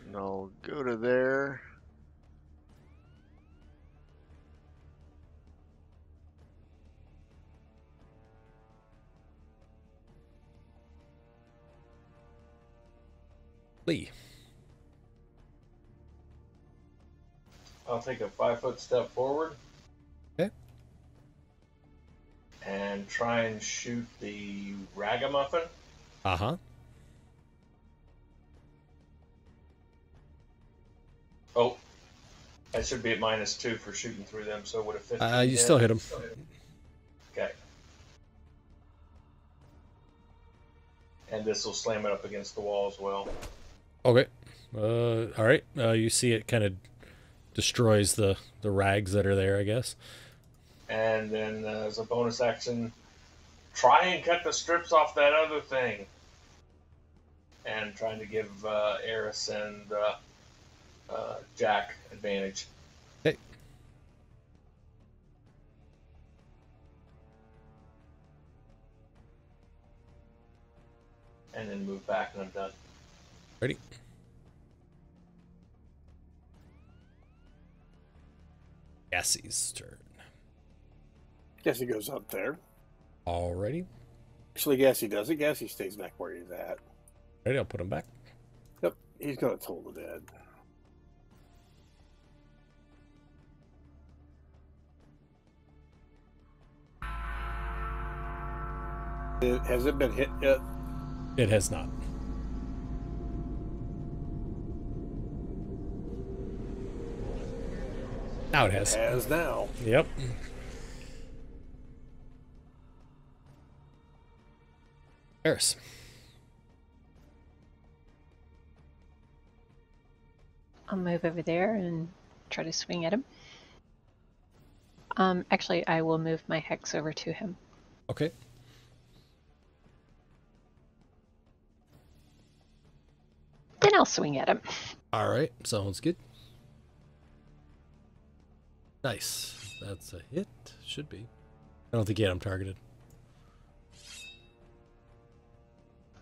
And I'll go to there. Lee. I'll take a 5-foot step forward. Okay. And try and shoot the ragamuffin. Uh-huh. Oh, I should be at -2 for shooting through them, so would a 15 You still hit him. Okay. And this will slam it up against the wall as well. Okay. All right. You see it kind of destroys the rags that are there, I guess. And then as a bonus action, try and cut the strips off that other thing. And trying to give Eris and Jack advantage. Okay. And then move back and I'm done. Ready? Gassie's turn. Guess he goes up there. Alrighty. Actually, Gassy does it. Gassy stays back where he's at. Ready? I'll put him back. Yep, he's gonna toll the dead. Has it been hit yet? It has not. Now it has. It has now. Yep. Eris. I'll move over there and try to swing at him. Actually, I will move my hex over to him. Okay. Then I'll swing at him. All right. Sounds good. Nice. That's a hit. Should be. I don't think yet I'm targeted.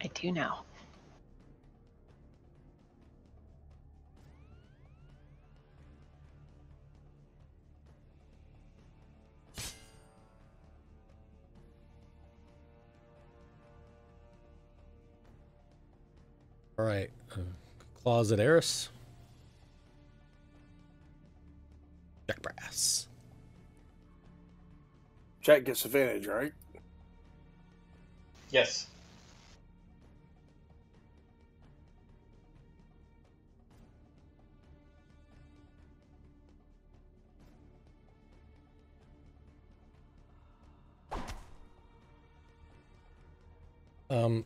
I do now. All right. Claws at Eris. Jack Brass. Jack gets advantage, right? Yes.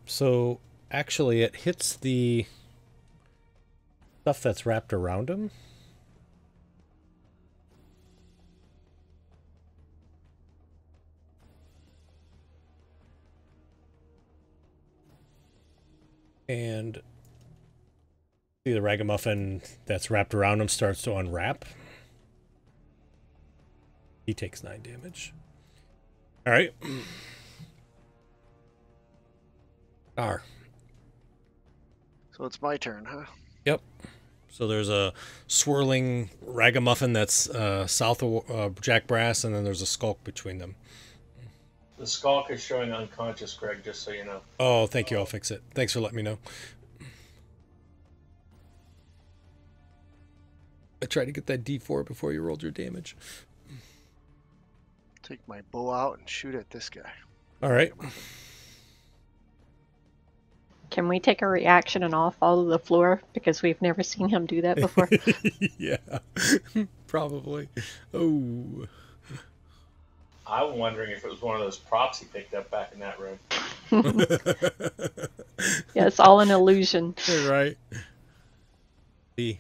So actually it hits the stuff that's wrapped around him. And see the ragamuffin that's wrapped around him starts to unwrap. He takes 9 damage. All right. R. So it's my turn, huh? Yep. So there's a swirling ragamuffin that's south of Jack Brass, and then there's a skulk between them. The skulk is showing unconscious, Greg, just so you know. Oh, thank you. I'll fix it. Thanks for letting me know. I tried to get that D4 before you rolled your damage. Take my bow out and shoot at this guy. All right. Can we take a reaction and all fall to the floor? Because we've never seen him do that before. Yeah, probably. Oh. I'm wondering if it was one of those props he picked up back in that room. Yeah, it's all an illusion. You're right. D.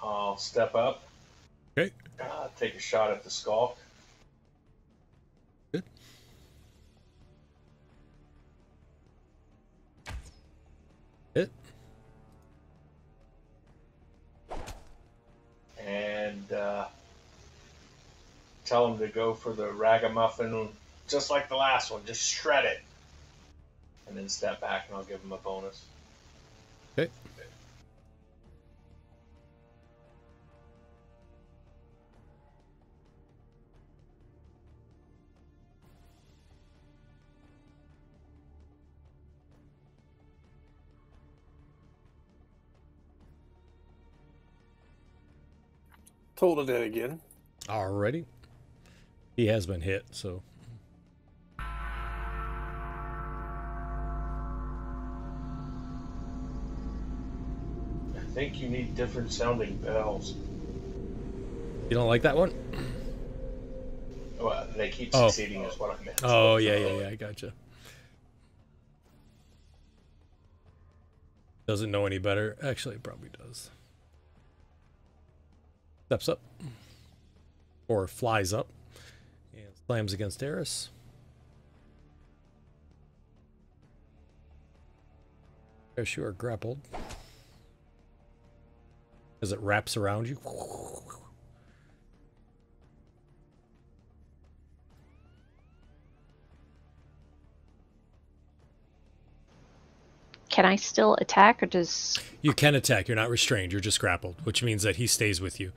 I'll step up. Okay. Take a shot at the skulk. Good. Hit. And tell him to go for the ragamuffin, just like the last one. Just shred it. And then step back, and I'll give him a bonus. Okay. Total dead again. Alrighty. He has been hit, so. I think you need different sounding bells. You don't like that one? Well, they keep succeeding is what I meant. Oh, yeah, I gotcha. Doesn't know any better. Actually, it probably does. Steps up. Or flies up. And slams against Eris. Eris, you are grappled. As it wraps around you. Can I still attack, or does... You can attack. You're not restrained. You're just grappled, which means that he stays with you.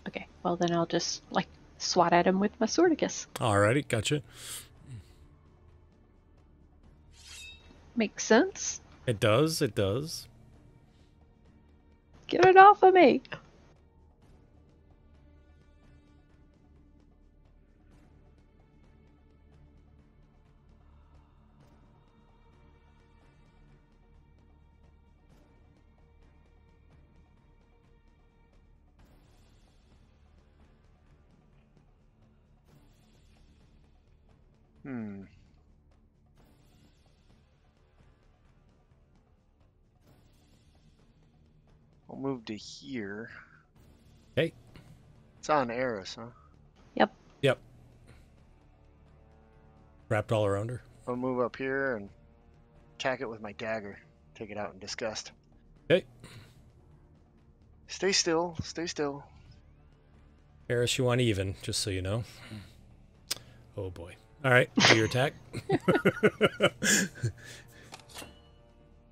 Okay, well then I'll just, like, swat at him with my sword, I guess. Alrighty, gotcha. Makes sense. It does, it does. Get it off of me! I'll move to here. Okay. It's on Eris, huh? Yep. Yep. Wrapped all around her. I'll move up here and attack it with my dagger. Take it out in disgust. Okay. Stay still. Stay still. Eris, you want even, just so you know. Oh boy. Alright, do your attack.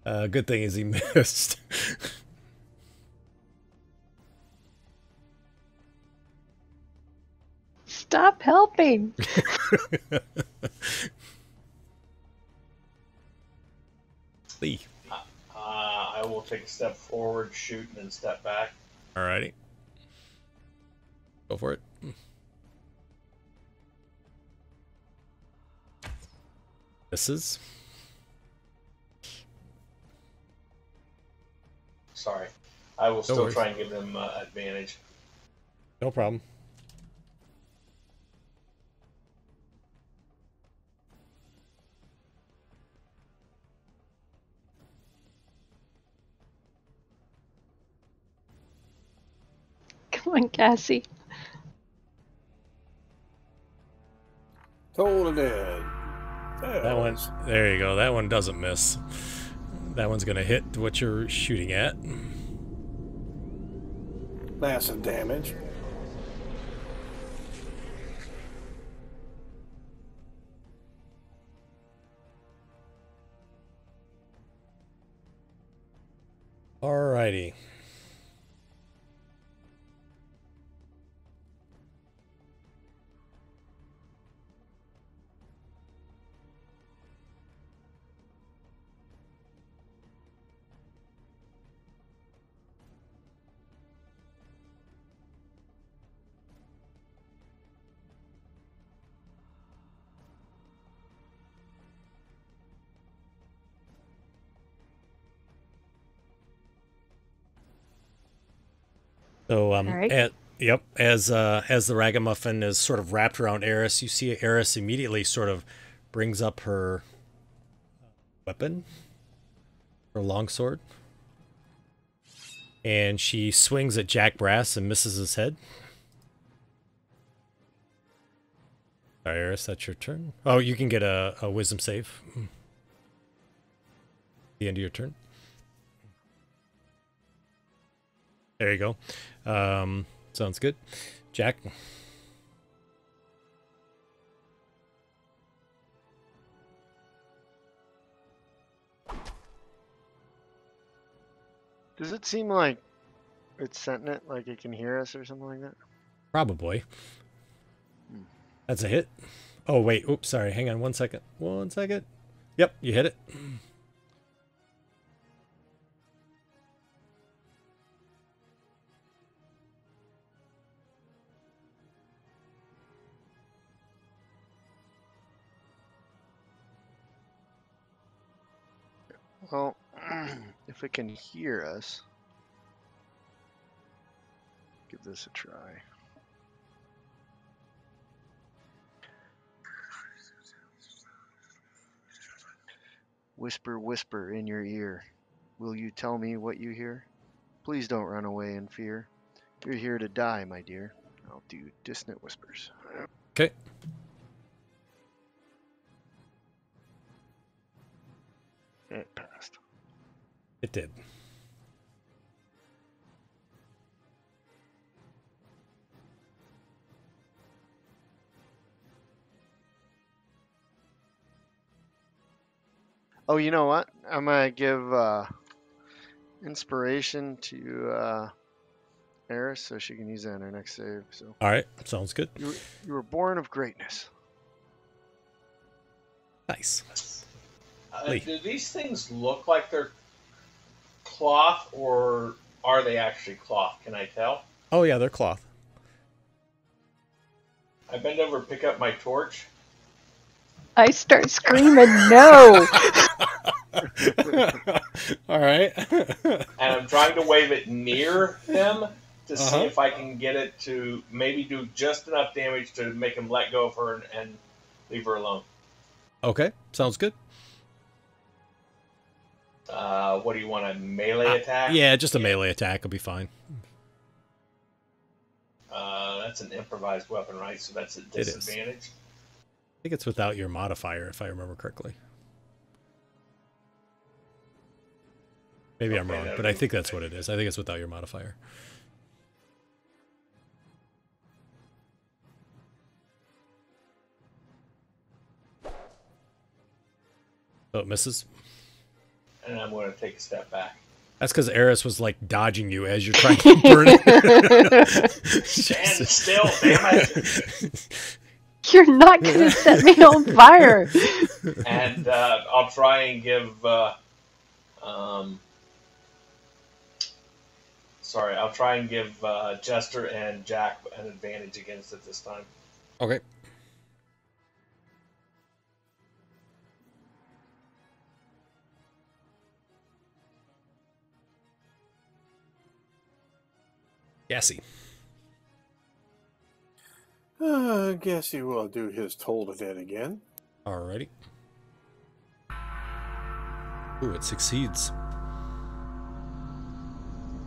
Good thing is he missed. Stop helping. Lee. I will take a step forward, shoot, and then step back. Alrighty. Go for it. Misses. Sorry. I will still worries. try and give them advantage. No problem. Come on, Cassie. Totally dead. That one, there you go. That one doesn't miss. That one's gonna hit what you're shooting at. Massive damage. Alrighty. So Alright. as the ragamuffin is sort of wrapped around Eris, you see Eris immediately sort of brings up her weapon, her longsword, and she swings at Jack Brass and misses his head. Sorry, Eris, that's your turn. Oh, you can get a wisdom save. The end of your turn. There you go. Sounds good. Jack. Does it seem like it's sentient, like it can hear us or something like that? Probably. That's a hit. Oh, wait. Oops, sorry. Hang on 1 second. 1 second. Yep, you hit it. Well, if it can hear us, give this a try. Whisper, whisper in your ear. Will you tell me what you hear? Please don't run away in fear. You're here to die, my dear. I'll do distant whispers. Okay. It passed. It did. Oh, you know what? I'm gonna give inspiration to Eris so she can use that in her next save. So All right. Sounds good. you were born of greatness. Nice. Lee. Do these things look like they're cloth, or are they actually cloth? Can I tell? Oh, yeah, they're cloth. I bend over, pick up my torch, I start screaming, no! All right. and I'm trying to wave it near them to see Uh-huh. if I can get it to maybe do just enough damage to make him let go of her and leave her alone. Okay. Sounds good. What do you want, a melee attack? Yeah, just a melee attack will be fine. That's an improvised weapon, right? So that's a is. disadvantage. I think it's without your modifier, if I remember correctly. Maybe I'm Okay, wrong, that'd but I be think that's okay. what it is. I think it's without your modifier. So it misses. And I'm going to take a step back. That's because Eris was like dodging you as you're trying to burn it. Stand still, damn it! You're not going to set me on fire. And I'll try and give. I'll try and give Jester and Jack an advantage against it this time. Okay. Gassy. I guess he will do his toll to dead again. Alrighty. Ooh, it succeeds.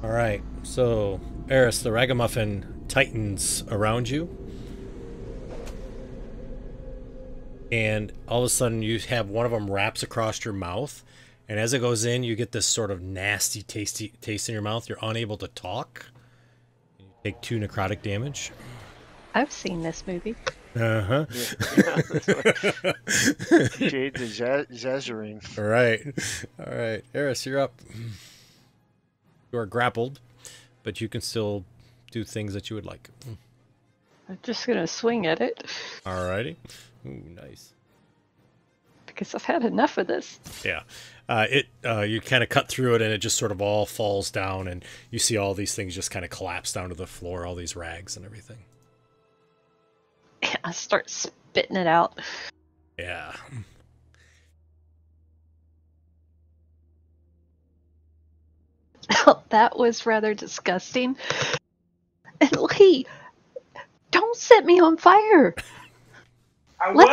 Alright, so Eris, the ragamuffin tightens around you. And all of a sudden you have one of them wraps across your mouth. And as it goes in, you get this sort of nasty taste in your mouth. You're unable to talk. You take 2 necrotic damage. I've seen this movie. Uh-huh. Jade the Jazarine. All right. Eris, you're up. You are grappled, but you can still do things that you would like. I'm just going to swing at it. Alrighty. Ooh, nice. Because I've had enough of this. Yeah. You kind of cut through it and it just sort of all falls down and you see all these things just kind of collapse down to the floor, all these rags and everything. I start spitting it out. Yeah. That was rather disgusting. And Lee, don't set me on fire. I was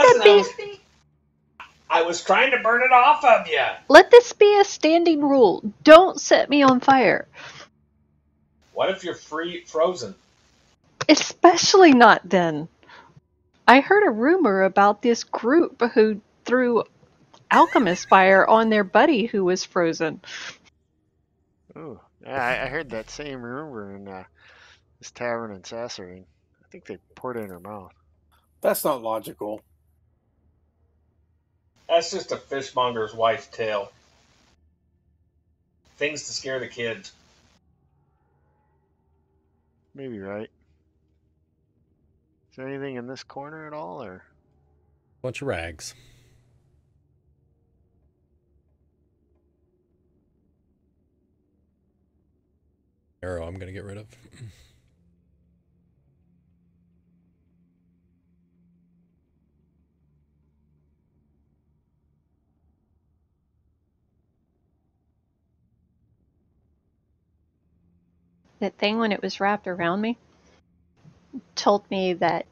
trying to burn it off of you. Let this be a standing rule. Don't set me on fire. What if you're frozen? Especially not then. I heard a rumor about this group who threw alchemist fire on their buddy who was frozen. Oh, yeah, I heard that same rumor in this tavern in Sasserine. I think they poured it in her mouth. That's not logical. That's just a fishmonger's wife's tale. Things to scare the kids. Maybe right. Is there anything in this corner at all, or? Bunch of rags. Arrow I'm going to get rid of. That thing when it was wrapped around me told me that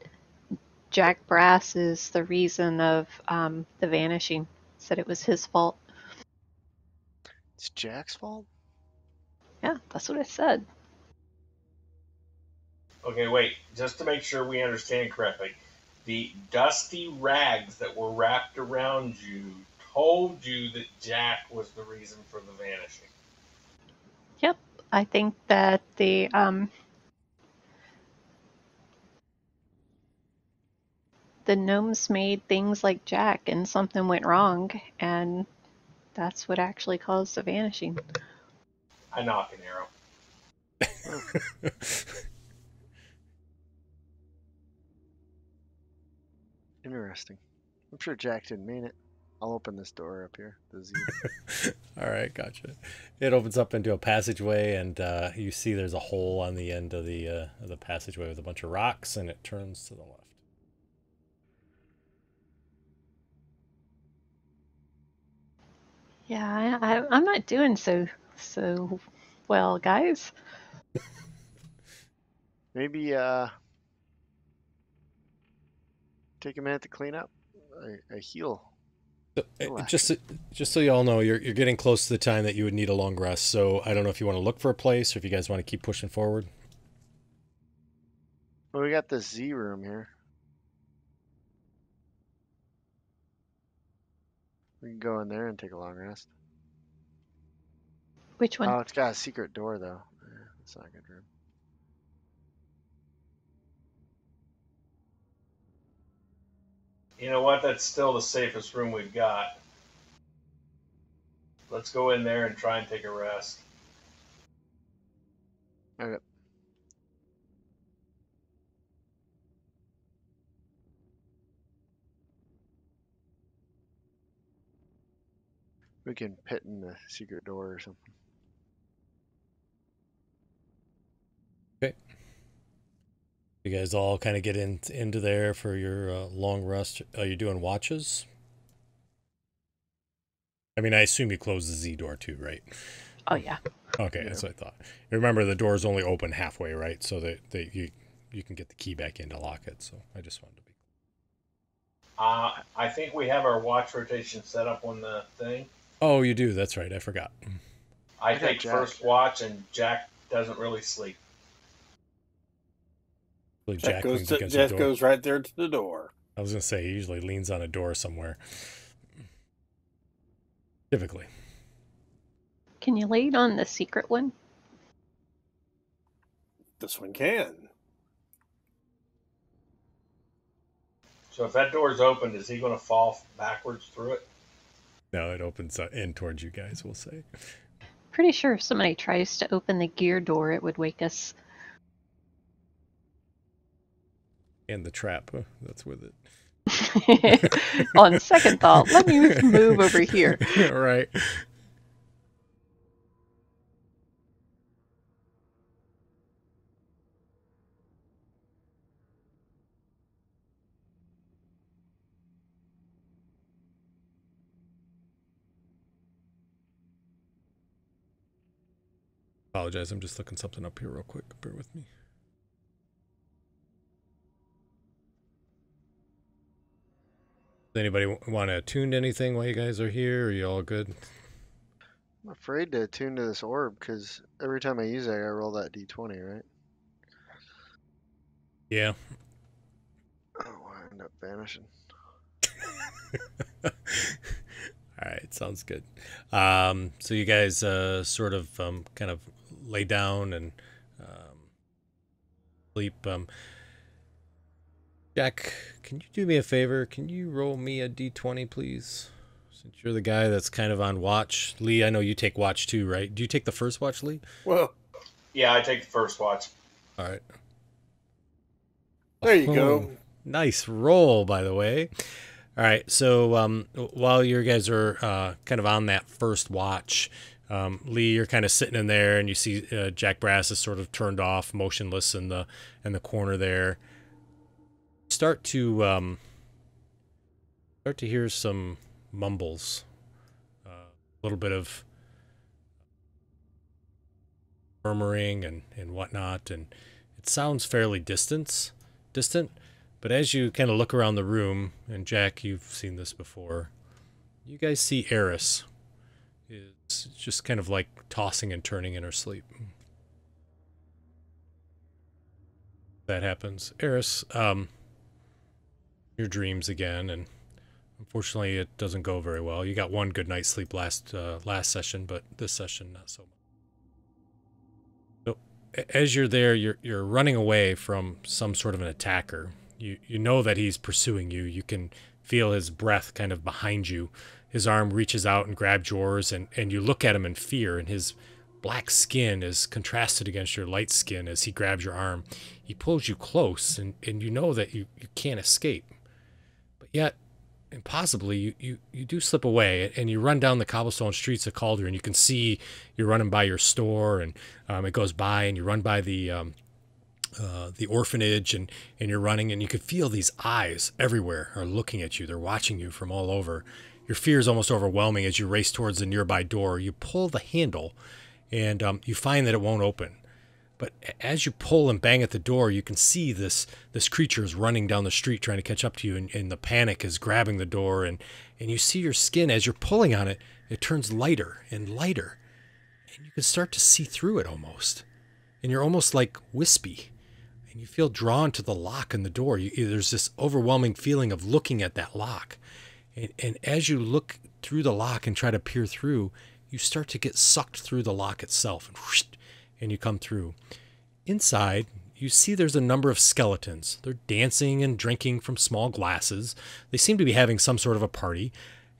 Jack Brass is the reason of the vanishing. Said it was his fault. It's Jack's fault? Yeah, that's what I said. Okay, wait. Just to make sure we understand correctly, the dusty rags that were wrapped around you told you that Jack was the reason for the vanishing. Yep, I think that the gnomes made things like Jack, and something went wrong, and that's what actually caused the vanishing. I knock an arrow. Interesting. I'm sure Jack didn't mean it. I'll open this door up here. The Z. All right, gotcha. It opens up into a passageway, and you see there's a hole on the end of the passageway with a bunch of rocks, and it turns to the left. Yeah, I'm not doing so well, guys. Maybe take a minute to clean up. A heal. So, just so you all know, you're getting close to the time that you would need a long rest. So I don't know if you want to look for a place or if you guys want to keep pushing forward. Well, we got this Z room here. We can go in there and take a long rest. Which one? Oh, it's got a secret door though. Yeah, it's not a good room. You know what? That's still the safest room we've got. Let's go in there and try and take a rest. Okay. We can pit in the secret door or something. Okay. You guys all kind of get into there for your long rest. Are you doing watches? I mean, I assume you close the Z door too, right? Oh, yeah. Okay, Yeah. that's what I thought. Remember, the door's only open halfway, right? So that you can get the key back in to lock it. So I just wanted to be. I think we have our watch rotation set up on the thing. Oh, you do. That's right. I forgot. I got take Jack. first watch, and Jack doesn't really sleep. Usually Jack leans against the Jeff door. goes right there to the door. I was gonna say he usually leans on a door somewhere. Typically. Can you lean on the secret one? This one can. So if that door's open, is he going to fall backwards through it? No, it opens in towards you guys. We'll say. Pretty sure if somebody tries to open the gear door, it would wake us. And the trap. That's with it. On second thought, let me move over here. Right. Apologize. I'm just looking something up here real quick. Bear with me. Does anybody want to attune to anything while you guys are here? Are you all good? I'm afraid to attune to this orb because every time I use it, I roll that d20, right? Yeah. Oh, I end up vanishing. All right, sounds good. So you guys sort of kind of lay down and sleep. Jack, can you do me a favor? Can you roll me a d20, please? Since you're the guy that's kind of on watch. Lee, I know you take watch too, right? Do you take the first watch, Lee? Well, Yeah, I take the first watch. All right. there you go. Nice roll, by the way. All right, so while you guys are kind of on that first watch, Lee, you're kind of sitting in there, and you see Jack Brass is sort of turned off, motionless in the corner there. Start to hear some mumbles, a little bit of murmuring and whatnot, and it sounds fairly distant. But as you kind of look around the room, and Jack, you've seen this before, you guys see Eris is just kind of like tossing and turning in her sleep. That happens. Eris, your dreams again, and unfortunately it doesn't go very well. You got one good night's sleep last session, but this session not so much. So as you're there, you're running away from some sort of an attacker. You know that he's pursuing you. You can feel his breath kind of behind you. His arm reaches out and grabs yours, and you look at him in fear, and his black skin is contrasted against your light skin as he grabs your arm. He pulls you close, and you know that you can't escape. But yet, impossibly, you do slip away, and you run down the cobblestone streets of Calder, and you can see you're running by your store, and it goes by, and you run by the orphanage, and you're running, and you can feel these eyes everywhere are looking at you. They're watching you from all over. Your fear is almost overwhelming as you race towards the nearby door. You pull the handle, and you find that it won't open. But as you pull and bang at the door, you can see this creature is running down the street trying to catch up to you, and the panic is grabbing the door, and you see your skin as you're pulling on it, it turns lighter and lighter, and you can start to see through it almost, and you're almost like wispy, and you feel drawn to the lock in the door. There's this overwhelming feeling of looking at that lock, and as you look through the lock and try to peer through, you start to get sucked through the lock itself, and whoosh, and you come through. Inside, you see there's a number of skeletons. They're dancing and drinking from small glasses. They seem to be having some sort of a party,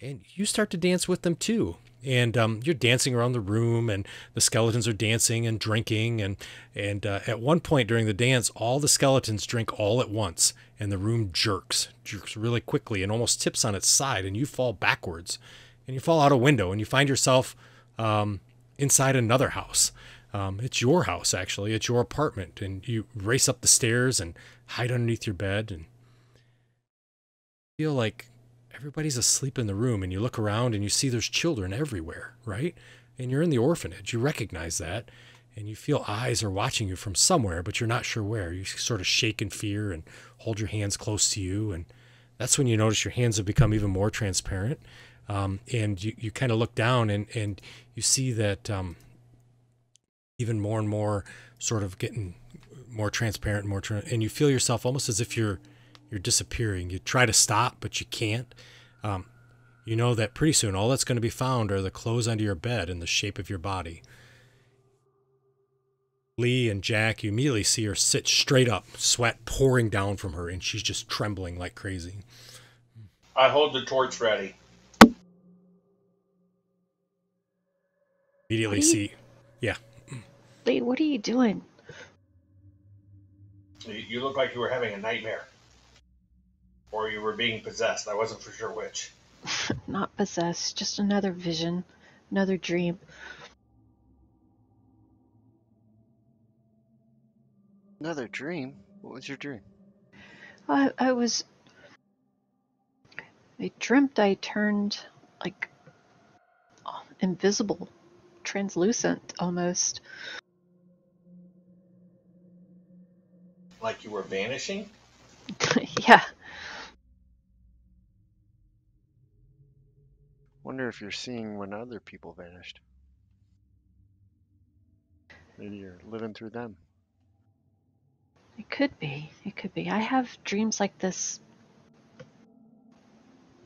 and you start to dance with them too. And you're dancing around the room, and the skeletons are dancing and drinking. And at one point during the dance, all the skeletons drink all at once, and the room jerks really quickly and almost tips on its side, and you fall backwards, and you fall out a window, and you find yourself inside another house. It's your house, actually. It's your apartment, and you race up the stairs and hide underneath your bed, and feel like everybody's asleep in the room, and you look around and you see there's children everywhere, right? And you're in the orphanage. You recognize that, and you feel eyes are watching you from somewhere, but you're not sure where. You sort of shake in fear and hold your hands close to you, and that's when you notice your hands have become even more transparent. And you kind of look down, and you see that even more and more sort of getting more transparent, and you feel yourself almost as if you're disappearing. You try to stop, but you can't. You know that pretty soon all that's going to be found are the clothes under your bed and the shape of your body. Lee and Jack, you immediately see her sit straight up, sweat pouring down from her, and she's just trembling like crazy. I hold the torch ready. Immediately see, yeah. Lee, what are you doing? You look like you were having a nightmare. Or you were being possessed. I wasn't for sure which. Not possessed, just another vision, another dream. Another dream? What was your dream? I dreamt I turned like invisible, translucent almost. Like you were vanishing? Yeah. Wonder if you're seeing when other people vanished. Maybe you're living through them. It could be. It could be. I have dreams like this,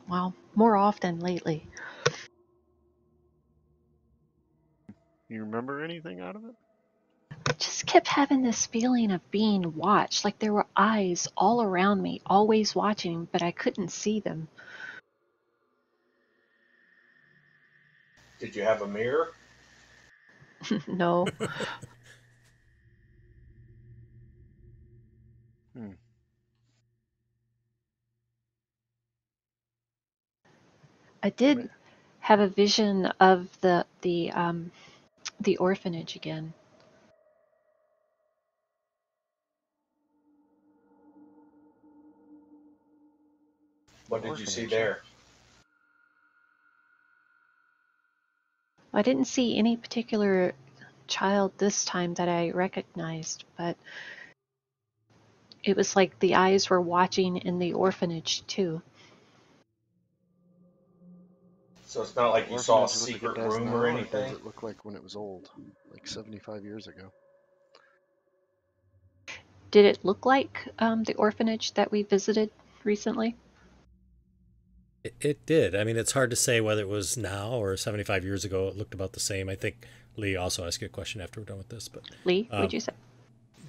well, more often lately. You remember anything out of it? I just kept having this feeling of being watched, like there were eyes all around me, always watching, but I couldn't see them. Did you have a mirror? No. Hmm. I did have a vision of the orphanage again. What did you see there? I didn't see any particular child this time that I recognized, but it was like the eyes were watching in the orphanage too. So it's not like you saw a secret room or anything? Or does it look like when it was old, like 75 years ago? Did it look like the orphanage that we visited recently? It did. I mean, it's hard to say whether it was now or 75 years ago. It looked about the same. I think Lee also asked you a question after we're done with this. But Lee, what'd you say?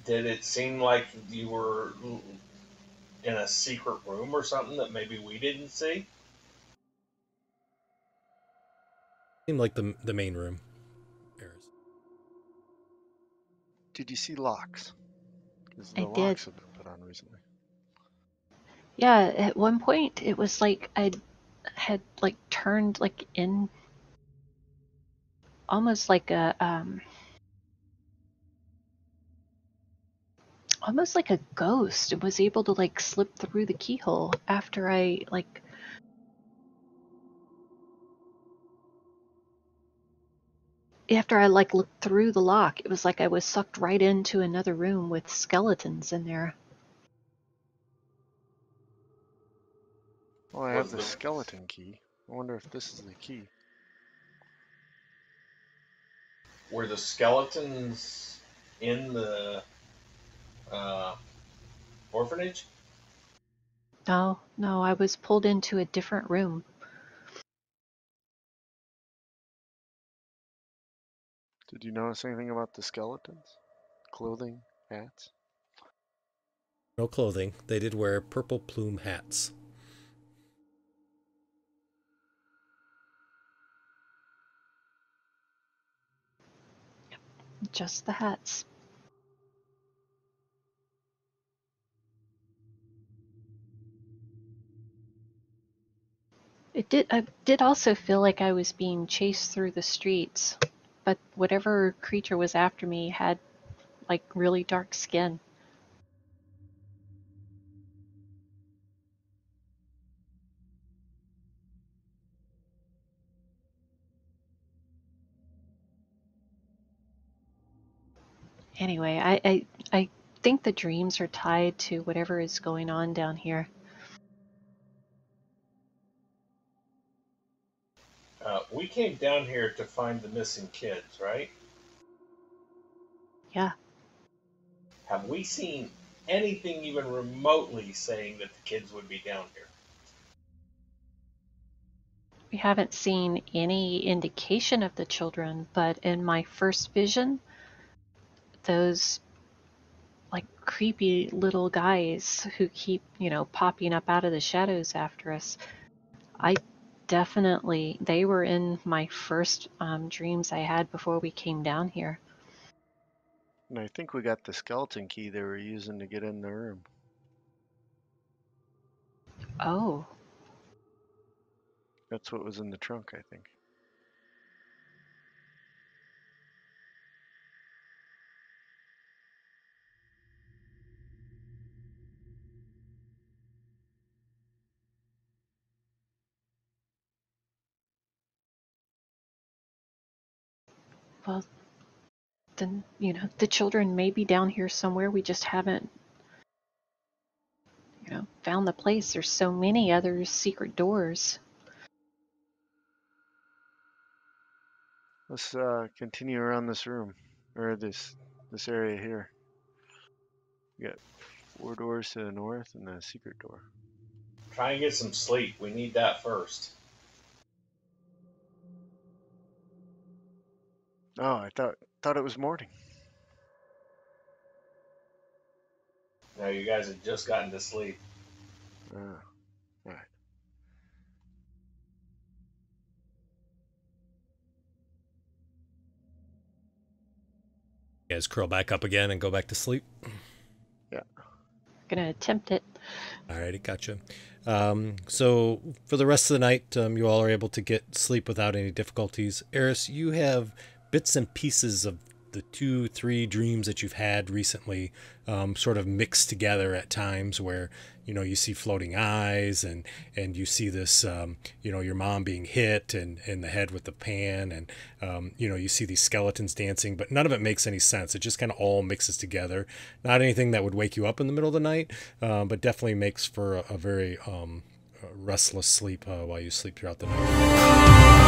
Did it seem like you were in a secret room or something that maybe we didn't see? Seemed like the main room. Did you see locks? Because I the did. locks have been put on recently. Yeah, at one point it was like I had like turned like in almost like a ghost and was able to like slip through the keyhole after I looked through the lock. It was like I was sucked right into another room with skeletons in there. Well, I have the skeleton key. I wonder if this is the key. Were the skeletons in the orphanage? No, I was pulled into a different room. Did you notice anything about the skeletons? Clothing, hats? No clothing. They did wear purple plume hats. Just the hats. I did also feel like I was being chased through the streets, but whatever creature was after me had like really dark skin. Anyway, I think the dreams are tied to whatever is going on down here. We came down here to find the missing kids, right? Yeah, Have we seen anything even remotely saying that the kids would be down here? we haven't seen any indication of the children, but in my first vision, those like creepy little guys who keep, popping up out of the shadows after us, I definitely, they were in my first dreams I had before we came down here. And I think we got the skeleton key they were using to get in the room. Oh, That's what was in the trunk, I think. well, then, the children may be down here somewhere. We just haven't, found the place. There's so many other secret doors. Let's continue around this room, or this area here. We got 4 doors to the north and a secret door. Try and get some sleep. We need that first. Oh, I thought it was morning. Now you guys have just gotten to sleep. All right. You guys curl back up again and go back to sleep. Yeah. Gonna attempt it. Alrighty, gotcha. So for the rest of the night, you all are able to get sleep without any difficulties. Eris, you have bits and pieces of the 2-3 dreams that you've had recently, sort of mixed together at times, where you see floating eyes, and you see this, your mom being hit and in the head with the pan, and you see these skeletons dancing, but none of it makes any sense. It just kind of all mixes together. Not anything that would wake you up in the middle of the night, but definitely makes for a very restless sleep while you sleep throughout the night.